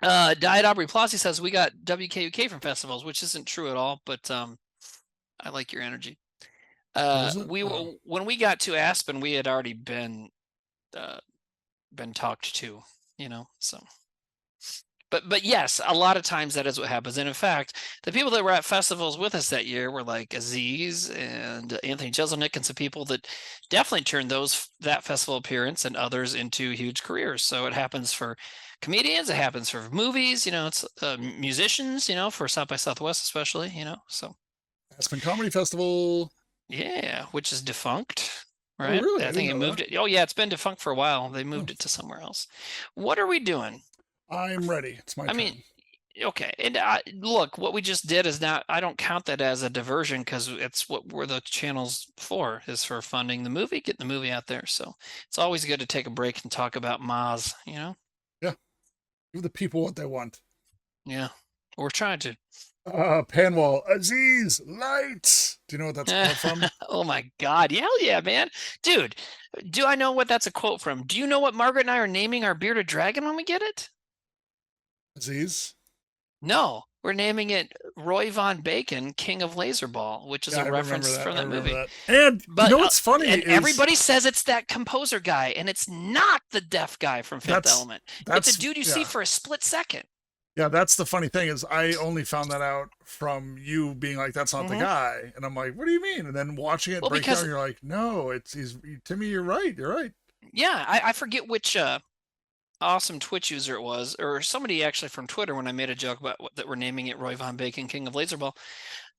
Diet Aubrey Plossi says we got WKUK from festivals, which isn't true at all, but I like your energy. When we got to Aspen, we had already been talked to, so. But yes, a lot of times that is what happens. And in fact, the people that were at festivals with us that year were like Aziz and Anthony Jeselnik and some people that definitely turned that festival appearance and others into huge careers. So it happens for comedians, it happens for movies, it's musicians, for South by Southwest especially, so. Aspen Comedy Festival. Yeah, which is defunct. Right? Oh, really? I think it moved it. Oh yeah, it's been defunct for a while. They moved it to somewhere else. What are we doing? I'm ready. It's my turn. I mean, Okay, and look, what we just did is not. I don't count that as a diversion because it's what we're the channel's for, is for funding the movie, getting the movie out there. So it's always good to take a break and talk about Maz. Yeah, give the people what they want. Yeah, we're trying to. Panwall, Aziz, lights. Do you know what that's a quote from? Oh my God, hell yeah, man, dude. Do I know what that's a quote from? Do you know what Margaret and I are naming our bearded dragon when we get it? Aziz. No, we're naming it Roy Von Bacon, King of Laserball, which is a reference from that movie. And you know what's funny? And everybody says it's that composer guy, and it's not the deaf guy from Fifth Element. It's a dude you see for a split second. Yeah, that's the funny thing is I only found that out from you being like, that's not the guy. And I'm like, what do you mean? And then watching it break down, you're like, no, Timmy, you're right. You're right. Yeah, I forget which awesome Twitch user it was, or somebody actually from Twitter, when I made a joke about that we're naming it Roy Von Bacon, King of Laserball,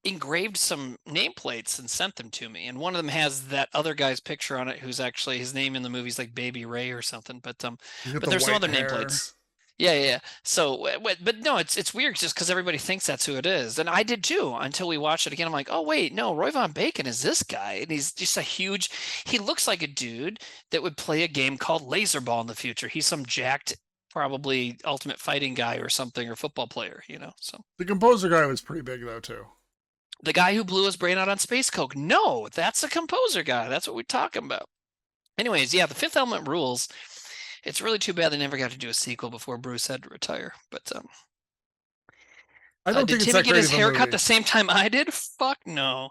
engraved some nameplates and sent them to me. And one of them has that other guy's picture on it, who's actually, his name in the movie's like Baby Ray or something. But there's some other nameplates. Yeah. So, but no, it's weird just because everybody thinks that's who it is. And I did too, until we watched it again. I'm like, oh, wait, no, Roy Von Bacon is this guy. And he's just he looks like a dude that would play a game called Laserball in the future. He's some jacked, probably Ultimate Fighting guy or something, or football player, so. The composer guy was pretty big though, too. The guy who blew his brain out on Space Coke. No, that's the composer guy. That's what we're talking about. Anyways, yeah, the Fifth Element rules. It's really too bad they never got to do a sequel before Bruce had to retire. But I don't think did it's Timmy that get great his of a haircut movie. the same time I did? Fuck no.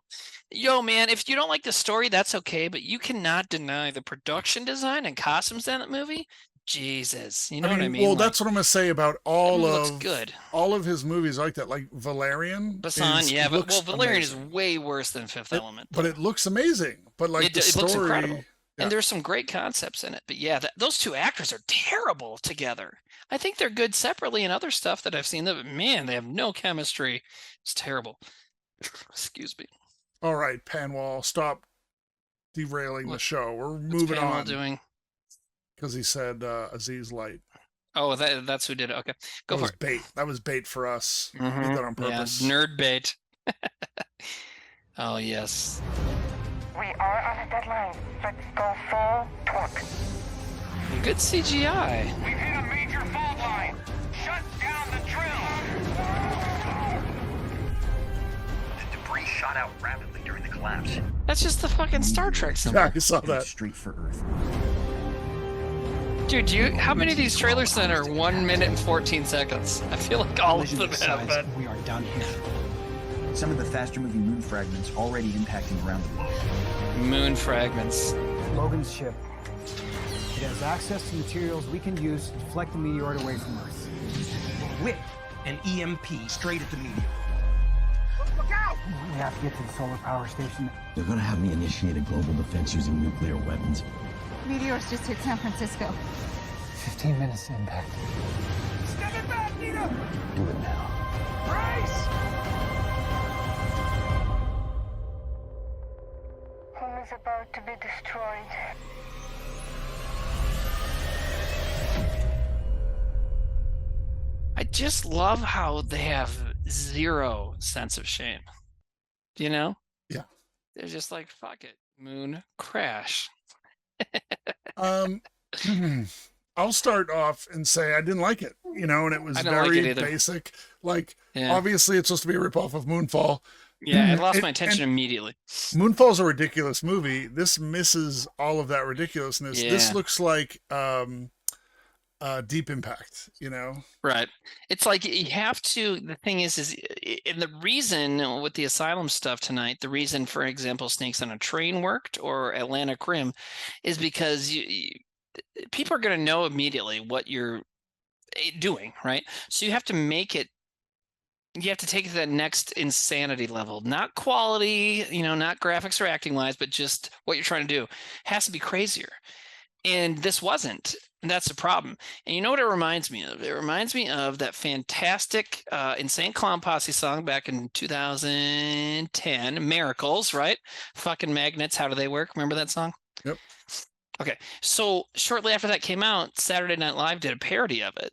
Yo, man, if you don't like the story, that's okay. But you cannot deny the production design and costumes in that movie. Jesus, you know what I mean? Well, that's what I'm gonna say about all of his movies like that, like Valerian. Basan, yeah, but Valerian is way worse than Fifth Element. But it looks amazing. But like the story, looks incredible. Yeah. And there's some great concepts in it. But yeah, those two actors are terrible together. I think they're good separately in other stuff that I've seen. But man, they have no chemistry. It's terrible. Excuse me. All right, Panwall, stop derailing the show. We're moving on. What's Panwall doing? Because he said Aziz Light. Oh, that's who did it. Okay, go for it. Bait. That was bait for us. We did that on purpose. Yeah, nerd bait. Oh, yes. We are on a deadline. Let's go full torque. Good CGI. We've hit a major fault line. Shut down the drill. The debris shot out rapidly during the collapse. That's just the fucking Star Trek symbol. Yeah, I saw that. Straight for Earth. Dude, how many of these trailers then are 1 minute and 14 seconds? I feel like all of them have that. We are done here. Some of the faster moving moon fragments already impacting around the world. Moon fragments. Logan's ship. It has access to materials we can use to deflect the meteor away from Earth. Whip an EMP straight at the meteor. Look out! We have to get to the solar power station. They're gonna have me initiate a global defense using nuclear weapons. Meteors just hit San Francisco. 15 minutes to impact. Step it back, Nina! Do it now. Brace! Home is about to be destroyed. I just love how they have zero sense of shame. Do you know? Yeah. They're just like, fuck it. Moon crash. I'll start off and say I didn't like it, and it was very basic. Like, obviously it's supposed to be a ripoff of Moonfall. Yeah, I lost my attention immediately. Moonfall's a ridiculous movie. This misses all of that ridiculousness. Yeah. This looks like Deep Impact, Right. It's like you have to, the thing is and the reason with the Asylum stuff tonight, the reason, for example, Snakes on a Train worked or Atlantic Rim is because people are going to know immediately what you're doing, right? So you have to make it, you have to take it to that next insanity level, not quality, not graphics or acting wise, but just what you're trying to do has to be crazier. And this wasn't. And that's the problem. And you know what it reminds me of? It reminds me of that fantastic Insane Clown Posse song back in 2010, Miracles, right? Fucking magnets, how do they work? Remember that song? Yep. Okay. So shortly after that came out, Saturday Night Live did a parody of it.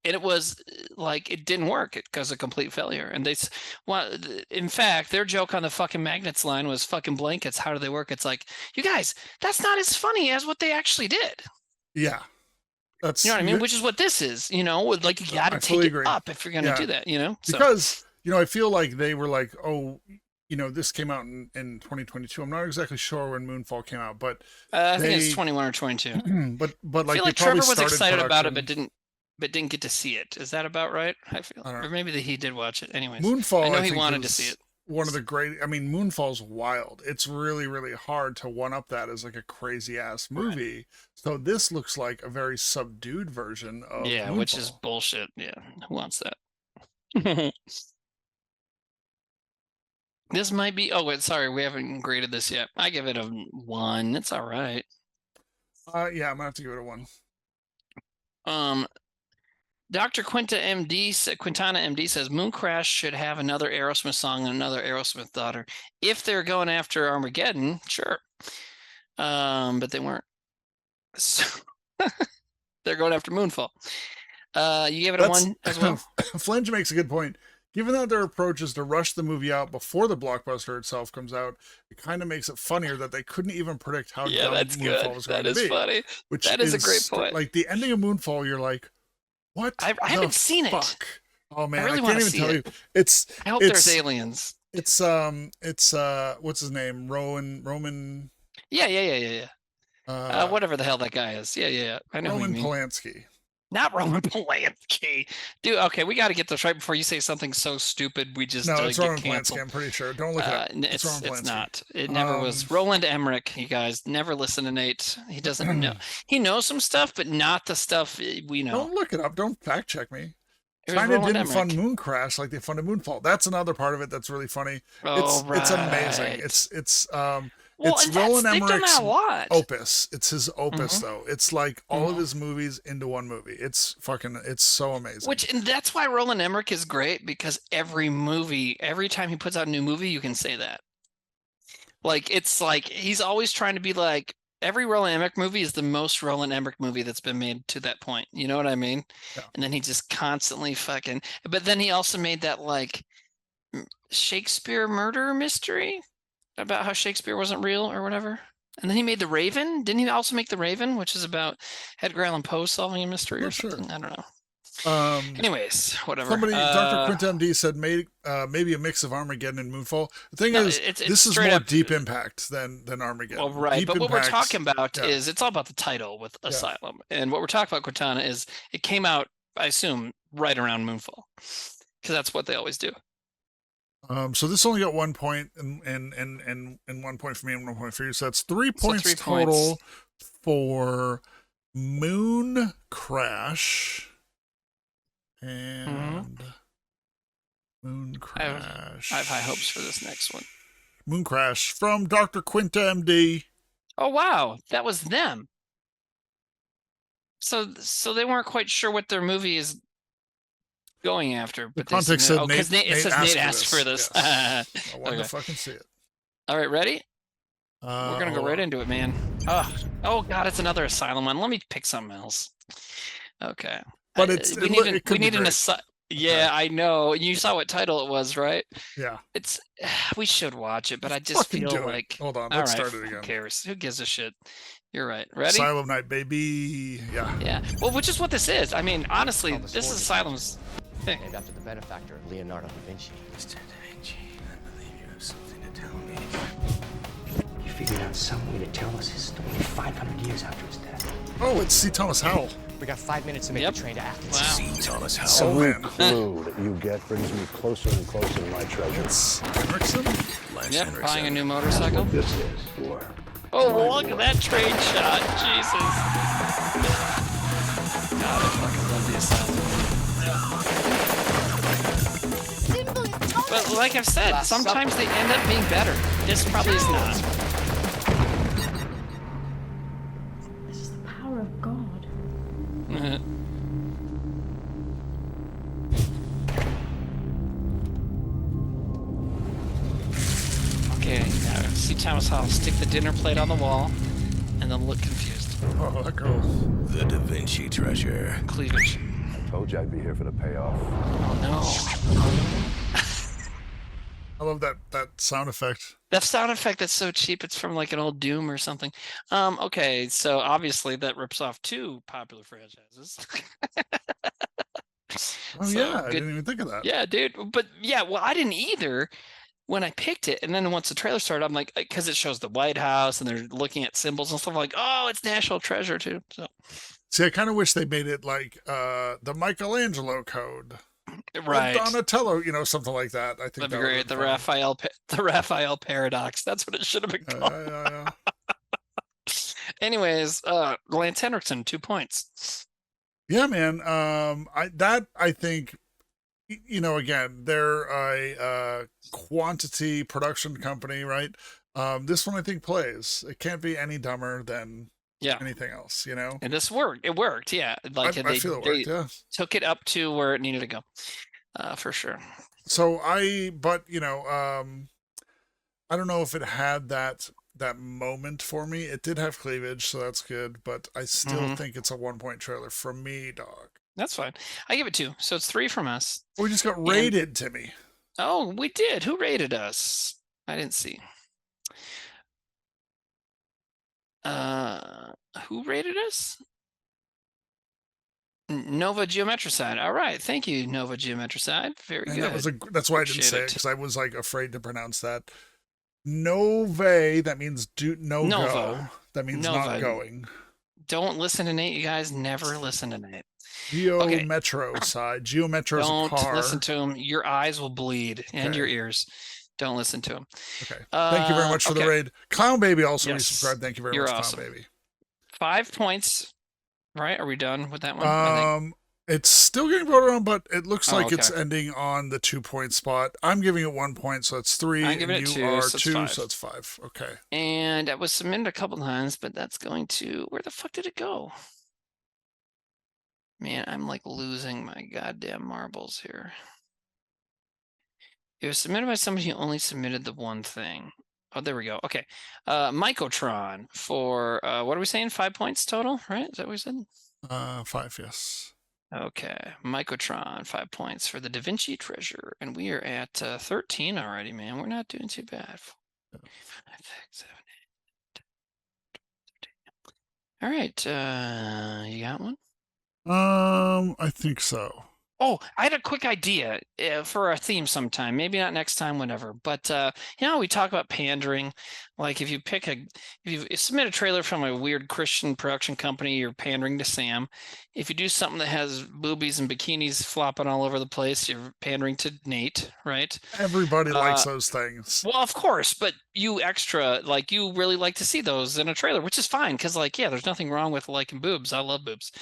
And it was like, it didn't work because of complete failure. And in fact, their joke on the fucking magnets line was fucking blankets. How do they work? It's like, you guys, that's not as funny as what they actually did. Yeah. That's, you know what I mean? Which is what this is, you know, like you got to take it up if you're going to do that, you know? Because, you know, I feel like they were like, oh, you know, this came out in 2022. I'm not exactly sure when Moonfall came out, but I think it's 21 or 22. But like, I feel like Trevor was excited about it, but didn't get to see it. Is that about right? I feel, or maybe that he did watch it. Anyways, Moonfall, I know he wanted to see it. One of the great. I mean, Moonfall's wild. It's really, really hard to one up that as like a crazy ass movie. Right. So this looks like a very subdued version of Moonfall. Which is bullshit. Yeah, who wants that? This might be. Oh, wait, sorry, we haven't graded this yet. I give it a 1. It's all right. Yeah, I'm gonna have to give it a 1. Dr. Quintana MD says Moon Crash should have another Aerosmith song and another Aerosmith daughter. If they're going after Armageddon, sure. But they weren't. So they're going after Moonfall. You gave it a 1 as well? Flinge makes a good point. Given that their approach is to rush the movie out before the blockbuster itself comes out, it kind of makes it funnier that they couldn't even predict how dumb Moonfall was going to be. That is funny. That is a great point. Like the ending of Moonfall, you're like, what? I haven't seen it. Oh man, I really can't even tell you. I hope there's aliens. It's what's his name? Roman. Yeah. Whatever the hell that guy is. Yeah. I know Roman who you mean. Polanski. Not Roman Polanski. Dude, okay, we got to get this right before you say something so stupid we just it's Roman canceled. Polanski, I'm pretty sure. Don't look it up. It's not. It never was. Roland Emmerich, you guys. Never listen to Nate. He doesn't know. He knows some stuff, but not the stuff we know. Don't look it up. Don't fact check me. China didn't fund Moon Crash like they funded Moonfall. That's another part of it that's really funny. It's amazing. It's Roland Emmerich's opus. It's his opus though. It's like all of his movies into one movie. It's so amazing. And that's why Roland Emmerich is great, because every time he puts out a new movie, you can say that. Like, it's like he's always trying to be like, every Roland Emmerich movie is the most Roland Emmerich movie that's been made to that point. You know what I mean? Yeah. And then he just constantly but then he also made that like Shakespeare murder mystery about how Shakespeare wasn't real or whatever. And then he made The Raven. Didn't he also make The Raven, which is about Edgar Allan Poe solving a mystery or something? Sure. I don't know. Anyways, whatever. Dr. Quint MD said maybe a mix of Armageddon and Moonfall. The thing is, this is more Deep Impact than Armageddon. Well, right. But what we're talking about is, it's all about the title with Asylum. And what we're talking about, Quintana, is it came out, I assume, right around Moonfall. Because that's what they always do. So this only got 1 point and 1 point for me and 1 point for you. So that's 3 points total for Moon Crash and Moon Crash. I have high hopes for this next one. Moon Crash from Dr. Quinta MD. Oh wow, that was them. So they weren't quite sure what their movie is going after, but the context said Nate asked for this. Yes. I wanted to fucking see it. All right, ready? We're gonna go right into it, man. Oh god, it's another Asylum one. Let me pick something else. Okay, but we need an Asylum. Yeah, I know. You saw what title it was, right? Yeah. We should watch it, but I just feel like. Hold on, let's start it again. Who cares? Who gives a shit? You're right. Ready? Asylum Night, baby. Yeah. Yeah. Well, which is what this is. I mean, honestly, this is Asylum's thing. Named after the benefactor of Leonardo da Vinci. Mr. Da Vinci, I believe you have something to tell me. You figured out some way to tell us his story 500 years after his death. Oh, it's C. Thomas Howell. We got 5 minutes to make the train to Athens. Wow. C. Thomas Howell. Every clue that you get brings me closer and closer to my treasures. Yep, buying a new motorcycle. This is for. Oh, look at that train shot. Jesus. God, I fucking love the Asylum. But like I've said, sometimes they end up being better. This probably is not. This is the power of God. Okay, now see Thomas Howell stick the dinner plate on the wall and then look confused. Oh, that girl. The Da Vinci treasure. Cleavage. I Told you I'd be here for the payoff. No. I love that sound effect. That sound effect that's so cheap. It's from like an old Doom or something. Okay, so obviously that rips off 2 popular franchises. Oh yeah, I didn't even think of that. Yeah, dude. But yeah, well, I didn't either when I picked it. And then once the trailer started, I'm like, because it shows the White House and they're looking at symbols and stuff, like, oh, it's National Treasure too. So see, I kind of wish they made it like the Michelangelo Code. Right. Or Donatello, something like that. I think that'd be great. The Raphael paradox. That's what it should have been called. Yeah. Anyways, Lance Henriksen, 2 points. Yeah, man. I think, again, they're a quantity production company, right? This one I think plays. It can't be any dumber than anything else, And this worked. It worked, yeah. Like I feel it worked, yeah. Took it up to where it needed to go, for sure. So I don't know if it had that moment for me. It did have cleavage, so that's good, but I still think it's a 1-point trailer from me, dog. That's fine. I give it 2, so it's 3 from us. We just got rated, Timmy. Oh, we did. Who rated us? I didn't see. Who rated us? Nova Geometricide. All right, thank you, Nova Geometricide. Very good. That's why I didn't say it, because I was like afraid to pronounce that. Nove, that means no go. That means not going. Don't listen to Nate, you guys. Never listen to Nate. Geometro side. Geometro's a car. Don't listen to him. Your eyes will bleed and your ears. Don't listen to him. Okay. Thank you very much for the raid. Clown Baby also resubscribed. Thank you very much, awesome. Clown Baby. 5 points. Right? Are we done with that one? It's still getting voted on, but it looks like it's ending on the 2-point spot. I'm giving it 1 point, so it's 3. I'm giving it 2, are so 2, it's 5. so it's 5. Okay. And it was submitted a couple times, but that's going to... Where the fuck did it go? Man, I'm like losing my goddamn marbles here. It was submitted by somebody who only submitted the one thing. Oh, there we go. Okay. Mycotron for, what are we saying? 5 points total, right? Is that what we said? 5, yes. Okay. Mycotron, 5 points for the Da Vinci Treasure. And we are at 13 already, man. We're not doing too bad. 5, 6, 7, 8, 9, 10, 13. All right. You got one? I think so. Oh, I had a quick idea for a theme sometime. Maybe not next time, whenever. But we talk about pandering. Like if you submit a trailer from a weird Christian production company, you're pandering to Sam. If you do something that has boobies and bikinis flopping all over the place, you're pandering to Nate, right? Everybody likes those things. Well, of course, but you really like to see those in a trailer, which is fine because, there's nothing wrong with liking boobs. I love boobs.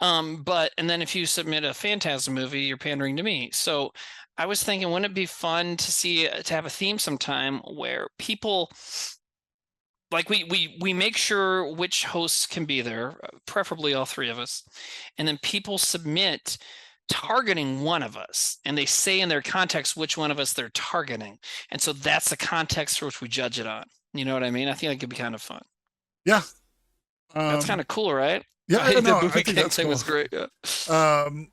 And then if you submit a Phantasm movie, you're pandering to me. So I was thinking, wouldn't it be fun to have a theme sometime where people, we make sure which hosts can be there, preferably all 3 of us, and then people submit targeting one of us, and they say in their context which one of us they're targeting, and so that's the context for which we judge it on. You know what I mean? I think that could be kind of fun. Yeah, that's kind of cool, right? Yeah, I think that's cool. Was great. Yeah.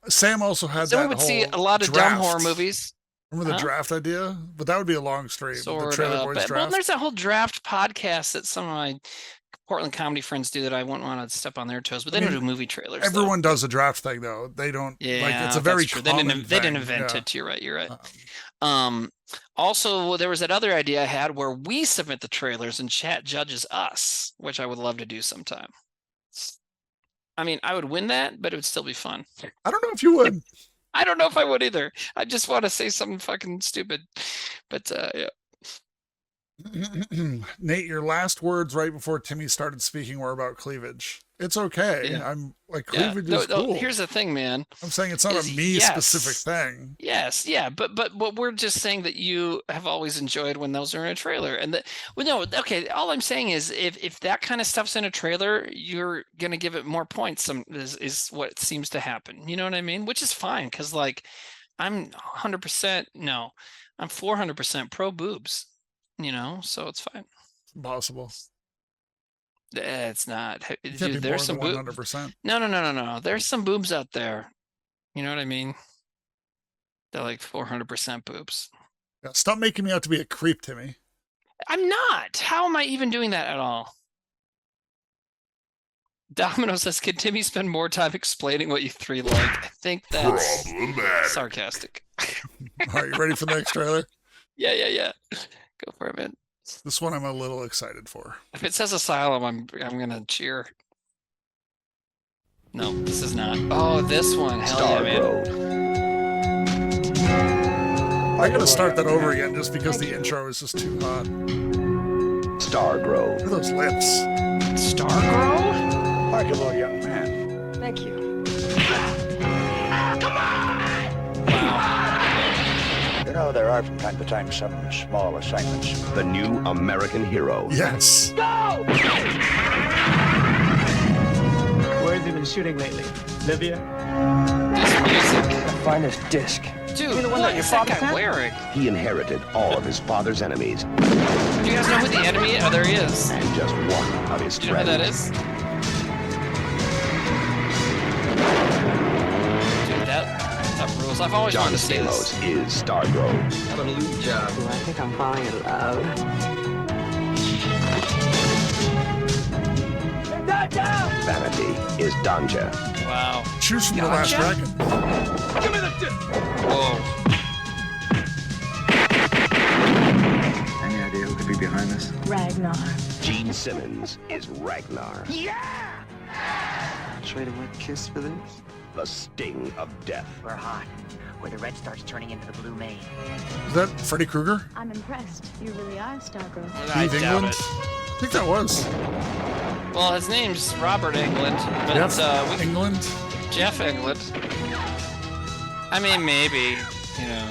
Sam also had that would see a lot of dumb horror movies. Remember the draft idea? But that would be a long stream. The Trailer Boys draft. Well, there's that whole draft podcast that some of my Portland comedy friends do that I wouldn't want to step on their toes. But they don't do movie trailers. Everyone does a draft thing, though. They don't. Yeah, it's a very common thing. They didn't invent it. You're right. You're right. Also, there was that other idea I had where we submit the trailers and chat judges us, which I would love to do sometime. I mean, I would win that, but it would still be fun. I don't know if you would. I don't know if I would either. I just want to say something fucking stupid. But, yeah. Nate, your last words right before Timmy started speaking were about cleavage. It's okay. Yeah. I'm like, cleavage is cool. Here's the thing, man. I'm saying it's not a specific thing. Yes, yeah, but we're just saying that you have always enjoyed when those are in a trailer, and all I'm saying is if that kind of stuff's in a trailer, you're gonna give it more points. Is what seems to happen. You know what I mean? Which is fine because I'm 100% no, I'm 400% pro boobs. So it's fine. Possible. It's not. Dude, there's some 100%. No. There's some boobs out there. You know what I mean? They're like 400% boobs. Yeah, stop making me out to be a creep, Timmy. I'm not. How am I even doing that at all? Domino says, can Timmy spend more time explaining what you three like? I think that's sarcastic. All right, you ready for the next trailer? Yeah. Go for it, man. This one I'm a little excited for. If it says Asylum, I'm gonna cheer. No, this is not. Oh, this one. Hell yeah, man. I gotta start that over again just because the intro is just too hot. Stargrove. Look at those lips. Stargrove? Likable young man. Thank you. You know, there are from time to time some small assignments. The new American hero. Yes. Go! Where have you been shooting lately? Libya? Find this disc. Dude, what is that guy wearing? He inherited all of his father's enemies. Do you guys know who the enemy is? Oh, there he is. And just one of his Do you know friends. who that is? Dude, that rules. I've always John wanted to see this. Stamos is Stargrove. Have a lube job. I think I'm falling in love. Vanity is Danja. Wow. Choose from the Last Dragon. Give me the disc. Whoa. Any idea who could be behind this? Ragnar. Gene Simmons is Ragnar. Yeah! Trade a wet kiss for this? The sting of death. We're hot. Where the red starts turning into the blue main. Is that Freddy Krueger? I'm impressed. You really are Stargrove. I Steve doubt England? it. I think that was. Well, his name's Robert Englund, but England? Jeff Englund. I mean, maybe, you know.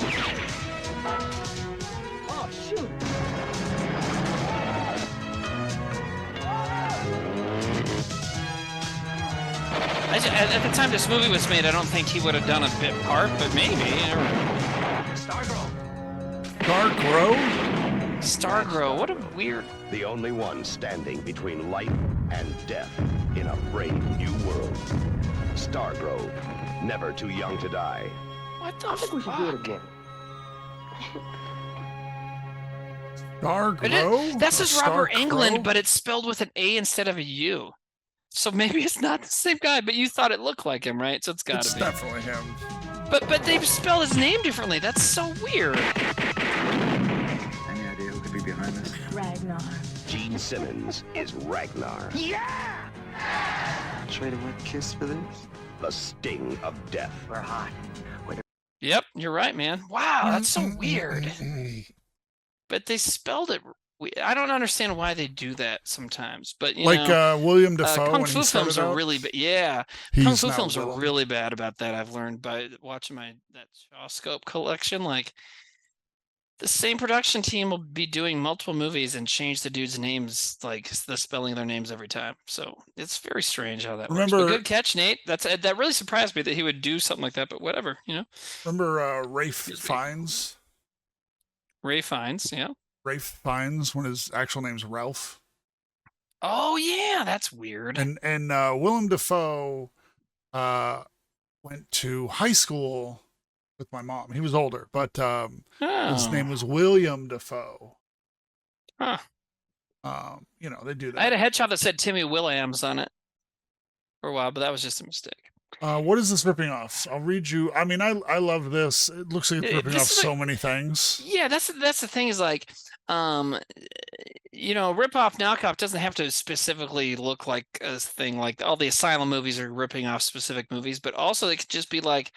Oh, shoot! At the time this movie was made, I don't think he would have done a bit part, but maybe. Stargrove. Stargrove, what a weird... The only one standing between life and death in a brave new world. Stargrove, never too young to die. What the I think we should do it again. Stargrove? That says Robert Stargrove? Englund, but it's spelled with an A instead of a U. So maybe it's not the same guy, but you thought it looked like him, right? So it's gotta be. It's definitely him. But they've spelled his name differently. That's so weird. Any idea who could be behind this? Ragnar. Gene Simmons is Ragnar. Yeah! Trade a wet kiss for this? The sting of death. We're hot. Yep, you're right, man. Wow, that's so weird. But they spelled it. I don't understand why they do that sometimes. But you know, William Dafoe Kung when Fu he started films are out? really bad. Yeah, He's Kung Fu not films are Willem. really bad about that. I've learned by watching that Shawscope collection. Like the same production team will be doing multiple movies and change the dudes' names, like the spelling of their names every time. So it's very strange how that works. But good catch, Nate. That really surprised me that he would do something like that. But whatever, you know. Remember Rafe Fiennes? Ray Fiennes, yeah. Rafe Fiennes when his actual name's Ralph. Oh yeah, that's weird. And Willem Dafoe went to high school with my mom. He was older, but his name was William Dafoe. Huh. You know, they do that. I had a headshot that said Timmy Williams on it for a while, but that was just a mistake. What is this ripping off? I'll read you. I mean, I love this. It looks like it's ripping off so many things. Yeah, that's the thing is like, you know, rip-off knockoff doesn't have to specifically look like a thing like all the Asylum movies are ripping off specific movies, but also it could just be like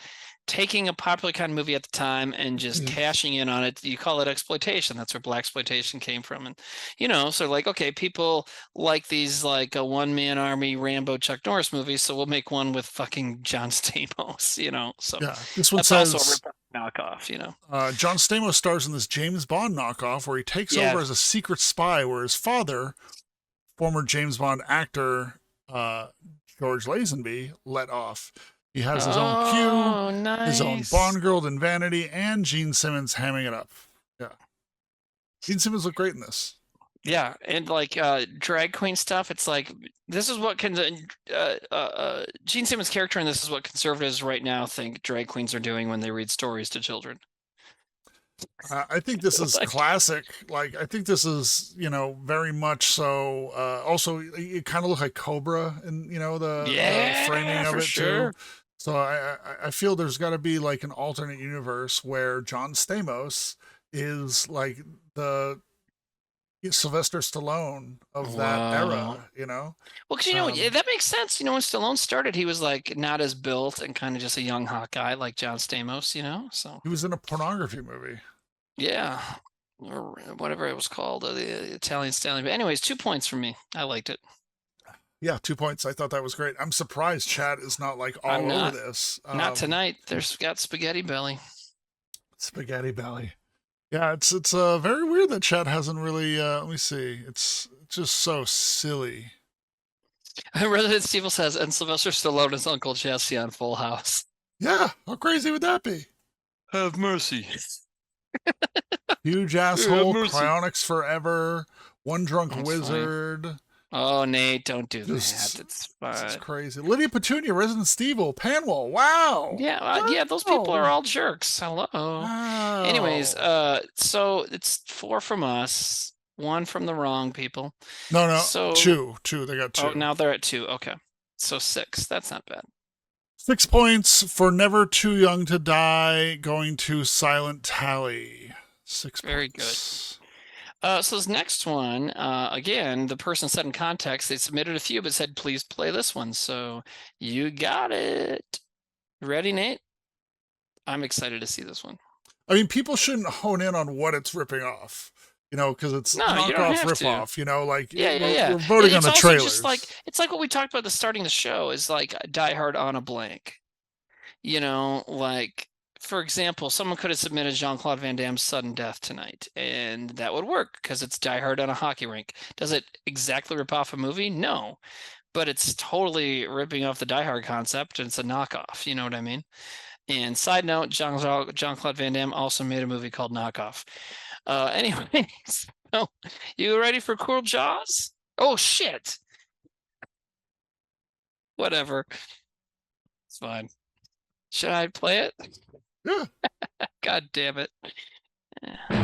taking a popular kind of movie at the time and just cashing in on it. You call it exploitation. That's where blaxploitation came from. And, you know, so like, okay, people like these like a one-man army Rambo Chuck Norris movies, so we'll make one with fucking John Stamos, you know. So yeah, this one that's says also a rip-off knockoff, you know. John Stamos stars in this James Bond knockoff where he takes over as a secret spy where his father, former James Bond actor George Lazenby, let off. He has his own Q, his own Bond girl in Vanity, and Gene Simmons hamming it up. Yeah. Gene Simmons looked great in this. Yeah, and like drag queen stuff, it's like this is what Gene Simmons' character in this is what conservatives right now think drag queens are doing when they read stories to children. I think this is classic. Like, I think this is, very much so. Also, it kind of looked like Cobra and, the framing of it too. So I feel there's got to be like an alternate universe where John Stamos is like the Sylvester Stallone of that era, Well, because that makes sense. When Stallone started, he was like not as built and kind of just a young hot guy like John Stamos. So he was in a pornography movie. Yeah, or whatever it was called, the Italian Stallion. But anyways, 2 points from me. I liked it. Yeah, 2 points. I thought that was great. I'm surprised Chad is not like all over this. Not tonight. There's got spaghetti belly. Spaghetti belly. Yeah, it's very weird that Chad hasn't really. Let me see. It's just so silly. Resident Steve says, and Sylvester Stallone is Uncle Jesse on Full House. Yeah, how crazy would that be? Have mercy. Huge asshole, cryonics forever, one drunk wizard. Funny. Oh, Nate, don't do that. It's fine. It's crazy. Lydia Petunia, Resident Steve, Panwell. Wow. Yeah, those people are all jerks. Hello. Wow. Anyways, so it's 4 from us, 1 from the wrong people. No. So 2. They got 2. Oh, now they're at 2. Okay. So 6. That's not bad. 6 points for Never Too Young to Die, going to Silent Tally. 6 points. Very good. So this next one, again, the person said in context, they submitted a few, but said, please play this one. So you got it. Ready, Nate? I'm excited to see this one. I mean, people shouldn't hone in on what it's ripping off, because it's knockoff, ripoff, we're voting on the trailers. Just like, it's like what we talked about at the starting of the show is like Die Hard on a blank. For example, someone could have submitted Jean-Claude Van Damme's Sudden Death tonight, and that would work because it's Die Hard on a hockey rink. Does it exactly rip off a movie? No, but it's totally ripping off the Die Hard concept, and it's a knockoff. You know what I mean? And side note, Jean-Claude Van Damme also made a movie called Knockoff. Anyways, so you ready for Cool Jaws? Oh, shit. Whatever. It's fine. Should I play it? Yeah. God damn it. Oh,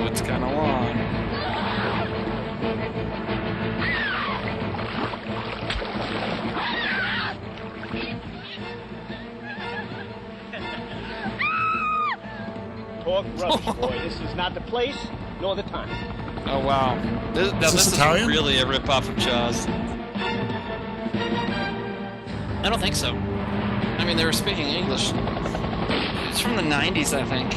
it's kind of long. Talk rubbish, boy. This is not the place nor the time. Oh, wow. This is really a ripoff of Jaws. I don't think so. I mean, they were speaking English. It's from the 90s, I think.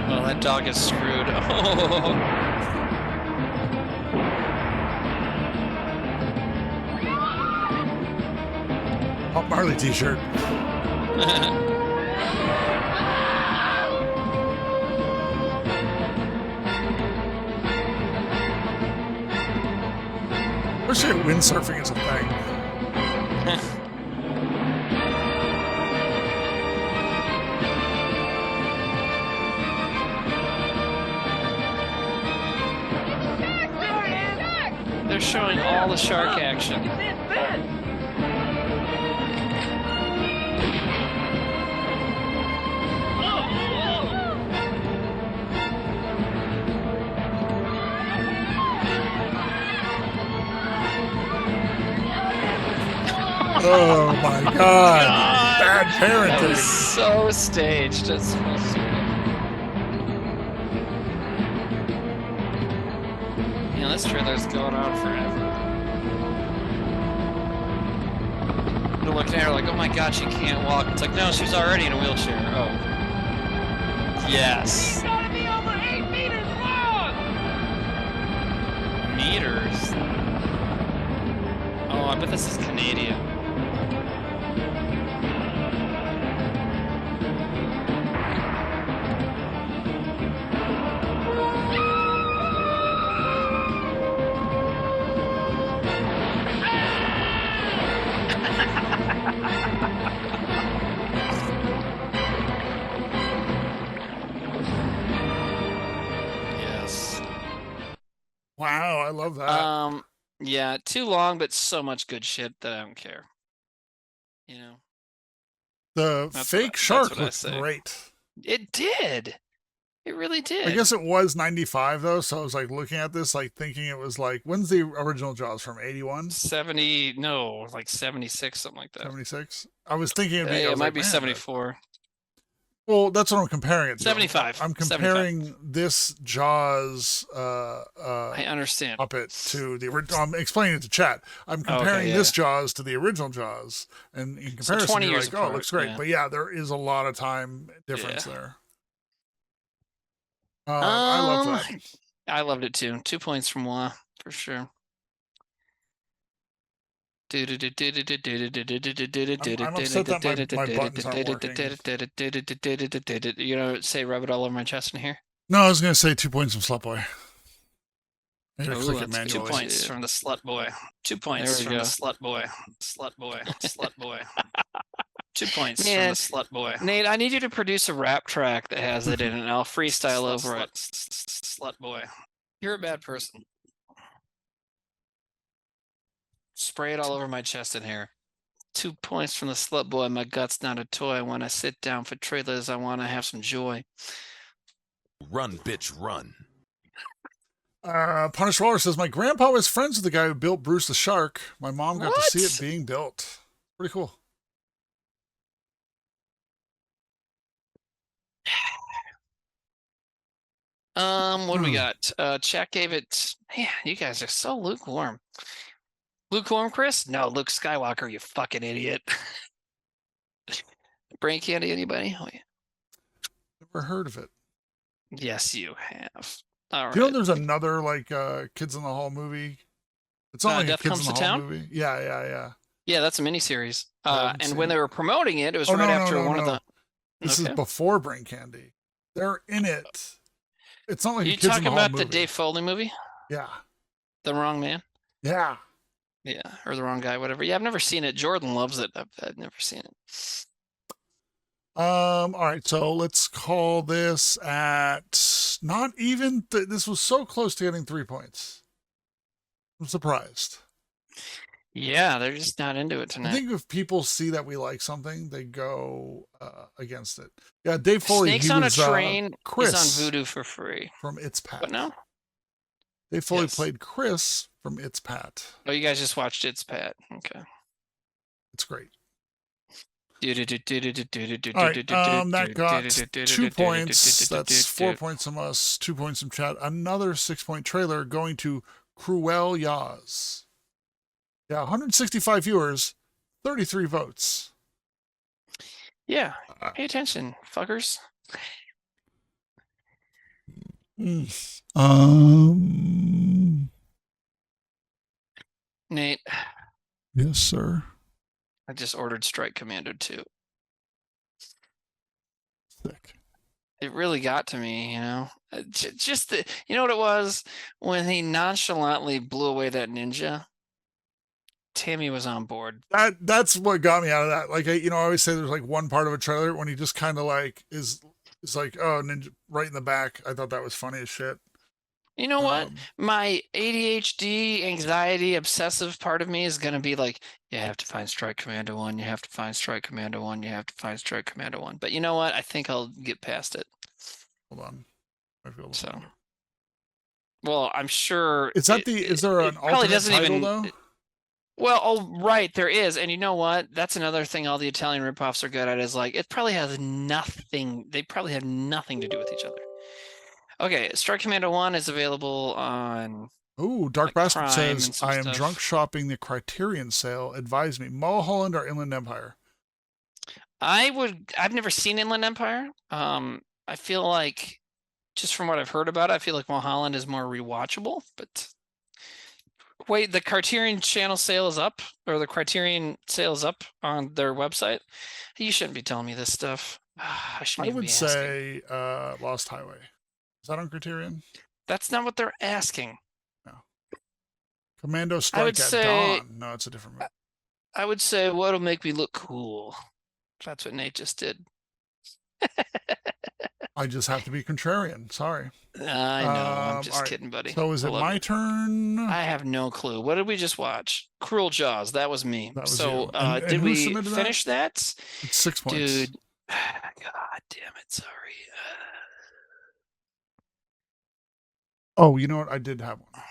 Well, that dog is screwed. Oh. Bob Marley t-shirt. I wish windsurfing is a thing. They're showing all the shark action. Oh my God. Bad parenting. That was so staged. It's so stupid. This trailer's going on forever. They're looking at her like, oh my God, she can't walk. It's like, no, she's already in a wheelchair. Oh. Yes. It's gotta be over 8 meters long! Meters? Oh, I bet this is Canadian. love that. Yeah, too long, but so much good shit that I don't care. You know. The fake shark looked great. It did. It really did. I guess it was 95 though, so I was like looking at this, like thinking it was like, when's the original Jaws from? 81? 70, no, like 76, something like that. 76? I was thinking it'd be, it might be 74. Well, that's what I'm comparing it to. 75. I'm comparing 75. this Jaws I understand. puppet to the original. I'm explaining it to chat. I'm comparing this Jaws to the original Jaws, and in comparison, so 20 you're years like, apart, oh, it looks great. yeah. But yeah, there is a lot of time difference there. I love that. I loved it too. 2 points from Wah, for sure. I'm upset that my buttons aren't working. You know, say rub it all over my chest in here? No, I was going to say 2 points from Slutboy. I gotta click it That's manually. 2 points from the slut boy. 2 points from the slut boy. Slut boy. Slut boy. 2 points from the slut boy. Nate, I need you to produce a rap track that has it in it, and I'll freestyle over it. Slut boy. You're a bad person. Spray it all over my chest and hair. 2 points from the slut boy. My gut's not a toy. When I sit down for trailers, I want to have some joy. Run, bitch, run. Punish Waller says, my grandpa was friends with the guy who built Bruce the Shark. My mom got to see it being built. Pretty cool. What do we got? Chat gave it. Man, you guys are so lukewarm. Lukewarm, Chris? No, Luke Skywalker, you fucking idiot. Brain candy, anybody? Oh, yeah. Never heard of it. Yes, you have. All right. Do you know there's another like Kids in the Hall movie? It's not like Death a Kids Comes in the to Hall Town? movie. Yeah. Yeah, that's a miniseries. haven't And seen when they were promoting it, it was Oh, right no, after no, one of no. the. This is before Brain Candy. They're in it. It's not like You a Kids in talking the Hall about movie. the Dave Foley movie? Yeah. The Wrong Man? Yeah. Yeah, or the wrong guy, whatever. Yeah, I've never seen it. Jordan loves it. I've never seen it. All right, so let's call this at not even. This was so close to getting 3 points. I'm surprised. Yeah, they're just not into it tonight. I think if people see that we like something, they go against it. Yeah, Dave Foley. Snakes he on was, a Train Chris is on Vudu for free. from It's Pat. What now? Dave Foley played Chris from It's Pat. Oh, you guys just watched It's Pat. Okay. It's great. All All right, that got 2 points. That's 4 points from us, 2 points from chat. Another 6-point trailer going to Cruel Yaz. Yeah, 165 viewers, 33 votes. Yeah, pay attention, fuckers. Nate. Yes, sir. I just ordered Strike Commando 2. Sick. It really got to me, you know. Just the, you know what it was when he nonchalantly blew away that ninja. Tammy was on board. That's what got me out of that. Like I always say there's like one part of a trailer when he just kind of like is like, oh, ninja right in the back. I thought that was funny as shit. You know what? My ADHD, anxiety, obsessive part of me is going to be like, you have to find Strike Commando 1, you have to find Strike Commando 1, you have to find Strike Commando 1. But you know what? I think I'll get past it. Hold on. Well, I'm sure. Is there an alternate title though? Well, oh, right, there is. And you know what? That's another thing all the Italian ripoffs are good at is like, it probably has nothing. They probably have nothing to do with each other. Okay, Strike Commando 1 is available on. Ooh, Dark Bastard Prime says, I am drunk shopping the Criterion sale. Advise me. Mulholland or Inland Empire? I've never seen Inland Empire. I feel like, just from what I've heard about it, I feel like Mulholland is more rewatchable, but. Wait, the Criterion channel sale is up, or the Criterion sale is up on their website. You shouldn't be telling me this stuff. I would say Lost Highway. Is that on Criterion? That's not what they're asking. No. Commando Strike at Dawn. No, it's a different movie. I would say what'll make me look cool. That's what Nate just did. I just have to be contrarian. Sorry. I know. I'm just kidding, buddy. So is it my turn? I have no clue. What did we just watch? Cruel Jaws. That was me. That was so you. And did who we submitted that? finish that? It's 6 points. Dude. God damn it. Sorry. Oh, you know what? I did have one.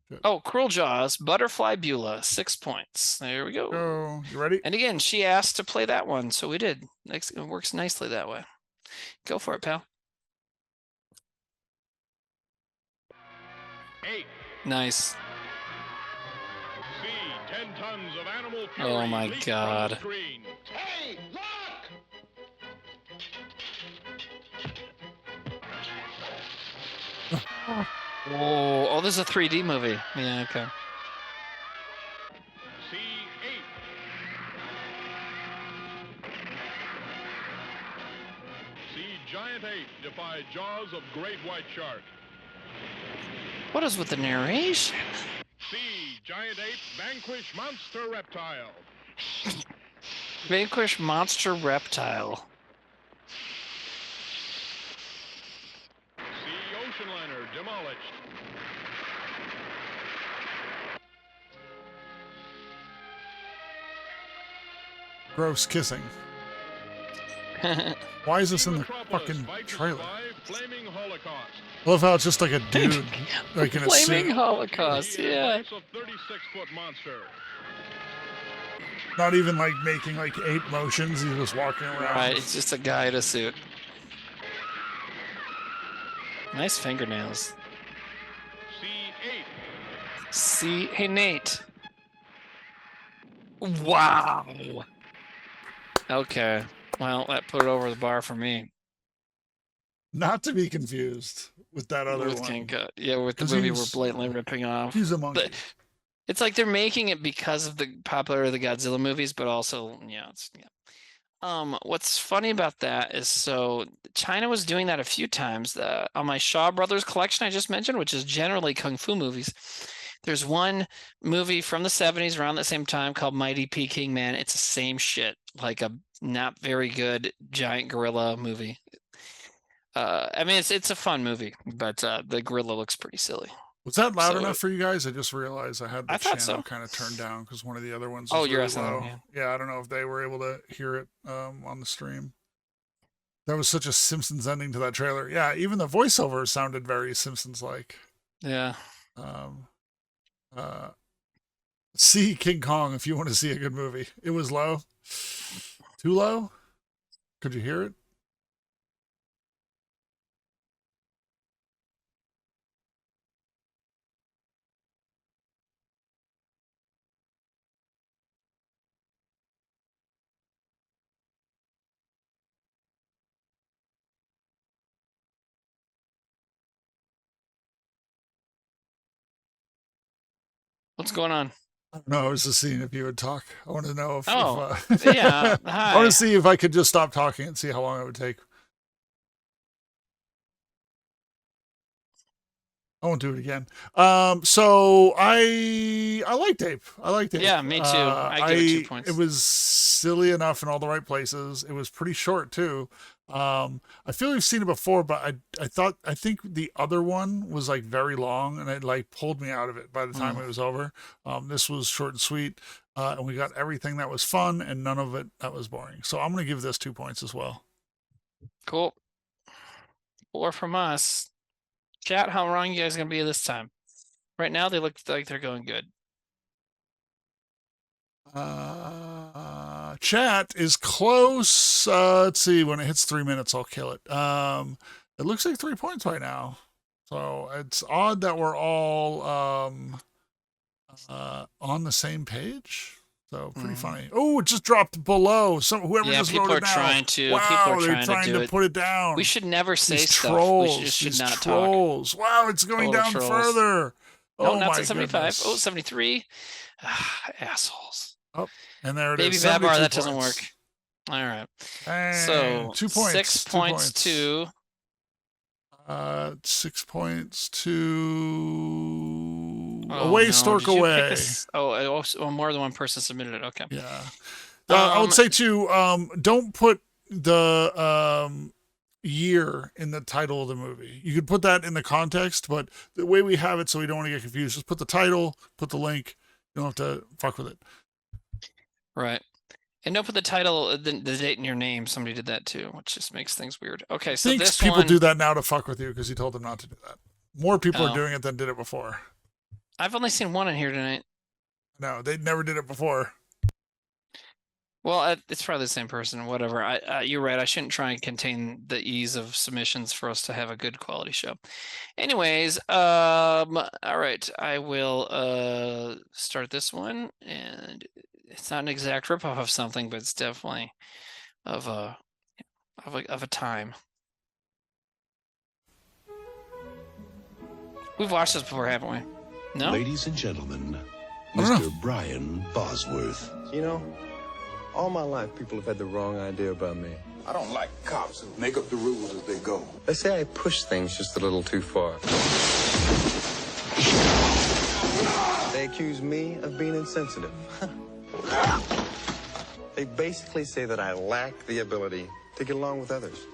Good. Oh, Cruel Jaws, Butterfly Beulah, 6 points. There we go. Oh, you ready? And again, she asked to play that one, so we did. It works nicely that way. Go for it, pal. 8. Nice. C. 10 tons of animal fury. Oh my God. Hey, look! Oh, this is a 3D movie. Yeah, okay. C8. C. Giant ape defy jaws of great white shark. What is with the narration? C. Giant ape vanquish monster reptile. Vanquish monster reptile. C. Ocean liner demolished. Gross kissing. Why is this in the fucking trailer? Flaming Holocaust. I love how it's just like a dude, like in a suit. Flaming Holocaust, yeah. 36-foot monster. Not even like making like 8 motions. He's just walking around. Right, it's just a guy in a suit. Nice fingernails. C8. Hey, Nate. Wow. Okay. Well, that put it over the bar for me. Not to be confused with that other With one. King Cut. Yeah, with the movie we're blatantly ripping off. He's a monkey. But it's like they're making it because of the popularity of the Godzilla movies, but also, what's funny about that is, so China was doing that a few times. On my Shaw Brothers collection I just mentioned, which is generally kung fu movies, there's one movie from the 70s around the same time called Mighty Peking Man. It's the same shit, like a not very good giant gorilla movie. I mean, it's a fun movie, but the gorilla looks pretty silly. Was that loud enough for you guys? I just realized I had the channel so. kind of turned down because one of the other ones was you're really low. asking, Yeah, I don't know if they were able to hear it on the stream. That was such a Simpsons ending to that trailer. Yeah, even the voiceover sounded very Simpsons-like. Yeah. See King Kong if you want to see a good movie. It was low. Too low? Could you hear it? What's going on? No, I was just seeing if you would talk. I want to know if. Yeah. Hi. I want to see if I could just stop talking and see how long it would take. I won't do it again. So I liked Ape. I liked Ape. Yeah, me too. I give it 2 points. It was silly enough in all the right places. It was pretty short too. I feel we've seen it before, but I think the other one was like very long and it like pulled me out of it by the time it was over. This was short and sweet. And we got everything that was fun and none of it that was boring. So I'm going to give this 2 points as well. Cool. 4 from us. Chat, how wrong you guys gonna be this time? Right now, they look like they're going good. Chat is close. Let's see. When it hits 3 minutes, I'll kill it. It looks like 3 points right now. So it's odd that we're all on the same page. So pretty funny. Oh, it just dropped below. Whoever just wrote it down. Trying to. Wow, people are they're trying to put it down. We should never say These stuff. Trolls, We just should these not trolls. talk. Wow, it's going Total down trolls. further. No, Oh not my to 75. goodness. Oh, 73. Assholes. Oh, and there it Baby is. Babar, 72 that doesn't points. work. All right. And So 2 points. 6 2 points to 6 points to Oh, away, no. stork Did you pick away. this? Oh, more than one person submitted it. Okay. Yeah. I would say too, don't put the year in the title of the movie. You could put that in the context, but the way we have it, so we don't want to get confused, just put the title, put the link. You don't have to fuck with it. Right. And don't put the title, the date in your name. Somebody did that too, which just makes things weird. Okay, so this people one... do that now to fuck with you because you told them not to do that. More people are doing it than did it before. I've only seen one in here tonight. No, they never did it before. Well, it's probably the same person. Whatever. You're right. I shouldn't try and contain the ease of submissions for us to have a good quality show. Anyways, all right. I will start this one, and it's not an exact ripoff of something, but it's definitely of a time. We've watched this before, haven't we? No. Ladies and gentlemen, Mr. Brian Bosworth. You know, all my life people have had the wrong idea about me. I don't like cops who make up the rules as they go. They say I push things just a little too far. They accuse me of being insensitive. They basically say that I lack the ability to get along with others.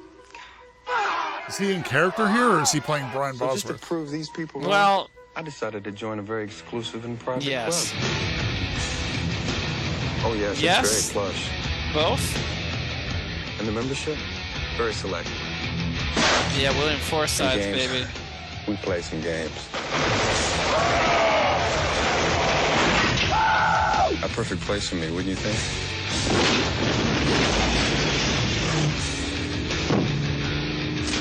Is he in character here, or is he playing Brian Bosworth? Just to prove these people wrong, well, I decided to join a very exclusive and private yes. club. Oh, yes, yes. It's very plush. Both? And the membership? Very select. Yeah, William Forsythe, baby. We play some games. A perfect place for me, wouldn't you think?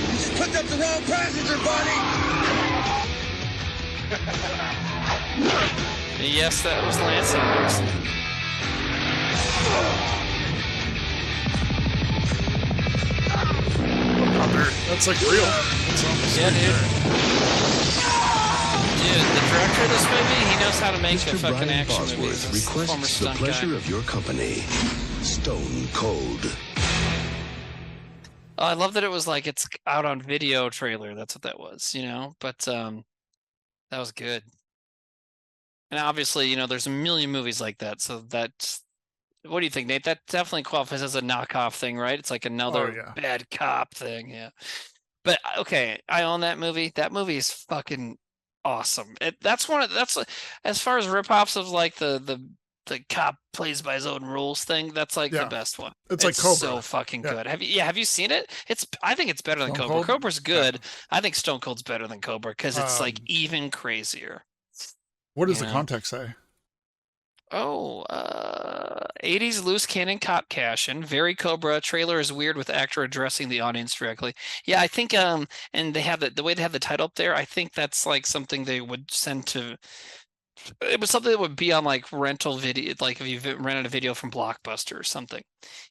You just picked up the wrong passenger, buddy! Yes, that was Lance Anderson. That's like real. That's yeah, dude. Dude, the director of this movie, he knows how to make Mr. a fucking Brian action Bosworth movie. He's a former requests the stunt pleasure guy. of your company. Stone Cold. Oh, I love that it was like it's out on video trailer. That's what that was, you know. But that was good. And obviously, you know, there's a million movies like that. So that's, what do you think, Nate? That definitely qualifies as a knockoff thing, right? It's like another bad cop thing, yeah. But okay, I own that movie. That movie is fucking awesome. That's as far as ripoffs of like the cop plays by his own rules thing. That's like the best one. It's like Cobra. So fucking good. Have you seen it? I think it's better than Cobra. Cold? Cobra's good. I think Stone Cold's better than Cobra because it's like even crazier. What does the context say? Oh, 80s loose cannon cop cash-in. Very Cobra. Trailer is weird with actor addressing the audience directly. Yeah, I think and they have the way they have the title up there. I think that's like something they would send to. It was something that would be on like rental video, like if you rented a video from Blockbuster or something.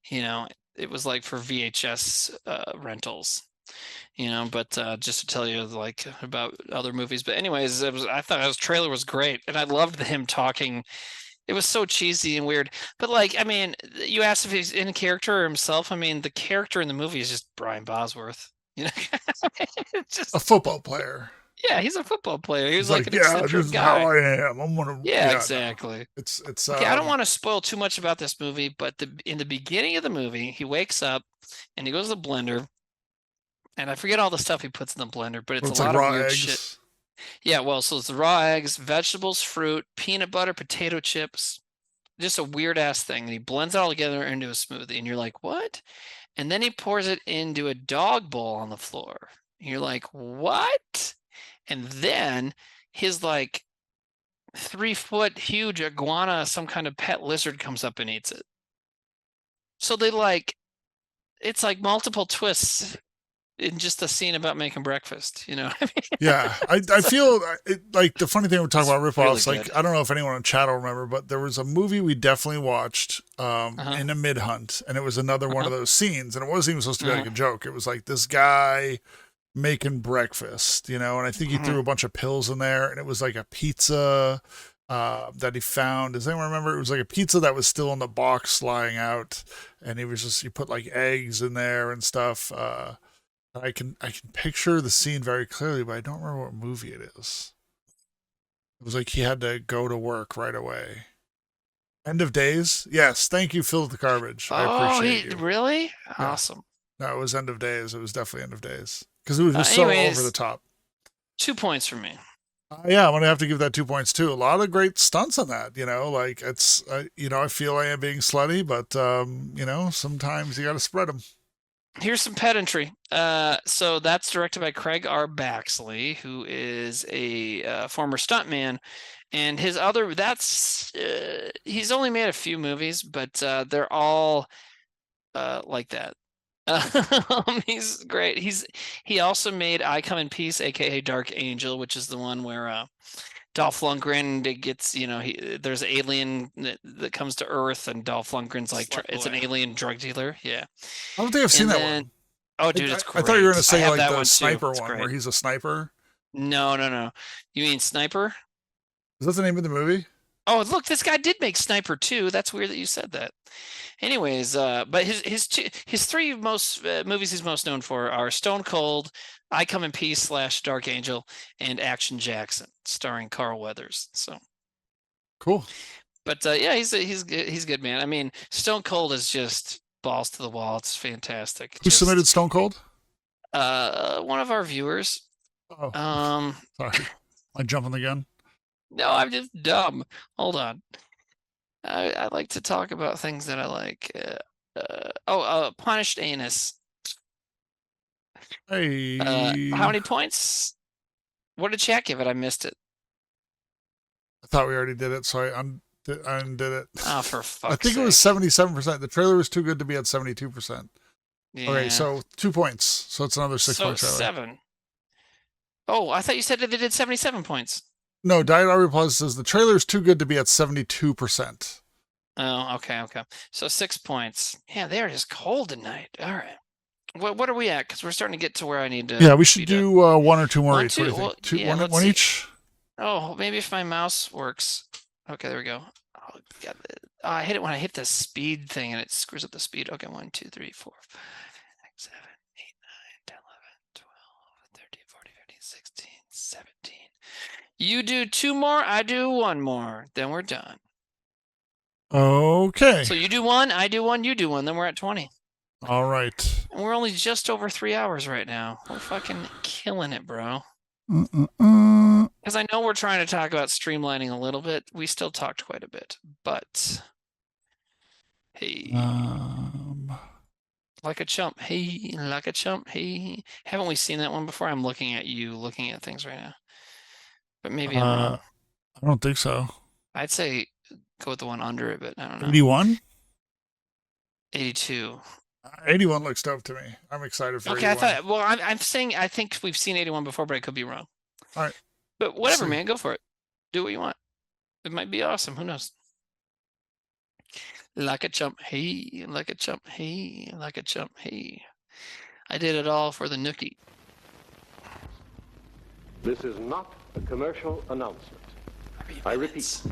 You know, it was like for VHS rentals. You know, but just to tell you like about other movies. But anyways, I thought his trailer was great, and I loved him talking. It was so cheesy and weird. But like, I mean, you asked if he's in character or himself. I mean, the character in the movie is just Brian Bosworth. You know, it's just a football player. Yeah, he's a football player. He was like an eccentric this is guy. how I am. I'm gonna. Yeah, exactly. No. It's. Okay, I don't want to spoil too much about this movie, but in the beginning of the movie, he wakes up and he goes to the blender. And I forget all the stuff he puts in the blender, but it's a lot of weird eggs. shit. Yeah, well, so it's the raw eggs, vegetables, fruit, peanut butter, potato chips, just a weird ass thing. And he blends it all together into a smoothie, and you're like, what? And then he pours it into a dog bowl on the floor. And you're like, what? And then his like 3-foot huge iguana, some kind of pet lizard, comes up and eats it. So they like, it's like multiple twists in just a scene about making breakfast, you know what I mean? Yeah, I feel like the funny thing we talk about ripoffs, really like good. I don't know if anyone in chat will remember, but there was a movie we definitely watched in a mid-hunt, and it was another one of those scenes, and it wasn't even supposed to be like a joke. It was like this guy making breakfast, you know, and I think he threw a bunch of pills in there, and it was like a pizza that he found. Does anyone remember? It was like a pizza that was still in the box lying out, and he put like eggs in there and stuff. I can picture the scene very clearly, but I don't remember what movie it is. It was like he had to go to work right away. End of Days? Yes, thank you, Phil the Garbage. I appreciate you. Really? Yeah. Awesome. No, it was End of Days. It was definitely End of Days because it was just so over the top. 2 points for me. Yeah, I'm gonna have to give that 2 points too. A lot of great stunts on that. Like it's, I feel I am being slutty, but sometimes you got to spread them. Here's some pedantry. So that's directed by Craig R. Baxley, who is a former stuntman, and his other he's only made a few movies, but they're all like that. He's great. He also made I Come in Peace, aka Dark Angel, which is the one where Dolph Lundgren gets, there's an alien that comes to Earth, and Dolph Lundgren's like, it's an alien drug dealer. Yeah. I don't think I've seen that one. Oh, dude, it's great. I thought you were going to say like that the sniper one, great. where he's a sniper. No. You mean Sniper? Is that the name of the movie? Oh, look, this guy did make Sniper 2. That's weird that you said that. Anyways, but his three most movies he's most known for are Stone Cold, I Come in Peace / Dark Angel, and Action Jackson, starring Carl Weathers. So cool. But yeah, he's good, man. I mean, Stone Cold is just balls to the wall. It's fantastic. Who submitted Stone Cold? One of our viewers. Oh. Sorry, I'm jumping the gun. No, I'm just dumb. Hold on. I like to talk about things that I like. Punished Anus. Hey. How many points? What did chat give it? I missed it. I thought we already did it, so I undid it. Oh, for fuck's I think it was 77%. The trailer was too good to be at 72%. Yeah. Okay, so 2 points. So it's another 6 points. 7. Oh, I thought you said that they did 77 points. No, Diet Army Plus says the trailer is too good to be at 72%. Oh, okay. So 6 points. Yeah, they are just cold tonight. All right. What are we at? Because we're starting to get to where I need to. Yeah, we should do one or two more one, each. Two, what do you think? well, One each? Oh, maybe if my mouse works. Okay, there we go. Oh, God. I hit it when I hit the speed thing and it screws up the speed. Okay, 1, 2, 3, 4, 5, 6, 7, 8, 9, 10, 11, 12, 13, 14, 15, 16, 17. You do 2 more, I do 1 more. Then we're done. Okay. So you do 1, I do 1, you do 1. Then we're at 20. All right. And we're only just over 3 hours right now. We're fucking killing it, bro. Because I know we're trying to talk about streamlining a little bit. We still talked quite a bit, but hey, like a chump. Hey, like a chump. Hey, haven't we seen that one before? I'm looking at you, looking at things right now, but maybe I'm wrong. I don't think so. I'd say go with the one under it, but I don't know. 81? 82. 81 looks dope to me. I'm excited for 81. I'm saying I think we've seen 81 before, but I could be wrong. All right. But whatever, man, go for it. Do what you want. It might be awesome. Who knows? Like a chump, hey, like a chump, hey, like a chump, hey. I did it all for the nookie. This is not a commercial announcement. I repeat,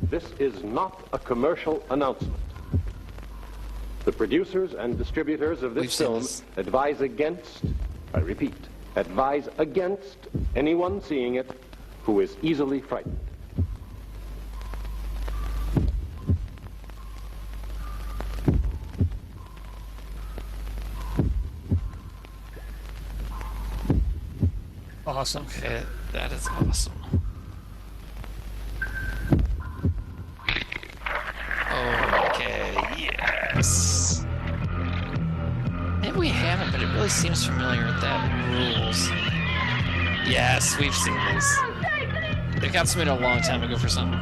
this is not a commercial announcement. The producers and distributors of this film advise against, I repeat, advise against anyone seeing it who is easily frightened. Awesome. Okay, that is awesome. Okay, yes. Maybe we haven't, but it really seems familiar. That rules. Yes, we've seen this. They got submitted a long time ago for something.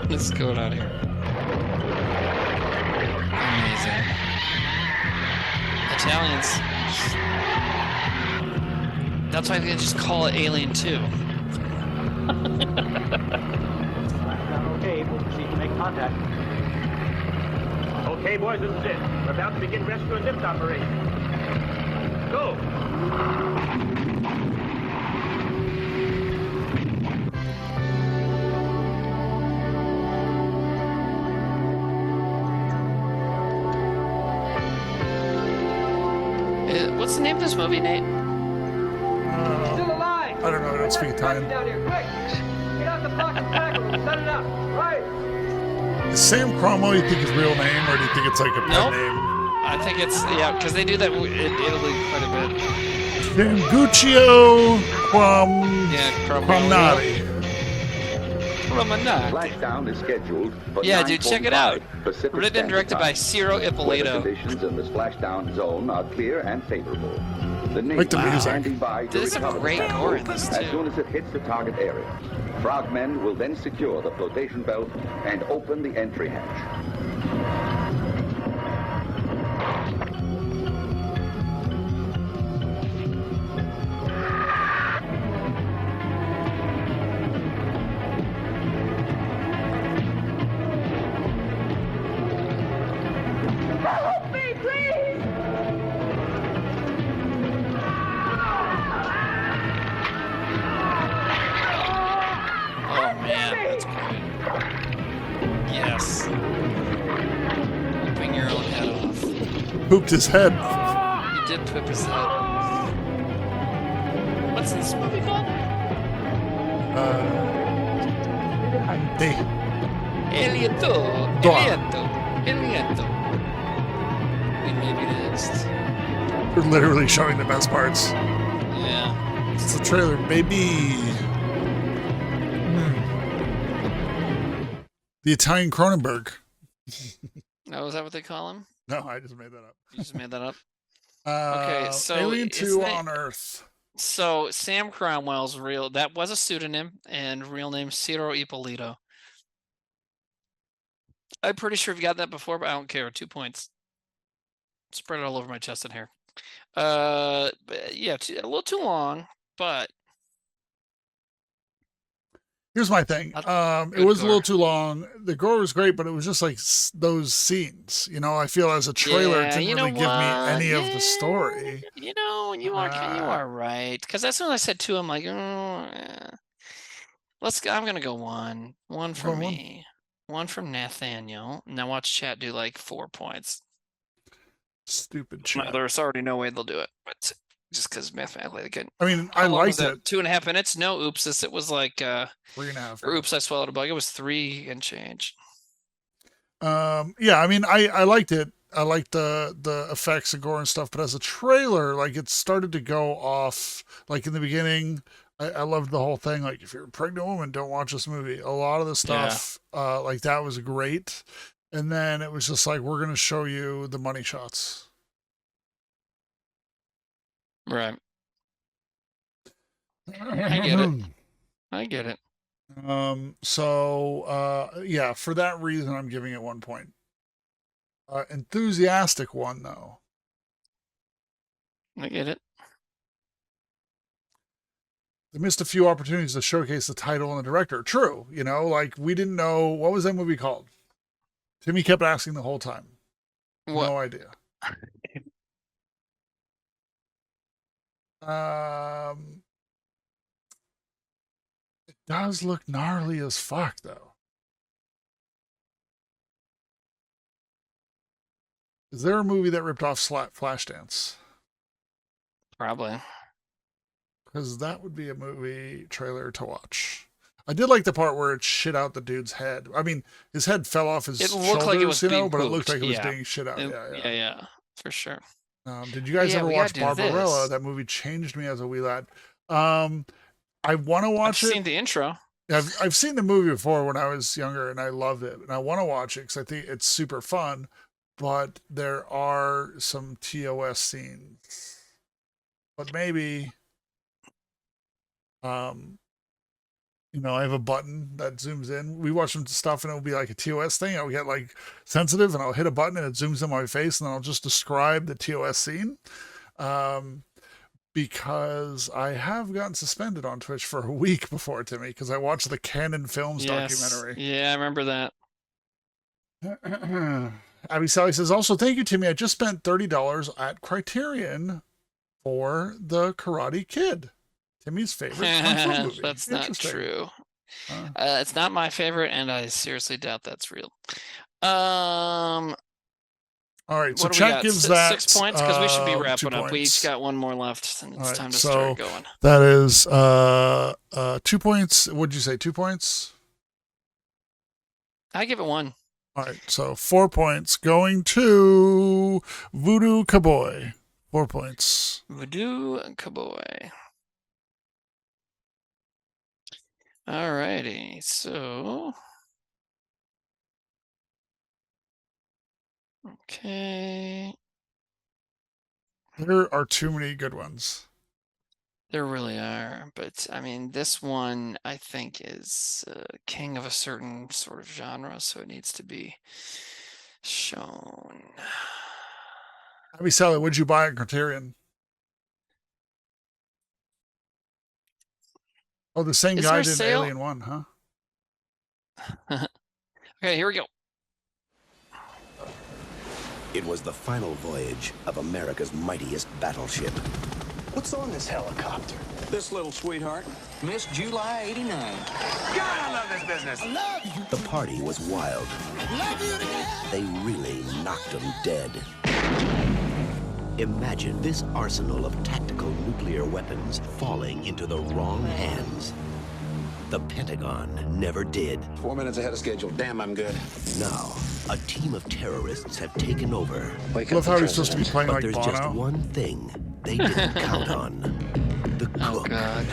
What's going on here? Amazing. Italians. That's why they just call it Alien 2. Okay, we'll proceed to make contact. Okay, boys, this is it. We're about to begin rescue and lift operation. Go! What's the name of this movie, Nate? Still alive! I don't know. don't speak Italian. Down here, quick! Get out the box and tackle him. Set it up. Right. Is Sam Cromwell, you think his real name, or do you think it's like a pet name? I think it's, yeah, because they do that in Italy quite a bit. Sanguccio Cromnati. Splashdown is scheduled for Yeah, dude, check it out. Written and directed by Ciro Weather Ippolito. conditions in the splashdown zone are clear and favorable. The Navy Like the is music. standing by to There's some recover the great sample gore in this, as too. soon as it hits the target area. Frogmen will then secure the flotation belt and open the entry hatch. Help me, please! Oh man, that's great. Yes. Ripping your own head off. Pooped his head. He did poop his head. What's this movie called? Elieto. We may be next. We're literally showing the best parts. Yeah. It's the trailer, baby. The Italian Cronenberg. Oh, is that what they call him? No, I just made that up. You just made that up? Okay, so Alien isn't 2 it- on Earth. So Sam Cromwell's real, that was a pseudonym, and real name Ciro Ippolito. I'm pretty sure I've got that before, but I don't care. 2 points. Spread it all over my chest and hair. But yeah, a little too long, but Here's my thing. It was a little too long. The gore was great, but it was just like those scenes. You know, I feel as a trailer it didn't really give me any of the story. You know, you are right. Because as soon as I said two, I'm like, I'm gonna go one. One from me. One from Nathaniel. Now watch chat do like 4 points. Stupid No, chat. there's already no way they'll do it, but just because mathematically they couldn't. I mean, How I long was liked that? 2.5 minutes? No, oopsis. It was like 3.5. Or oops, I swallowed a bug. It was 3 and change. Yeah, I mean, I liked it. I liked the effects and gore and stuff, but as a trailer, like it started to go off. Like in the beginning, I loved the whole thing. Like if you're a pregnant woman, don't watch this movie. A lot of the stuff, like that was great. And then it was just like, we're going to show you the money shots. Right. I get it. I get it. Yeah, for that reason, I'm giving it 1 point. Enthusiastic one, though. I get it. They missed a few opportunities to showcase the title and the director. True. You know, like we didn't know, what was that movie called? Timmy kept asking the whole time. What? No idea. It does look gnarly as fuck, though. Is there a movie that ripped off Flashdance? Probably. Because that would be a movie trailer to watch. I did like the part where it shit out the dude's head. I mean, his head fell off his It looked shoulders, like it was you know, being but it looked pooped. like it was Yeah. being shit out. Yeah, for sure. Did you guys Yeah, ever we watch gotta do Barbarella? this. That movie changed me as a wee lad. I want to watch I've it. seen the intro. I've seen the movie before when I was younger, and I loved it. And I want to watch it because I think it's super fun. But there are some TOS scenes. But maybe, you know, I have a button that zooms in. We watch some stuff, and it'll be like a TOS thing. I'll get like sensitive, and I'll hit a button, and it zooms in my face, and then I'll just describe the TOS scene. Because I have gotten suspended on Twitch for a week before, Timmy, because I watched the Canon Films documentary. Yeah, I remember that. Abby Sally says, also, thank you, Timmy. I just spent $30 at Criterion for The Karate Kid. Timmy's favorite kung fu movie. That's not Interesting. true. It's not my favorite, and I seriously doubt that's real. All right, so What do we chat got? gives 6 that 6 points because we should be 2 wrapping up. We points. each got one more left, and it's All right, time to so start going. that is 2 points. What'd you say? 2 points? I give it 1. All right, so 4 points going to Voodoo Cowboy. 4 points. Voodoo Cowboy. All righty, so okay. There are too many good ones. There really are, but I mean, this one I think is king of a certain sort of genre, so it needs to be shown. Abby Sally, what'd you buy at Criterion? Oh, the same guy did Alien 1, huh? Okay, here we go. It was the final voyage of America's mightiest battleship. What's on this helicopter? This little sweetheart, Miss July 89. God, I love this business. I love you. The party was wild. Love you to death. They really knocked them dead. Imagine this arsenal of tactical nuclear weapons falling into the wrong hands. The Pentagon never did. 4 minutes ahead of schedule. Damn, I'm good. Now, a team of terrorists have taken over. I love how he's supposed to be playing but like there's Bono. just one thing they didn't count on. The cook. Oh, God.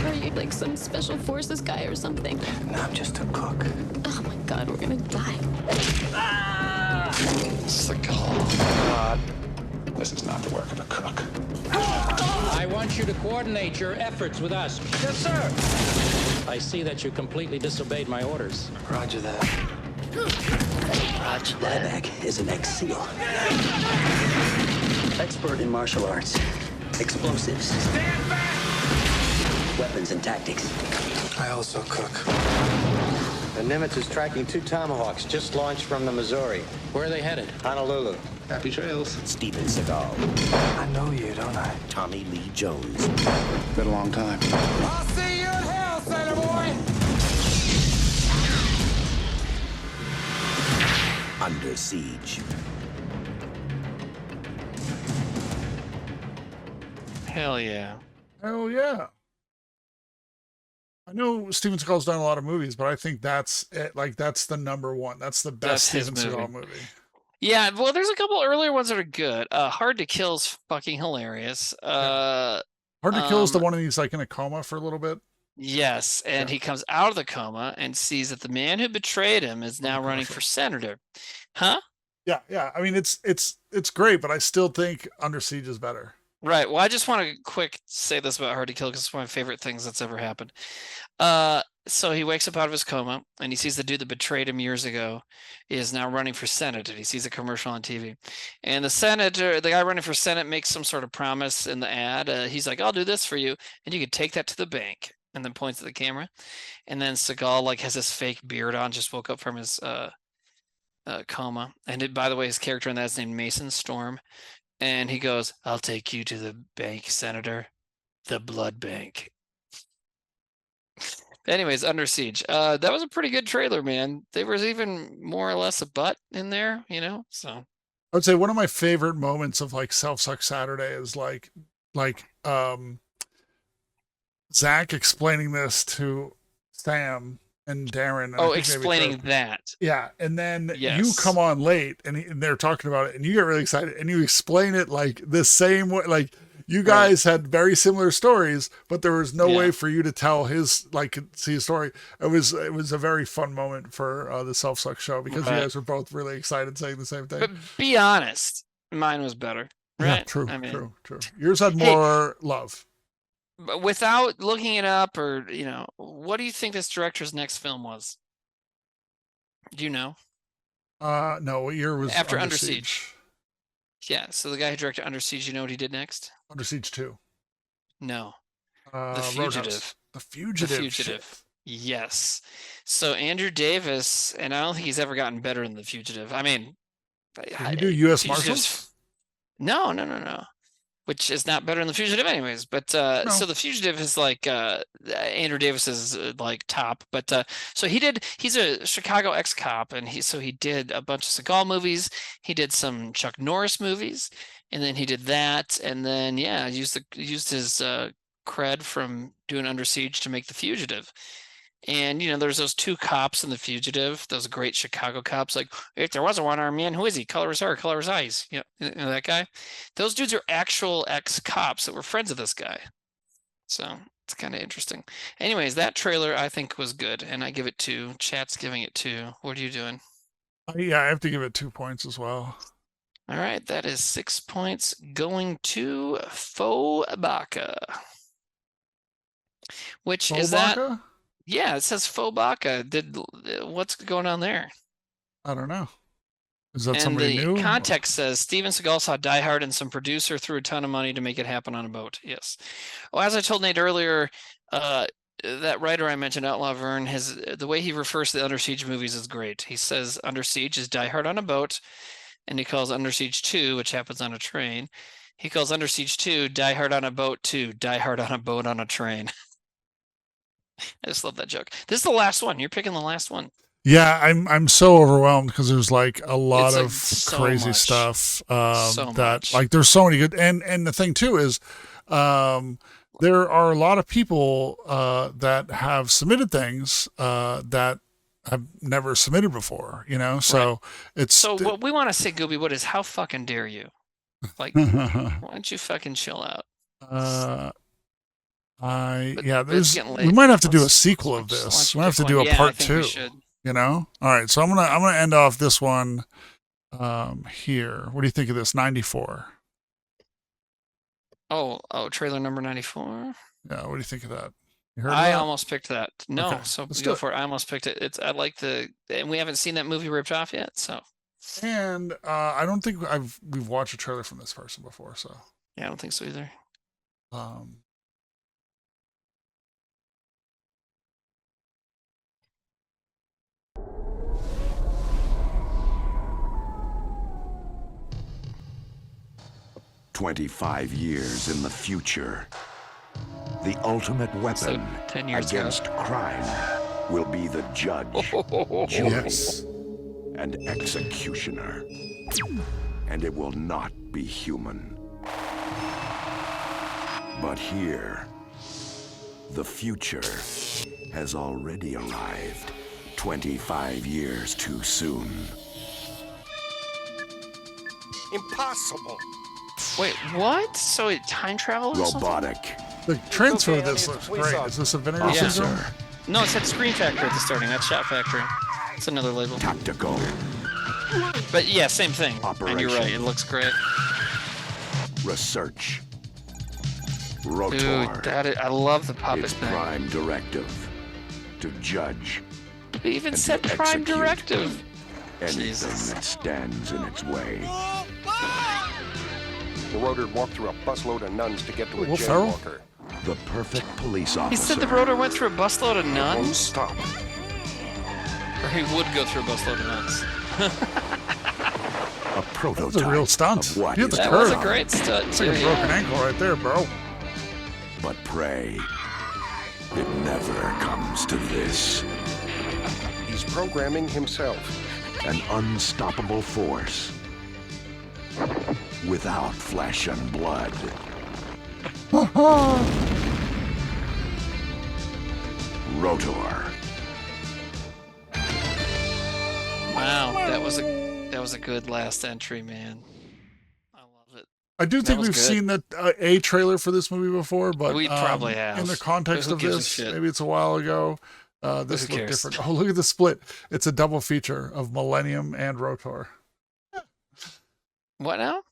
Are you like some special forces guy or something? No, I'm just a cook. Oh my God, we're gonna die. God. This is not the work of a cook. I want you to coordinate your efforts with us. Yes, sir. I see that you completely disobeyed my orders. Roger that. Roger that. Ryback is an ex-SEAL. Expert in martial arts, explosives, Stand back! weapons and tactics. I also cook. The Nimitz is tracking 2 Tomahawks just launched from the Missouri. Where are they headed? Honolulu. Happy trails. Steven Seagal. I know you, don't I? Tommy Lee Jones. Been a long time. I'll see you in hell, sailor boy! Under Siege. Hell yeah. Hell yeah. I know Steven Seagal's done a lot of movies, but I think that's it. Like, that's the number one. That's the best That's his Steven movie. Seagal movie. Yeah, well, there's a couple earlier ones that are good. Hard to Kill's fucking hilarious. Hard to Kill is the one he's like in a coma for a little bit. Yes, and he comes out of the coma and sees that the man who betrayed him is now running for senator. Huh? Yeah, yeah. I mean, it's great, but I still think Under Siege is better. Right. Well, I just want to quick say this about Hard to Kill because it's one of my favorite things that's ever happened. So he wakes up out of his coma and he sees the dude that betrayed him years ago is now running for Senate, and he sees a commercial on TV. And the guy running for Senate makes some sort of promise in the ad. He's like, I'll do this for you, and you could take that to the bank, and then points at the camera. And then Seagal like has this fake beard on, just woke up from his coma. And by the way, his character in that is named Mason Storm. And he goes, I'll take you to the bank, Senator. The blood bank. Anyways, Under Siege. That was a pretty good trailer, man. There was even more or less a butt in there, so. I would say one of my favorite moments of like Self-Suck Saturday is like Zach explaining this to Sam and Darren. And Explaining that. Yeah. And then Yes. you come on late and they're talking about it and you get really excited and you explain it like the same way. Like you guys had very similar stories, but there was no way for you to tell see his story. It was a very fun moment for the Self-Suck show because you guys were both really excited saying the same thing. But be honest, mine was better. Right? Yeah, true, I mean, true. Yours had more love. But without looking it up or, what do you think this director's next film was? Do you know? No, what year was After Under Siege? Yeah, so the guy who directed Under Siege, you know what he did next? Under Siege 2. No. The Fugitive. The Fugitive. The Fugitive. Shit. Yes. So Andrew Davis, and I don't think he's ever gotten better than The Fugitive. I mean, did you do U.S. Marshals? No. Which is not better than The Fugitive anyways. But so The Fugitive is like Andrew Davis's like top. But so he's a Chicago ex-cop, and he did a bunch of Seagal movies. He did some Chuck Norris movies. And then he did that, and then used his cred from doing Under Siege to make The Fugitive. And there's those two cops in The Fugitive, those great Chicago cops. Like, if there was a one-armed man, who is he? Color his hair, color his eyes. That guy. Those dudes are actual ex-cops that were friends of this guy. So it's kind of interesting. Anyways, that trailer I think was good, and I give it 2. Chat's giving it 2. What are you doing? Yeah, I have to give it 2 points as well. All right, that is 6 points going to Faux Baka. Which Faux is that? Baka? Yeah, it says Faux Baka. What's going on there? I don't know. Is that somebody new? The context says Steven Seagal saw Die Hard and some producer threw a ton of money to make it happen on a boat. Yes. Well, as I told Nate earlier, that writer I mentioned, Outlaw Vern, the way he refers to the Under Siege movies is great. He says Under Siege is Die Hard on a boat, and he calls Under Siege 2, which happens on a train. He calls Under Siege 2 Die Hard on a boat 2, Die Hard on a boat on a train. I just love that joke. This is the last one. You're picking the last one. Yeah, I'm so overwhelmed because there's like a lot of crazy stuff that like there's so many good and the thing too is there are a lot of people that have submitted things that have never submitted before, so it's what we want to say, Gooby, what is how fucking dare you? Like, why don't you fucking chill out? We might have to do a sequel of this. We might have to do a part 2. All right, so I'm gonna end off this one here. What do you think of this? 94. Oh, trailer number 94. Yeah, what do you think of that? You heard I that? almost picked that. No, Okay, so let's go do for it. I almost picked it. I like and we haven't seen that movie ripped off yet, so. And I don't think we've watched a trailer from this person before, so. Yeah, I don't think so either. 25 years in the future, the ultimate weapon 10 years against crime will be the judge, jury, and executioner. And it will not be human. But here, the future has already arrived 25 years too soon. Impossible. Wait, what? So it time travel? Or Robotic. The transfer of this looks great. Is this a Vinegar Syndrome? No, it said Screen Factory at the starting. That's Shot Factory. It's another label. Tactical. But yeah, same thing. Operation. And you're right, it looks great. Research. Rotor. Dude, I love the puppet its thing. prime directive to judge. They even said prime directive. Anything that stands in its way. The Rotor walked through a busload of nuns to get to a jaywalker. The perfect police officer. He said the Rotor went through a busload of nuns? Won't stop. Or he would go through a busload of nuns. A prototype. That's a real stunt. Of what That was a great stunt. It's like a broken ankle right there, bro. But pray, it never comes to this. He's programming himself. An unstoppable force. Without flesh and blood. Rotor. Wow, that was a good last entry, man. I love it. I do think we've seen that a trailer for this movie before, but we probably have. In the context of this, maybe it's a while ago. This looked different. Oh, look at the split! It's a double feature of Millennium and Rotor. What now?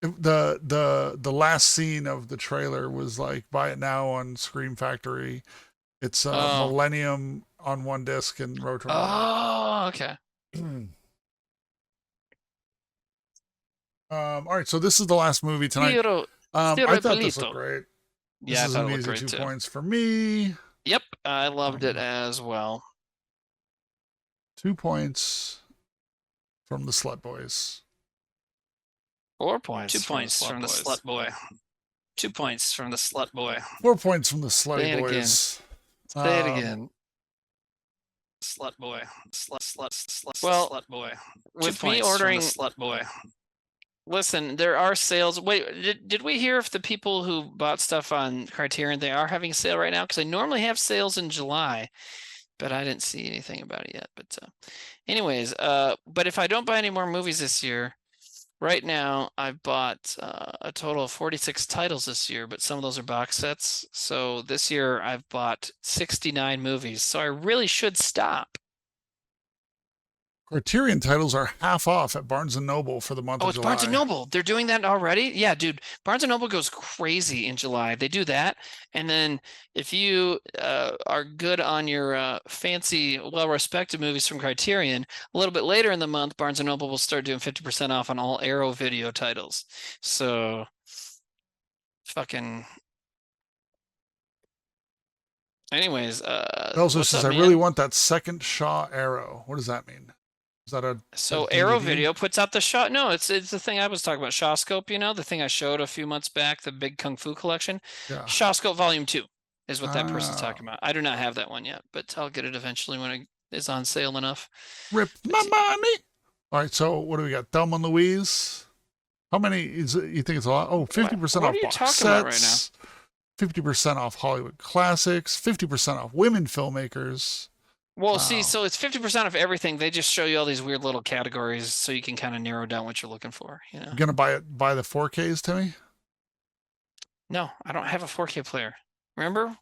The last scene of the trailer was like buy it now on Scream Factory. It's Millennium on one disc and Rotor. Oh, okay. All right, so this is the last movie tonight. I thought this looked great. This is an easy 2 points for me. Yep, I loved it as well. 2 points from the Slut Boys. 4 points. 2 points from the Slut Boy. 2 points from the Slut Boy. 4 points from the Slut Boys. Say it again. Slut Boy. Slut Boy. With me ordering Slut Boy. Listen, there are sales. Wait, did we hear if the people who bought stuff on Criterion, they are having a sale right now? Because they normally have sales in July, but I didn't see anything about it yet. But anyways, but if I don't buy any more movies this year, right now I've bought a total of 46 titles this year, but some of those are box sets. So this year I've bought 69 movies. So I really should stop. Criterion titles are half off at Barnes & Noble for the month of July. Oh, it's Barnes & Noble. They're doing that already? Yeah, dude. Barnes & Noble goes crazy in July. They do that. And then if you are good on your fancy, well-respected movies from Criterion, a little bit later in the month, Barnes & Noble will start doing 50% off on all Arrow Video titles. So, fucking... Anyways, also says, I really want that second Shaw Arrow. What does that mean? Is that a Arrow Video puts out the Shaw? No, it's the thing I was talking about, Shawscope. You know, the thing I showed a few months back, the big Kung Fu collection. Yeah. Shawscope Volume 2 is what that person's talking about. I do not have that one yet, but I'll get it eventually when it is on sale enough. Rip my money. All right, so what do we got? Thelma and Louise. How many is it? You think it's a lot? Oh, 50% off box sets. 50% off Hollywood classics. 50% off women filmmakers. Well, see, so it's 50% of everything. They just show you all these weird little categories so you can kind of narrow down what you're looking for. You know, you gonna buy the 4Ks, Timmy? No, I don't have a 4K player. Remember?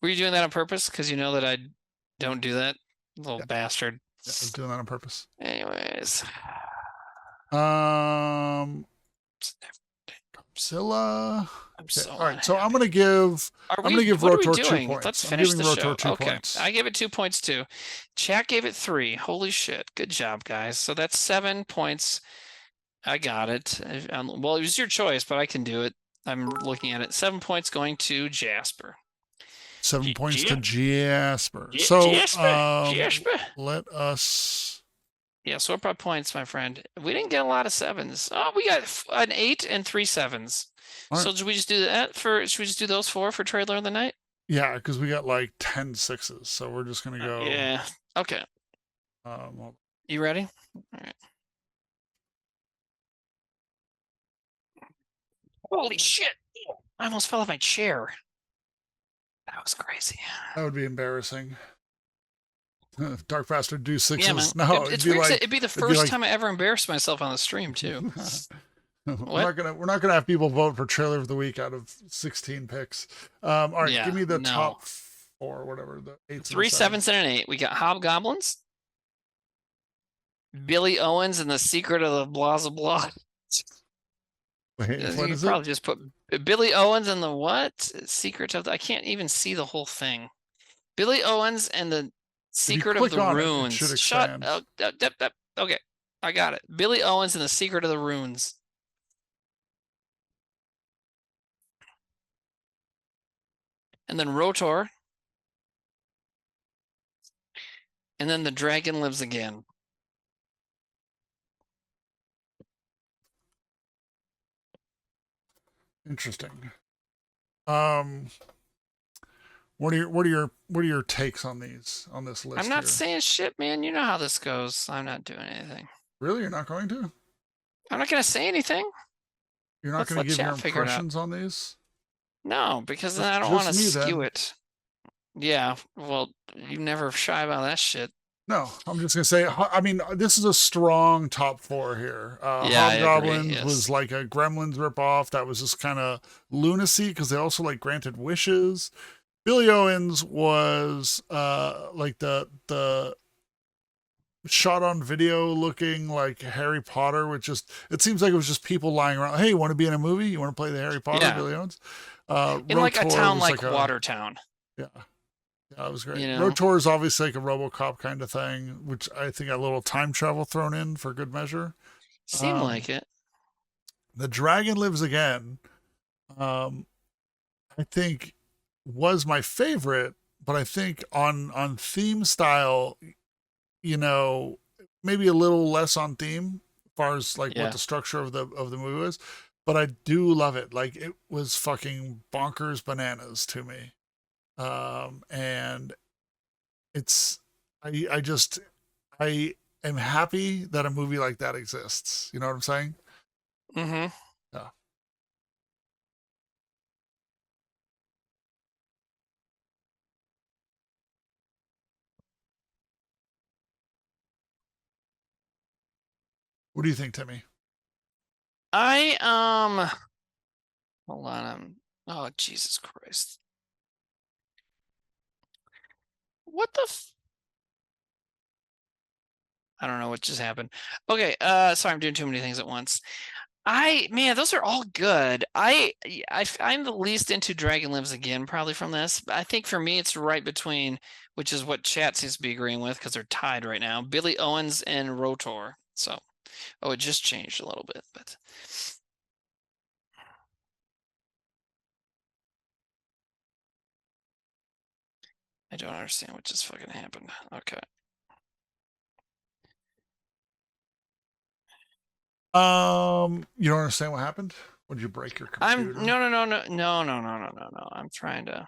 Were you doing that on purpose? Because you know that I don't do that, little bastard. Yeah, I was doing that on purpose. Anyways, Godzilla. Okay. All right, so I'm gonna give Rotor 2 points. Let's finish the show. Okay, points. I gave it 2 points too. Chat gave it 3. Holy shit! Good job, guys. So that's 7 points. I got it. Well, it was your choice, but I can do it. I'm looking at it. 7 points going to Jasper. 7 points to Jasper. Jasper. Let us. Yeah, sort by points, my friend. We didn't get a lot of 7s. Oh, we got an 8 and 3 7s. Right. So should we just do that should we just do those 4 for trailer of the night? Yeah, because we got like 10 6s. So we're just gonna go. Yeah. Okay. You ready? All right. Holy shit! I almost fell off my chair. That was crazy. That would be embarrassing. Dark Bastard do 6s. Yeah, man. No, it'd be the first time I ever embarrassed myself on the stream too. We're not gonna have people vote for trailer of the week out of 16 picks. All right, give me the top 4, whatever the 8s. 3 7s and an 8. We got Hobgoblins, Billy Owens and the Secret of the blah blah blah. Wait, what is probably just put Billy Owens and the what? Secret of the, I can't even see the whole thing. Billy Owens and the Secret of the Runes. Shut up. Okay, I got it. Billy Owens and the Secret of the Runes. And then Rotor. And then The Dragon Lives Again. Interesting. What are your takes on this list? I'm not saying shit, man. You know how this goes. I'm not doing anything. Really? You're not going to? I'm not going to say anything. You're not going to give your impressions on these? No, because then I don't want to skew it. Yeah, well, you never shy about that shit. No, I'm just going to say, I mean, this is a strong top 4 here. Hobgoblins was like a Gremlins ripoff. That was just kind of lunacy because they also like granted wishes. Billy Owens was like the shot on video looking like Harry Potter, which just, it seems like it was just people lying around. Hey, you want to be in a movie? You want to play the Harry Potter? Billy Owens? In like a town like Watertown. Yeah. Yeah, that was great. You know? Rotor is obviously like a RoboCop kind of thing, which I think got a little time travel thrown in for good measure. Seemed like it. The Dragon Lives Again, I think was my favorite, but I think on theme style, you know, maybe a little less on theme as far as like what the structure of the movie was. But I do love it. Like it was fucking bonkers bananas to me. And it's, I am happy that a movie like that exists. You know what I'm saying? Mm-hmm. Yeah. What do you think, Timmy? Hold on. Oh, Jesus Christ. What the I don't know what just happened. Okay, sorry, I'm doing too many things at once. Man, those are all good. I'm the least into Dragon Lives Again probably from this. I think for me it's right between, which is what chat seems to be agreeing with because they're tied right now, Billy Owens and Rotor. So, oh, it just changed a little bit, but I don't understand what just fucking happened. Okay. You don't understand what happened? What, did you break your computer? No. I'm trying to.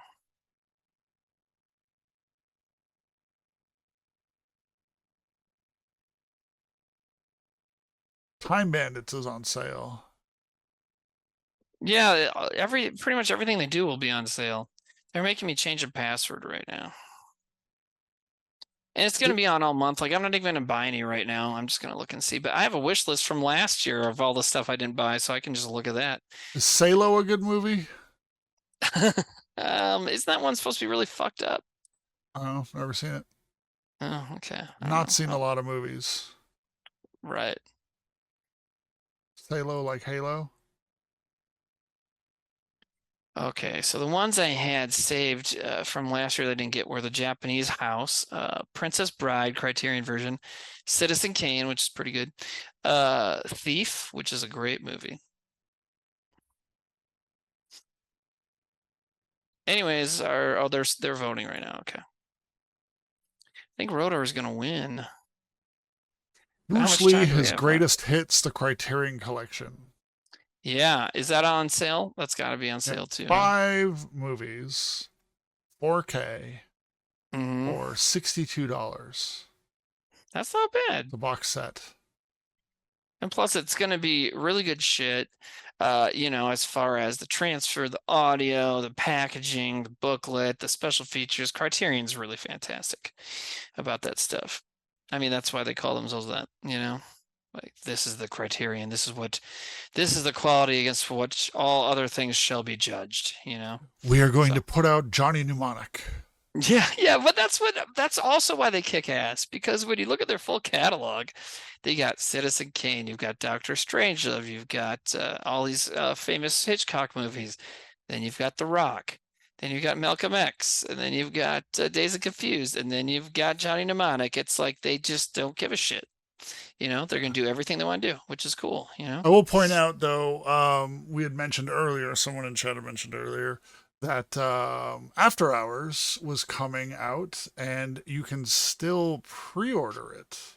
Time Bandits is on sale. Yeah, pretty much everything they do will be on sale. They're making me change a password right now. And it's going to be on all month. Like, I'm not even going to buy any right now. I'm just going to look and see. But I have a wish list from last year of all the stuff I didn't buy, so I can just look at that. Is Salo a good movie? Isn't that one supposed to be really fucked up? Oh, never seen it. Oh, okay. Not seen a lot of movies. Right. Salo like Halo? Okay, so the ones I had saved from last year that I didn't get were The Japanese House, Princess Bride, Criterion version, Citizen Kane, which is pretty good, Thief, which is a great movie. Anyways, they're voting right now. Okay, I think Rotor is gonna win. Bruce Lee, his greatest hits, the Criterion Collection. Yeah, is that on sale? That's got to be on sale too. 5 movies, 4K, for $62. That's not bad. The box set. And plus, it's going to be really good shit. As far as the transfer, the audio, the packaging, the booklet, the special features. Criterion's really fantastic about that stuff. I mean, that's why they call themselves that, Like, this is the Criterion. This is the quality against which all other things shall be judged, We are going to put out Johnny Mnemonic. Yeah, but that's also why they kick ass, because when you look at their full catalog, they got Citizen Kane, you've got Doctor Strangelove, you've got all these famous Hitchcock movies, then you've got The Rock, then you've got Malcolm X, and then you've got Dazed and Confused, and then you've got Johnny Mnemonic. It's like they just don't give a shit. They're going to do everything they want to do, which is cool, I will point out, though, we had mentioned earlier, someone in chat had mentioned earlier, that After Hours was coming out, and you can still pre-order it,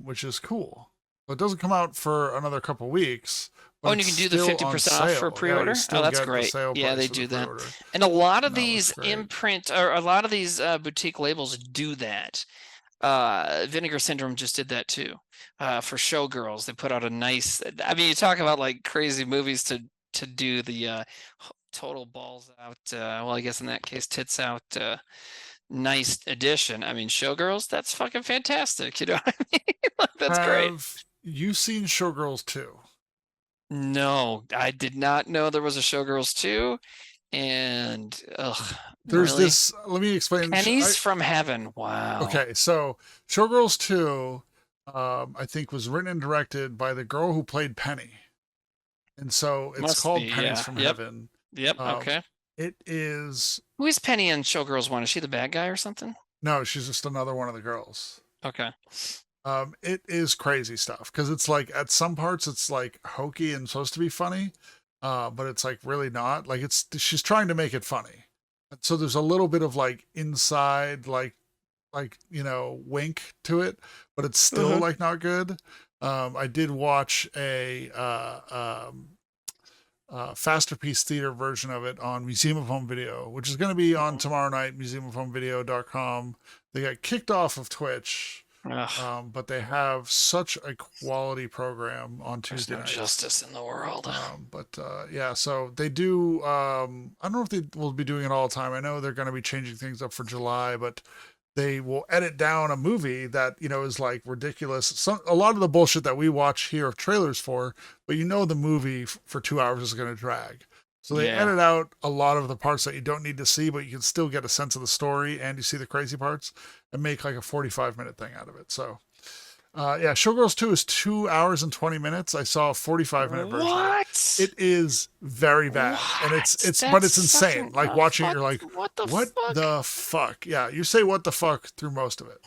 which is cool. It doesn't come out for another couple weeks. And you can do the 50% off for pre-order? Oh, that's great. Yeah, they do that. And a lot of these imprint, or a lot of these boutique labels do that. Vinegar Syndrome just did that too. For Showgirls, they put out a nice, you talk about like crazy movies to do the total balls out, I guess in that case, tits out, nice edition. Showgirls, that's fucking fantastic. You know what I mean? That's great. Have you seen Showgirls 2? No, I did not know there was a Showgirls 2. And there's this, let me explain. Pennies from Heaven. Wow. Okay, so Showgirls 2, I think was written and directed by the girl who played Penny. And so it's called Pennies from Heaven. Yep, okay. It is... Who is Penny in Showgirls 1? Is she the bad guy or something? No, she's just another one of the girls. Okay. It is crazy stuff, because it's like, at some parts, it's like hokey and supposed to be funny. But it's like really not. Like she's trying to make it funny. So there's a little bit of like inside, like wink to it, but it's still like not good. I did watch a Fasterpiece Theater version of it on Museum of Home Video, which is going to be on tomorrow night, museumofhomevideo.com. They got kicked off of Twitch But they have such a quality program on Tuesday nights. Justice in the world. Yeah, so they do. I don't know if they will be doing it all the time. I know they're going to be changing things up for July, but they will edit down a movie that is like ridiculous. A lot of the bullshit that we watch here of trailers for, but the movie for 2 hours is going to drag. So they edit out a lot of the parts that you don't need to see, but you can still get a sense of the story and you see the crazy parts and make like a 45-minute thing out of it. So, Showgirls 2 is 2 hours and 20 minutes. I saw a 45-minute version. What? It is very bad, and it's insane. Like watching it, you're like, what the fuck? Yeah, you say what the fuck through most of it.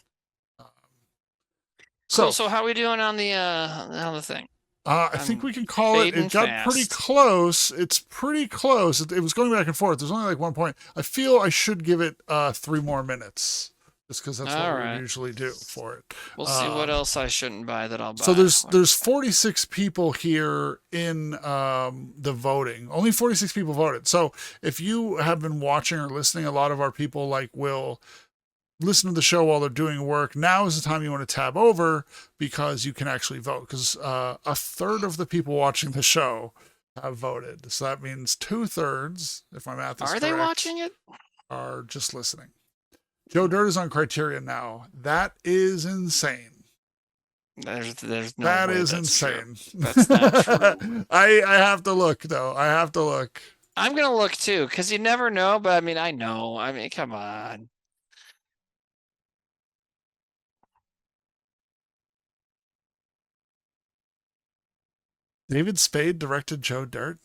So how are we doing on the thing? I think we can call it. It got pretty close. It's pretty close. It was going back and forth. There's only like 1 point. I feel I should give it 3 more minutes, just because that's what we usually do for it. We'll see what else I shouldn't buy that I'll buy. So there's 46 people here in the voting. Only 46 people voted. So if you have been watching or listening, a lot of our people will listen to the show while they're doing work. Now is the time you want to tab over because you can actually vote, because a third of the people watching the show have voted. So that means 2/3, if my math is correct. Are they watching it? Are just listening. Joe Dirt is on Criterion now. That is insane. There's no that way is that's insane. True. That's not true. I have to look though. I have to look. I'm gonna look too, because you never know. But I know. Come on. David Spade directed Joe Dirt.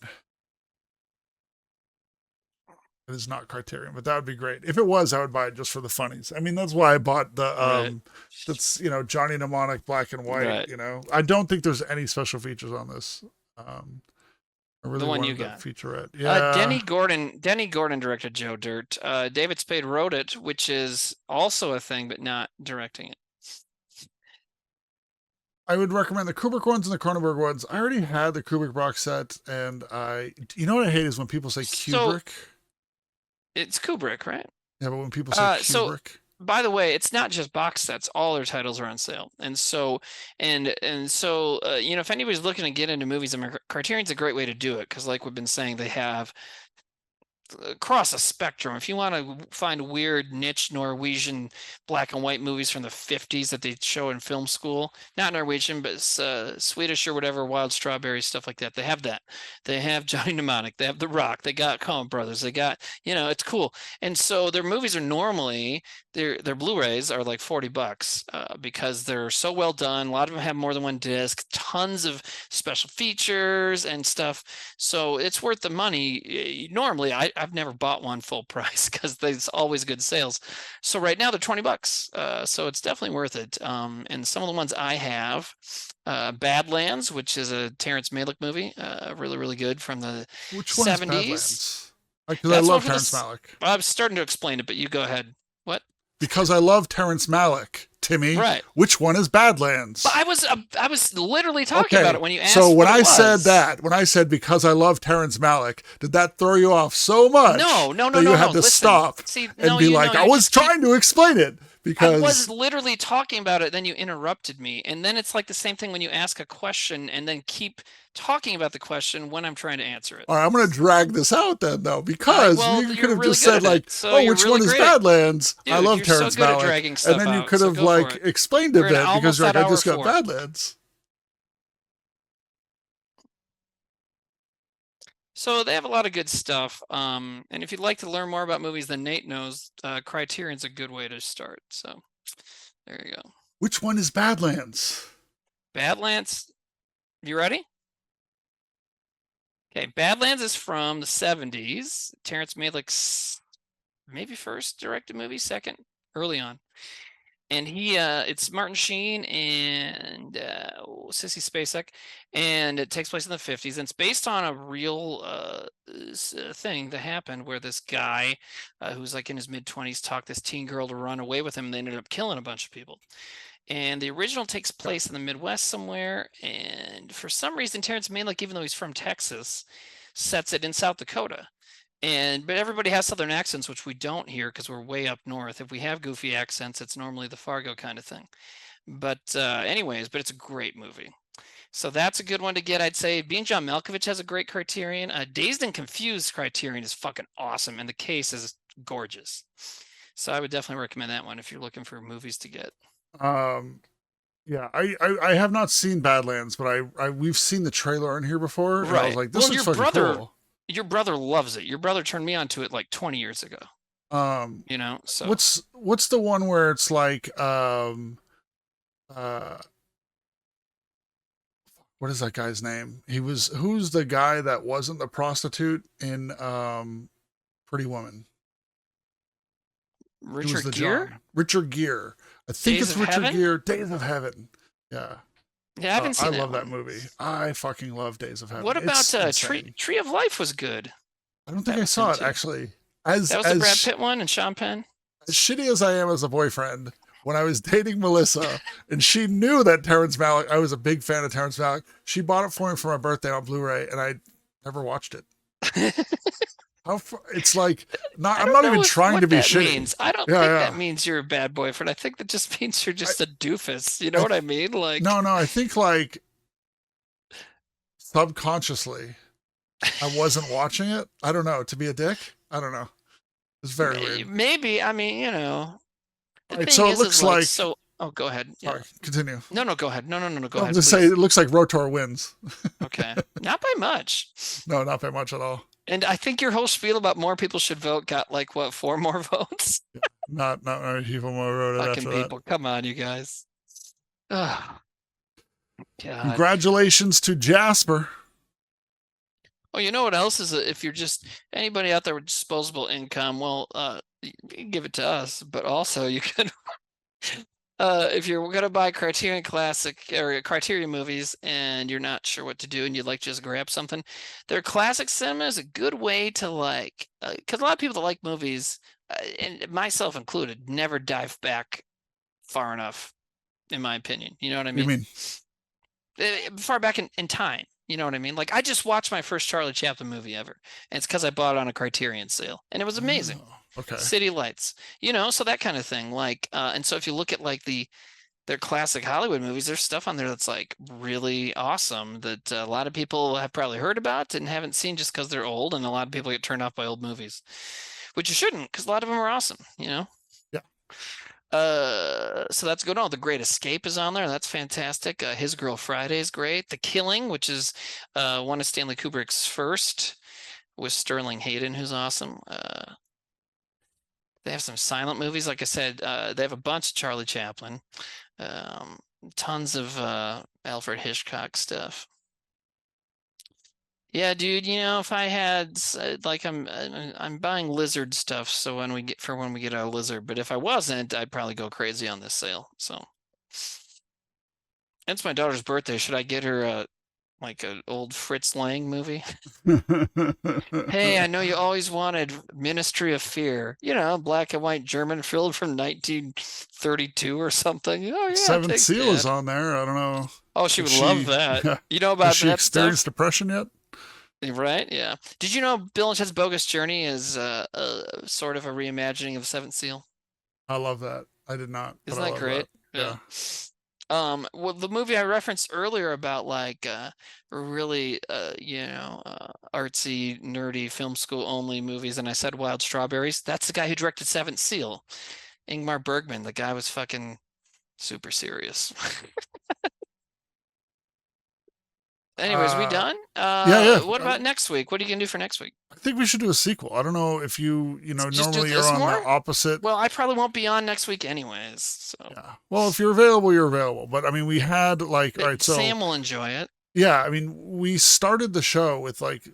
It is not Criterion, but that would be great. If it was, I would buy it just for the funnies. That's why I bought the that's Johnny Mnemonic black and white. Right. I don't think there's any special features on this. I really the one wanted you that got. featurette. Yeah. Denny Gordon directed Joe Dirt. David Spade wrote it, which is also a thing, but not directing it. I would recommend the Kubrick ones and the Cronenberg ones. I already had the Kubrick box set, and what I hate is when people say Kubrick. It's Kubrick, right? Yeah, but when people say Kubrick. By the way, it's not just box sets. All their titles are on sale, and so if anybody's looking to get into movies, Criterion's a great way to do it, because like we've been saying, they have across a spectrum. If you want to find weird niche Norwegian black and white movies from the 50s that they show in film school, not Norwegian, but Swedish or whatever, Wild Strawberries, stuff like that. They have that. They have Johnny Mnemonic. They have The Rock. They got Coen Brothers. They got, it's cool. And so their movies are normally, their Blu-rays are like $40 because they're so well done. A lot of them have more than one disc, tons of special features and stuff. So it's worth the money. Normally, I've never bought one full price because there's always good sales. So right now they're $20. So it's definitely worth it. And some of the ones I have, Badlands, which is a Terrence Malick movie, really, really good from the 70s. Because I love Terrence Malick. I was starting to explain it, but you go ahead. What? Because I love Terrence Malick, Timmy. Right. Which one is Badlands? But I was literally talking about it when you asked. So when I said because I love Terrence Malick, did that throw you off so much? No. That you had to stop and be like, I was trying to explain it. Because I was literally talking about it, then you interrupted me. And then it's like the same thing when you ask a question and then keep talking about the question when I'm trying to answer it. All right, I'm going to drag this out then, though, because you could have really just said, like, which one is Badlands? Dude, I love Terrence Malick. And then you could have, explained a bit because you're like, I just got Badlands. So they have a lot of good stuff. And if you'd like to learn more about movies than Nate knows, Criterion's a good way to start. So there you go. Which one is Badlands? Badlands. You ready? Okay, Badlands is from the 70s. Terrence Malick's maybe first directed movie, second, early on. And it's Martin Sheen and Sissy Spacek, and it takes place in the 50s. And it's based on a real thing that happened where this guy who's like in his mid-20s talked this teen girl to run away with him, and they ended up killing a bunch of people. And the original takes place in the Midwest somewhere, and for some reason, Terrence Malick, even though he's from Texas, sets it in South Dakota. But everybody has Southern accents, which we don't here because we're way up north. If we have goofy accents, it's normally the Fargo kind of thing. But anyways, but it's a great movie. So that's a good one to get, I'd say. Being John Malkovich has a great Criterion. Dazed and Confused Criterion is fucking awesome, and the case is gorgeous. So I would definitely recommend that one if you're looking for movies to get. Yeah, I have not seen Badlands, but we've seen the trailer in here before. And I was like, this looks fucking cool. Your brother loves it. Your brother turned me onto it like 20 years ago. You know, so what's the one where it's like what is that guy's name? Who's the guy that wasn't the prostitute in Pretty Woman? Richard Gere? Richard Gere. I think it's Richard Gere. Days of Heaven. Yeah. Yeah, I haven't seen I that love one. that movie. I fucking love Days of Heaven. What about Tree of Life was good. I don't think I saw it, actually. That was the Brad Pitt one and Sean Penn? As shitty as I am as a boyfriend, when I was dating Melissa, and she knew that Terrence Malick, I was a big fan of Terrence Malick, she bought it for me for my birthday on Blu-ray, and I never watched it. It's like, I'm not even trying to be shitty. Means. I don't think that means you're a bad boyfriend. I think that just means you're just a doofus. You know what I mean? Like, no, I think like subconsciously I wasn't watching it. I don't know. To be a dick? I don't know. It's very weird. Maybe. I mean, you know. Right, so it looks like. So, go ahead. Yeah. Sorry, continue. No, go ahead. No, go ahead. I was just say it looks like Rotor wins. Okay. Not by much. No, not by much at all. And I think your whole spiel about more people should vote got like, what, 4 more votes? Yeah, not many people more voted Fucking after people. Come on, you guys. Oh, God. Congratulations to Jasper. Oh, you know what else is, if you're just anybody out there with disposable income, well, you can give it to us, but also you can, if you're going to buy Criterion Classic or Criterion movies and you're not sure what to do and you'd like to just grab something, their classic cinema is a good way to like, because a lot of people that like movies, and myself included, never dive back far enough, in my opinion. You know what I mean? What do you mean? Far back in time. You know what I mean? Like, I just watched my first Charlie Chaplin movie ever, and it's because I bought it on a Criterion sale, and it was amazing. Oh, okay. City Lights, you know, so that kind of thing. Like, and so if you look at like their classic Hollywood movies, there's stuff on there that's like really awesome that a lot of people have probably heard about and haven't seen just because they're old, and a lot of people get turned off by old movies, which you shouldn't, because a lot of them are awesome. You know? Yeah. So that's good. Oh, The Great Escape is on there. That's fantastic. His Girl Friday is great. The Killing, which is one of Stanley Kubrick's first, with Sterling Hayden, who's awesome. They have some silent movies. Like I said, they have a bunch of Charlie Chaplin, tons of Alfred Hitchcock stuff. Yeah, dude, you know, if I had, like, I'm buying Lizard stuff, so when we get our Lizard, but if I wasn't, I'd probably go crazy on this sale. So it's my daughter's birthday. Should I get her like an old Fritz Lang movie? Hey, I know you always wanted Ministry of Fear, you know, black and white German film from 1932 or something. Oh yeah, Seventh Seal is on there. I don't know. Oh, she would love that. You know about has she that experienced stuff? depression yet? Right, yeah. Did you know Bill and Ted's Bogus Journey is sort of a reimagining of Seventh Seal? I love that. I did not. Isn't that great? Yeah. Well, the movie I referenced earlier about like really, artsy, nerdy film school only movies, and I said Wild Strawberries. That's the guy who directed Seventh Seal, Ingmar Bergman. The guy was fucking super serious. Anyways, we done? Yeah. What about next week? What are you gonna do for next week? I think we should do a sequel. I don't know if Just normally do you're this on more? the opposite. Well, I probably won't be on next week anyways. So Yeah. Well, if you're available, you're available. But I mean, we had like, all right, so Sam will enjoy it. yeah, I mean, we started the show with like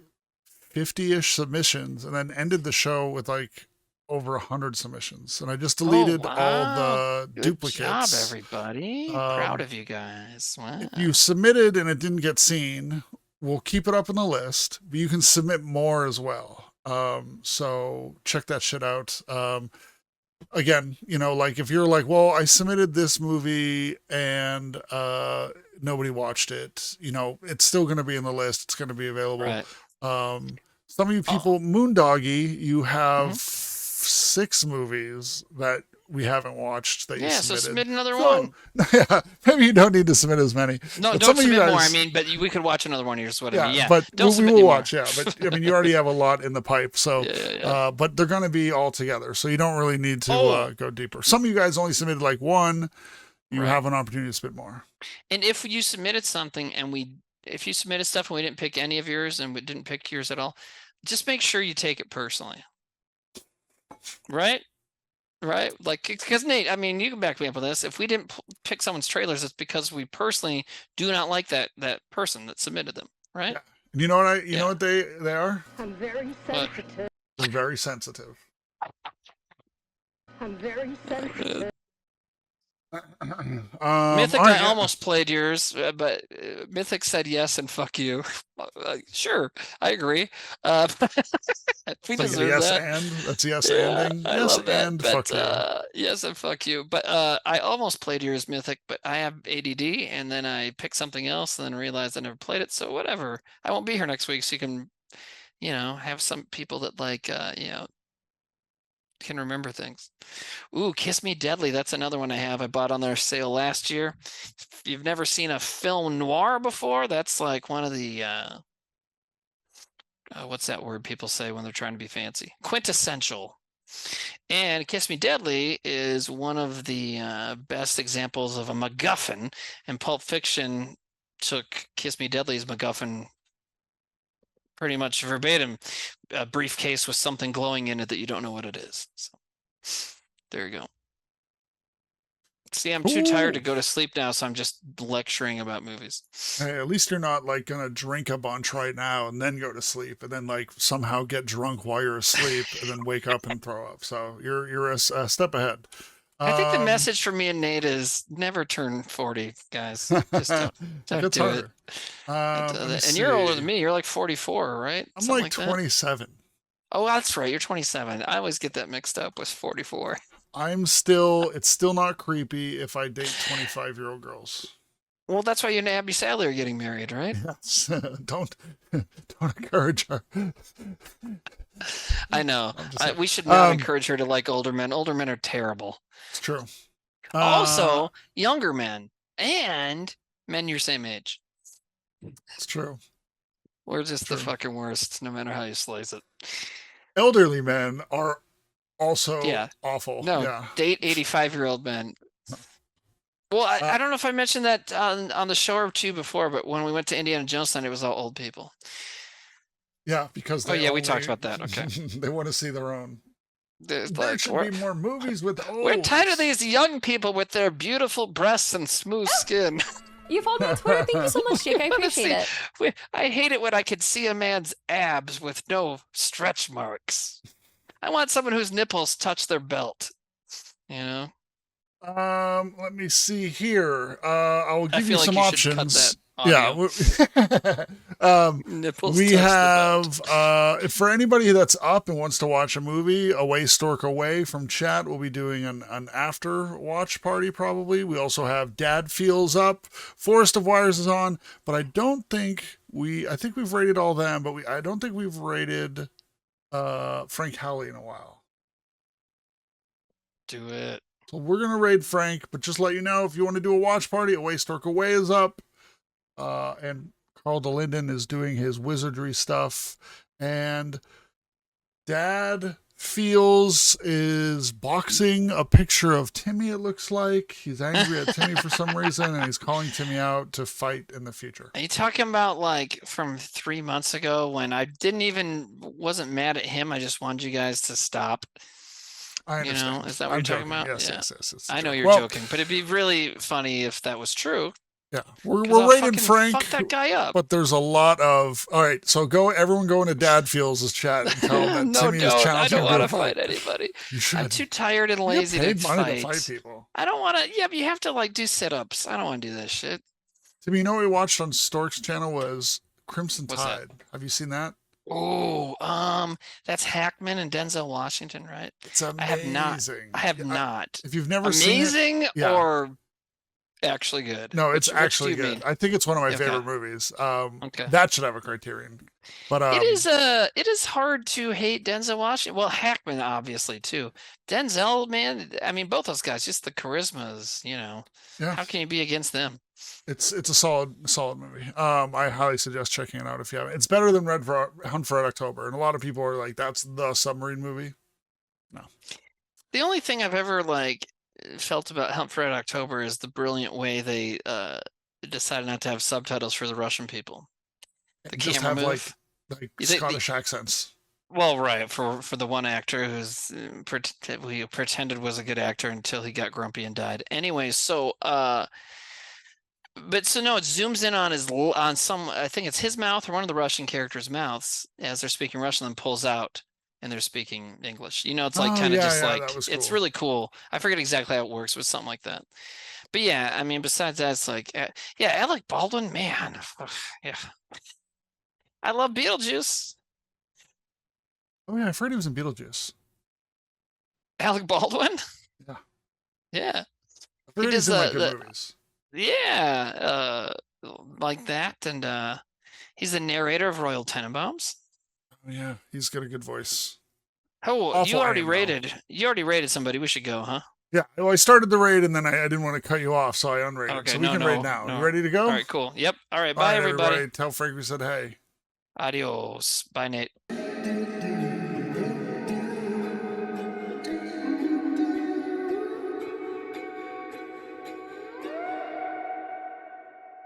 50-ish submissions, and then ended the show with like over 100 submissions, and I just deleted all the duplicates. Good job, everybody. Proud of you guys. Wow. If you submitted and it didn't get seen, we'll keep it up on the list, but you can submit more as well. So check that shit out. Again, like if you're like, well, I submitted this movie and nobody watched it, it's still going to be in the list. It's going to be available. Right. Some of you people, Moondoggy, you have 6 movies that we haven't watched that you submitted. So submit another one. Yeah, maybe you don't need to submit as many. No, but don't submit more. I mean, but we could watch another one. Here's what I mean. Yeah, but don't we will watch. Yeah, but I mean, you already have a lot in the pipe. So, but they're going to be all together, so you don't really need to go deeper. Some of you guys only submitted like one. You have an opportunity to submit more. And if you submitted something if you submitted stuff and we didn't pick any of yours and we didn't pick yours at all, just make sure you take it personally. Right? Like, because Nate, I mean, you can back me up on this. If we didn't pick someone's trailers, it's because we personally do not like that person that submitted them. Right? Yeah. You know what you know what they are? I'm very sensitive. They're very sensitive. I'm very sensitive. Mythic, I almost played yours, but Mythic said yes and fuck you. Sure, I agree. We deserve that. That's yes and. I yes love that. And but, fuck you. Yes and fuck you. But I almost played yours, Mythic, but I have ADD, and then I picked something else, and then realized I never played it. So whatever. I won't be here next week, so you can, have some people that can remember things. Ooh, Kiss Me Deadly. That's another one I have. I bought on their sale last year. If you've never seen a film noir before, that's like one of the what's that word people say when they're trying to be fancy? Quintessential. And Kiss Me Deadly is one of the best examples of a MacGuffin, and Pulp Fiction took Kiss Me Deadly's MacGuffin pretty much verbatim. A briefcase with something glowing in it that you don't know what it is. So there you go. See, I'm too tired to go to sleep now, so I'm just lecturing about movies. Hey, at least you're not like gonna drink a bunch right now and then go to sleep, and then like somehow get drunk while you're asleep, and then wake up and throw up. So you're a step ahead. I think the message for me and Nate is never turn 40, guys. Just don't do it. And you're older than me. You're like 44, right? I'm like 27. Oh, that's right. You're 27. I always get that mixed up with 44. It's still not creepy if I date 25-year-old girls. Well, that's why you and Abby Sadler are getting married, right? Yes. Don't encourage her. I know. We should not encourage her to like older men. Older men are terrible. It's true. Also, younger men and men your same age. It's true. We're just the fucking worst, no matter how you slice it. Elderly men are also awful. No, date 85-year-old men. Well, I don't know if I mentioned that on the show or two before, but when we went to Indiana Jones Land, it was all old people. Yeah, because we talked about that. Okay. They want to see their own. There like, should be more movies with olds. We're tired of these young people with their beautiful breasts and smooth skin. You followed me on Twitter. Thank you so much, Jake. I appreciate it. I hate it when I can see a man's abs with no stretch marks. I want someone whose nipples touch their belt. Let me see here. I will give you some you options. Nipples we have for anybody that's up and wants to watch a movie, Away Stork Away from chat, we'll be doing an after watch party probably. We also have Dad Feels up, Forest of Wires is on, but I think we've rated all them, but I don't think we've rated Frank Howley in a while. Do it. So we're gonna raid Frank, but just let you know, if you want to do a watch party, Away Stork Away is up. And Carl DeLinden is doing his wizardry stuff, and Dad Feels is boxing a picture of Timmy, it looks like. He's angry at Timmy for some reason, and he's calling Timmy out to fight in the future. Are you talking about like from 3 months ago when I wasn't mad at him, I just wanted you guys to stop? I understand. Is that what you're talking about? Yes. I know you're joking, but it'd be really funny if that was true. Yeah, we're rating Frank. Fuck that guy up. But there's a lot of. All right, so everyone go into Dad Feels' chat and tell him that Timmy is challenging. I don't want to fight anybody. You should. I'm too tired and lazy to fight. People. I don't want to. Yeah, but you have to like do sit-ups. I don't want to do that shit. Timmy, you know what we watched on Stork's channel was Crimson Tide. Have you seen that? Oh, that's Hackman and Denzel Washington, right? It's amazing. I have not. If you've never seen it, or actually good. No, it's Which actually do you good. mean? I think it's one of my Okay. favorite movies. Okay. That should have a Criterion. But it is hard to hate Denzel Washington. Well, Hackman obviously too. Denzel, man, I mean both those guys, just the charisma is, yeah. How can you be against them? It's a solid movie. I highly suggest checking it out if you haven't. It's better than Hunt for Red October, and a lot of people are like, "That's the submarine movie." No. The only thing I've ever felt about Hunt for Red October is the brilliant way they decided not to have subtitles for the Russian people. The just camera have move. like Scottish accents. Well, right, for the one actor who's we pretended was a good actor until he got grumpy and died. Anyway, so no, it zooms in on some, I think it's his mouth or one of the Russian characters' mouths as they're speaking Russian, and pulls out and they're speaking English. It's like that was cool. It's really cool. I forget exactly how it works, but something like that. But yeah, I mean, besides that, it's like, yeah, Alec Baldwin, man, yeah, I love Beetlejuice. Oh yeah, I heard he was in Beetlejuice. Alec Baldwin? Yeah. Yeah. He does in good movies. Yeah, like that, and he's the narrator of Royal Tenenbaums. Oh yeah, he's got a good voice. Oh, Awful you already aim, rated. You already rated somebody. We should go, huh? Yeah. Well, I started the raid and then I didn't want to cut you off, so I unrated. Okay, so we can raid now. You ready to go? All right, cool. Yep. All right, bye everybody. Tell Frank we said hey. Adios. Bye, Nate.